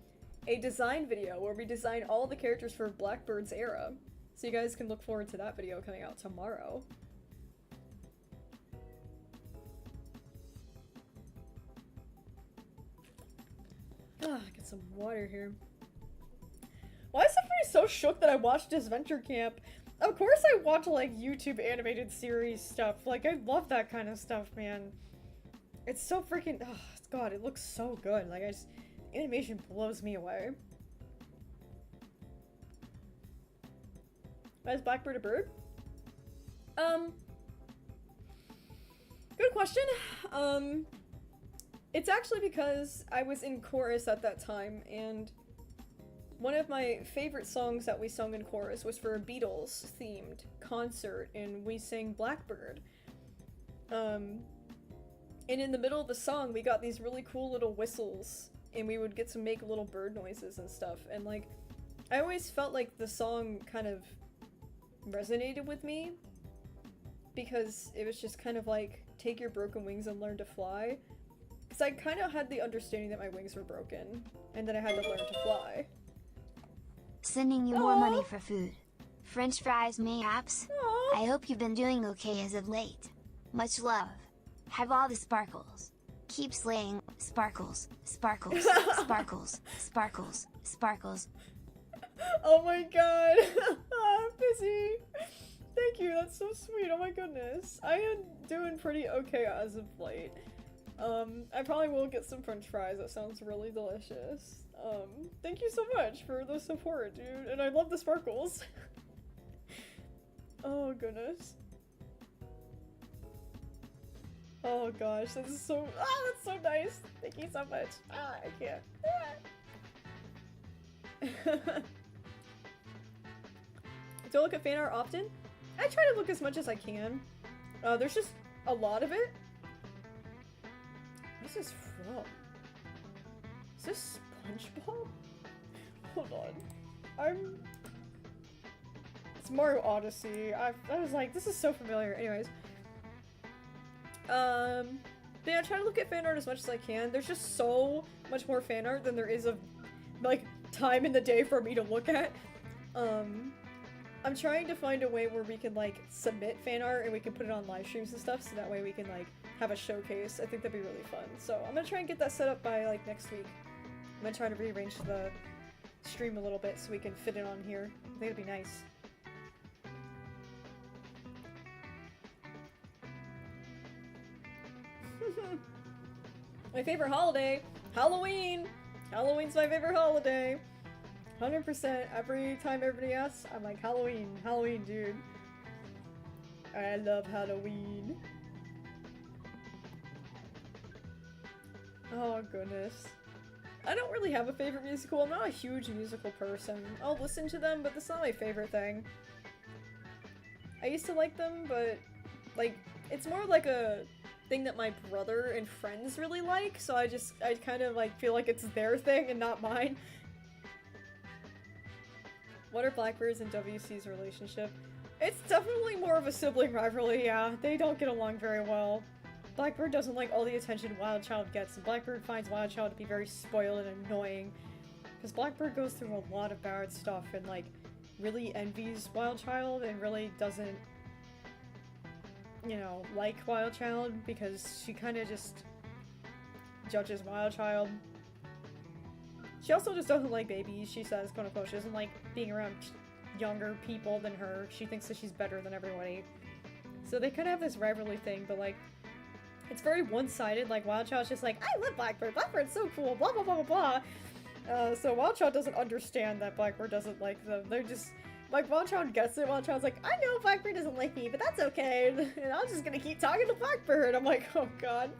a design video where we design all the characters for Blackbird's era. So you guys can look forward to that video coming out tomorrow. Get some water here. Why is everybody so shook that I watched Adventure Camp? Of course I watch, like, YouTube animated series stuff. Like, I love that kind of stuff, man. It's so freaking... Oh, God, it looks so good. Like, animation blows me away. Why is Blackbird a bird? Good question. It's actually because I was in chorus at that time, and one of my favorite songs that we sung in chorus was for a Beatles-themed concert, and we sang Blackbird. And in the middle of the song, we got these really cool little whistles, and we would get to make little bird noises and stuff, and, like, I always felt like the song kind of resonated with me, because it was just kind of like, take your broken wings and learn to fly. Because I kind of had the understanding that my wings were broken, and that I had to learn to fly. Sending you more money for food. French fries mayhaps? Aww. I hope you've been doing okay as of late. Much love. Have all the sparkles. Keep slaying. Sparkles. Sparkles. Sparkles. Sparkles. Sparkles. Oh my god. I'm busy. Thank you, that's so sweet. Oh my goodness. I am doing pretty okay as of late. I probably will get some french fries. That sounds really delicious. Thank you so much for the support, dude. And I love the sparkles. Oh goodness. Oh gosh, this is so- that's so nice. Thank you so much. I can't. Do I look at fan art often? I try to look as much as I can. There's just a lot of it. What is this from? Is this SpongeBob? Hold on. It's Mario Odyssey. I was like, this is so familiar. Anyways. But yeah, I try to look at fan art as much as I can. There's just so much more fan art than there is of, like, time in the day for me to look at. I'm trying to find a way where we can, like, submit fan art and we can put it on live streams and stuff, so that way we can, like, have a showcase. I think that'd be really fun. So I'm gonna try and get that set up by, like, next week. I'm gonna try to rearrange the stream a little bit so we can fit it on here. I think it'd be nice. My favorite holiday? Halloween! Halloween's my favorite holiday! 100%. Every time everybody asks, I'm like, Halloween. Halloween, dude. I love Halloween. Oh, goodness. I don't really have a favorite musical. I'm not a huge musical person. I'll listen to them, but that's not my favorite thing. I used to like them, but, like, it's more like a thing that my brother and friends really like, so I kind of, like, feel like it's their thing and not mine. What are Blackbird's and WC's relationship? It's definitely more of a sibling rivalry, yeah. They don't get along very well. Blackbird doesn't like all the attention Wild Child gets, and Blackbird finds Wild Child to be very spoiled and annoying. Because Blackbird goes through a lot of bad stuff and, like, really envies Wild Child and really doesn't, you know, like Wild Child because she kind of just judges Wild Child. She also just doesn't like babies, she says, quote unquote. She doesn't like being around younger people than her. She thinks that she's better than everybody. So they kind of have this rivalry thing, but, like, it's very one-sided. Like, Wild Child's just like, I love Blackbird, Blackbird's so cool, blah blah blah blah blah. So Wild Child doesn't understand that Blackbird doesn't like them. They're just, like, Wild Child gets it. Wild Child's like, I know Blackbird doesn't like me, but that's okay, and I'm just gonna keep talking to Blackbird. I'm like, oh god.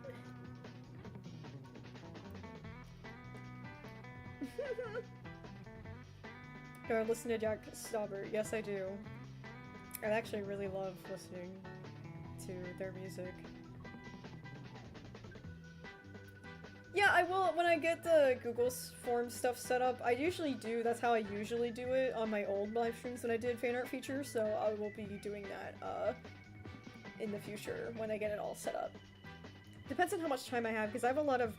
Do I listen to Jack Stauber? Yes, I do. I actually really love listening to their music. Yeah, I will, when I get the Google form stuff set up, I usually do, that's how I usually do it on my old live streams when I did fan art features, so I will be doing that, in the future when I get it all set up. Depends on how much time I have, because I have a lot of,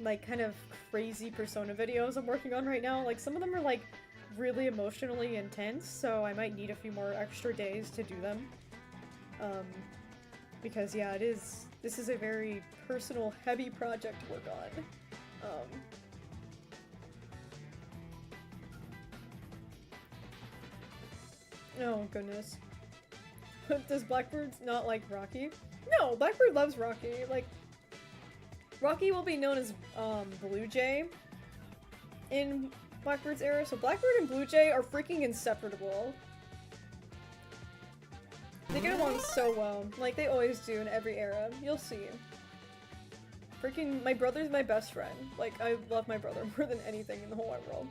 like, kind of crazy Persona videos I'm working on right now. Like, some of them are, like, really emotionally intense, so I might need a few more extra days to do them. Because, yeah, this is a very personal, heavy project to work on. Oh, goodness. Does Blackbird not like Rocky? No, Blackbird loves Rocky. Like, Rocky will be known as, Blue Jay in Blackbird's era, so Blackbird and Blue Jay are freaking inseparable. They get along so well, like they always do in every era. You'll see. Freaking, my brother's my best friend. Like, I love my brother more than anything in the whole wide world.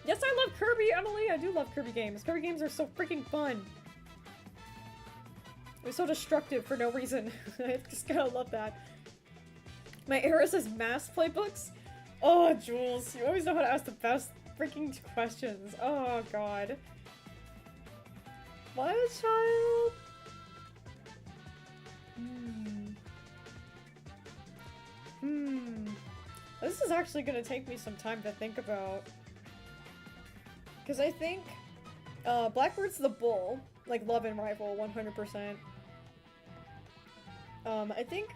Yes, I love Kirby, Emily! I do love Kirby games. Kirby games are so freaking fun. They're so destructive for no reason. I just gotta love that. My era says math playbooks? Oh, Jules, you always know how to ask the best freaking questions. Oh, god. Wild Child? This is actually gonna take me some time to think about. Because I think Blackbird's the bull. Like, love and rival, 100%. I think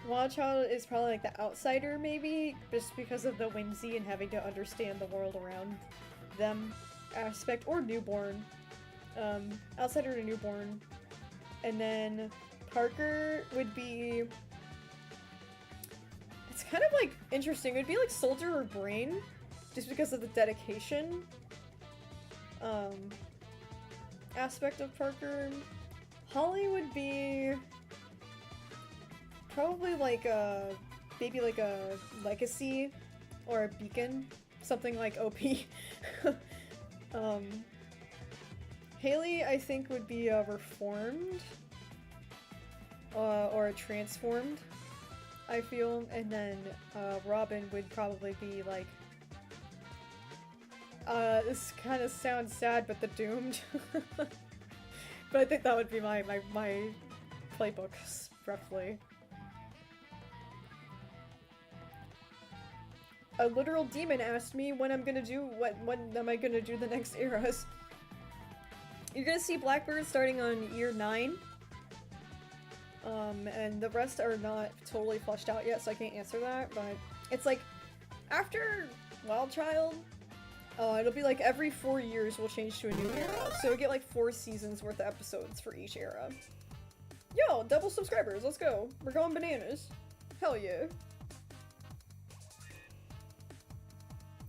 Wild Child is probably like the outsider, maybe, just because of the whimsy and having to understand the world around them aspect, or newborn. Outsider to newborn. And then Parker would be... It's kind of like interesting. It would be like soldier or brain, just because of the dedication aspect of Parker. Holly would be probably like a, maybe like a legacy or a beacon, something like OP. Hailey, I think, would be a reformed or a transformed, I feel, and then Robin would probably be like, this kind of sounds sad, but the doomed. But I think that would be my playbooks, roughly. A literal demon asked me when I'm gonna do, when am I gonna do the next eras. You're gonna see Blackbird starting on year 9. And the rest are not totally fleshed out yet, so I can't answer that, but it's like, after Wild Child, it'll be like every 4 years we'll change to a new era, so you'll get like 4 seasons worth of episodes for each era. Yo, double subscribers, let's go. We're going bananas. Hell yeah.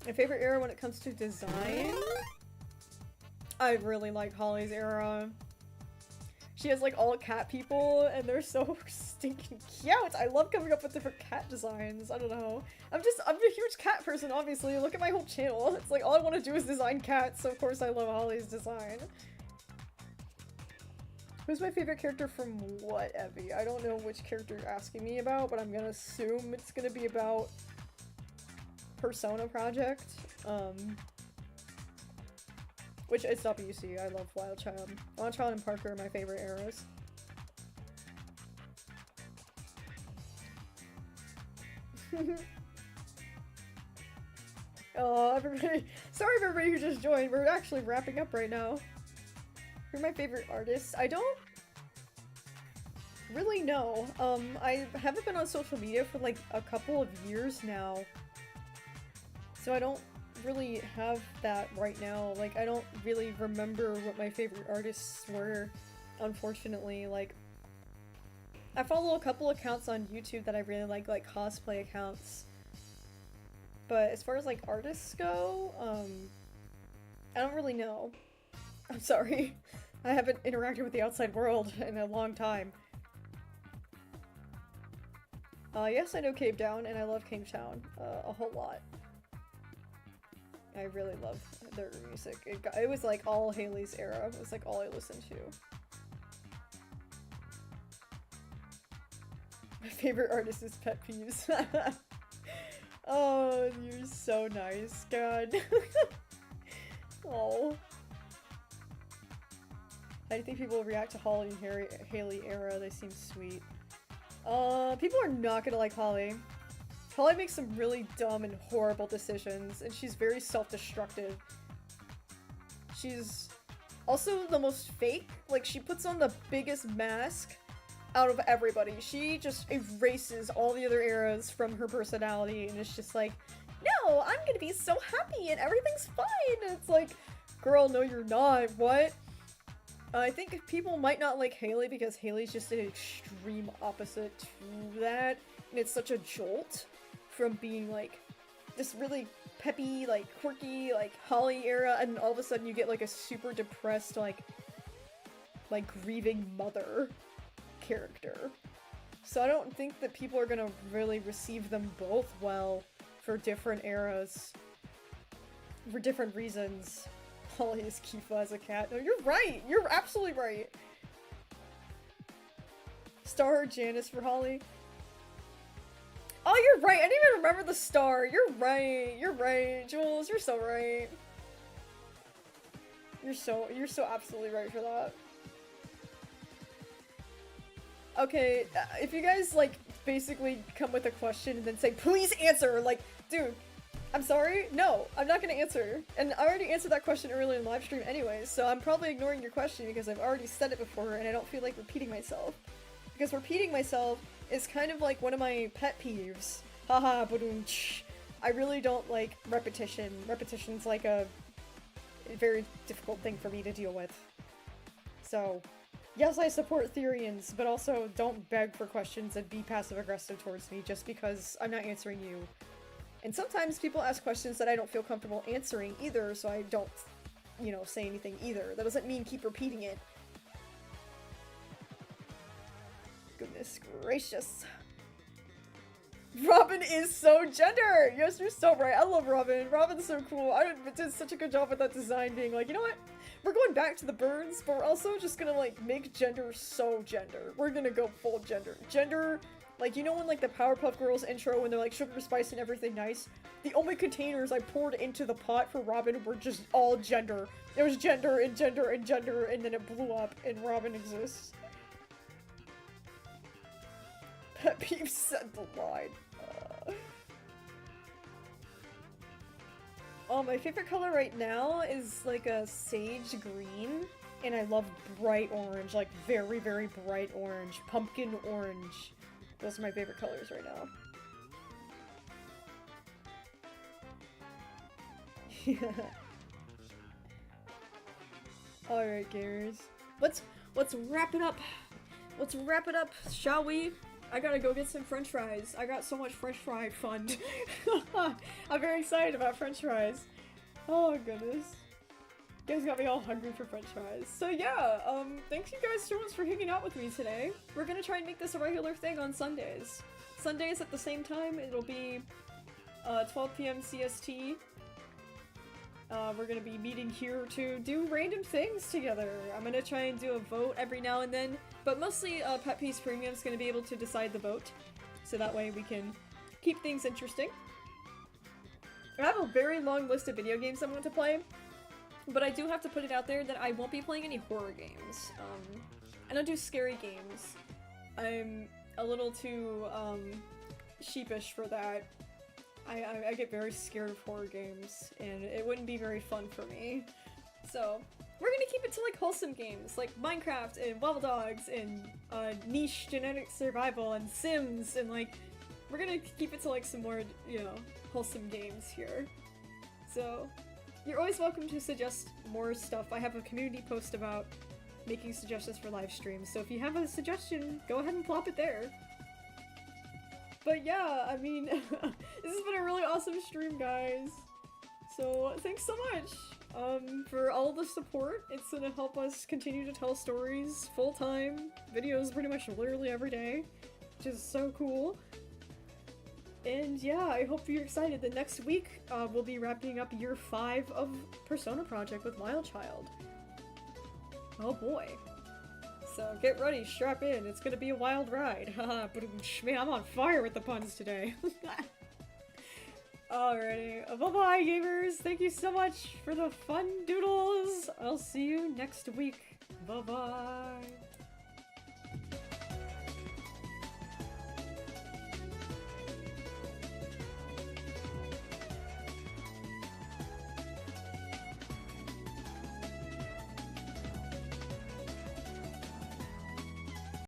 My favorite era when it comes to design? I really like Holly's era. She has like all cat people and they're so stinking cute. I love coming up with different cat designs. I don't know. I'm a huge cat person, obviously. Look at my whole channel. It's like all I want to do is design cats, so of course I love Holly's design. Who's my favorite character from what, Evie? I don't know which character you're asking me about, but I'm gonna assume it's gonna be about Persona Project. Which is WC. I love Wild Child. Wild Child and Parker are my favorite eras. Oh, everybody. Sorry everybody who just joined. We're actually wrapping up right now. Who are my favorite artists? I don't really know. I haven't been on social media for like a couple of years now. So I don't really have that right now. Like, I don't really remember what my favorite artists were, unfortunately. Like, I follow a couple accounts on YouTube that I really like cosplay accounts. But as far as like artists go, I don't really know. I'm sorry. I haven't interacted with the outside world in a long time. Yes, I know Cave Down, and I love Cave Town a whole lot. I really love their music. It was like all Hailey's era. It was like all I listened to. My favorite artist is PetPyves. Oh, you're so nice, God. Oh. How do you think people will react to Holly and Hailey era? They seem sweet. People are not gonna like Holly. Holly makes some really dumb and horrible decisions, and she's very self-destructive. She's also the most fake. Like, she puts on the biggest mask out of everybody. She just erases all the other eras from her personality, and it's just like, no, I'm gonna be so happy and everything's fine. And it's like, girl, no you're not. What? I think people might not like Hailey because Hailey's just an extreme opposite to that, and it's such a jolt from being like this really peppy, like quirky, like Holly era, and all of a sudden you get like a super depressed, like grieving mother character. So I don't think that people are gonna really receive them both well for different eras, for different reasons. Holly is Kifa as a cat. No, you're right! You're absolutely right! Star or Janice for Holly? Oh, you're right! I didn't even remember the star! You're right! You're right, Jules! You're so right! You're so absolutely right for that. Okay, if you guys, like, basically come with a question and then say, please answer! Like, dude, I'm sorry? No, I'm not gonna answer. And I already answered that question earlier in the live stream anyway, so I'm probably ignoring your question because I've already said it before and I don't feel like repeating myself. Because repeating myself is kind of like one of my pet peeves. Haha, badoom. I really don't like repetition. Repetition's like a very difficult thing for me to deal with. So, yes, I support Therians, but also don't beg for questions and be passive-aggressive towards me just because I'm not answering you. And sometimes people ask questions that I don't feel comfortable answering either, so I don't, you know, say anything either. That doesn't mean keep repeating it. Goodness gracious. Robin is so gender! Yes, you're so right. I love Robin. Robin's so cool. I did such a good job with that design being like, you know what? We're going back to the birds, but we're also just gonna, like, make gender so gender. We're gonna go full gender. Gender, like, you know when, like, the Powerpuff Girls intro when they're, like, sugar, spice, and everything nice? The only containers I poured into the pot for Robin were just all gender. It was gender, and gender, and gender, and then it blew up, and Robin exists. Pet Peeves said the line. Oh, my favorite color right now is like a sage green, and I love bright orange, like very, very bright orange, pumpkin orange. Those are my favorite colors right now. Yeah. Alright, gamers. Let's wrap it up. Let's wrap it up, shall we? I gotta go get some french fries. I got so much french fry fun. I'm very excited about french fries. Oh goodness. You guys got me all hungry for french fries. So yeah, thanks you guys so much for hanging out with me today. We're gonna try and make this a regular thing on Sundays. Sundays at the same time, it'll be 12 p.m. CST. We're gonna be meeting here to do random things together. I'm gonna try and do a vote every now and then, but mostly PetPyves Premium is gonna be able to decide the vote, so that way we can keep things interesting. I have a very long list of video games I want to play, But I do have to put it out there that I won't be playing any horror games. I don't do scary games. I'm a little too, sheepish for that. I get very scared of horror games, and it wouldn't be very fun for me. So, we're gonna keep it to, like, wholesome games, like Minecraft, and Wobble Dogs, and, niche genetic survival, and Sims, and, like, we're gonna keep it to, like, some more, you know, wholesome games here. So, you're always welcome to suggest more stuff. I have a community post about making suggestions for live streams, so if you have a suggestion, go ahead and plop it there. But yeah, I mean, this has been a really awesome stream, guys. So, thanks so much for all the support. It's gonna help us continue to tell stories full-time, videos pretty much literally every day, which is so cool. And yeah, I hope you're excited. The next week, we'll be wrapping up year 5 of Persona Project with Wildchild. Oh boy. So get ready, strap in, it's gonna be a wild ride. Haha, but man, I'm on fire with the puns today. Alrighty, bye-bye gamers, thank you so much for the fun doodles! I'll see you next week. Bye-bye!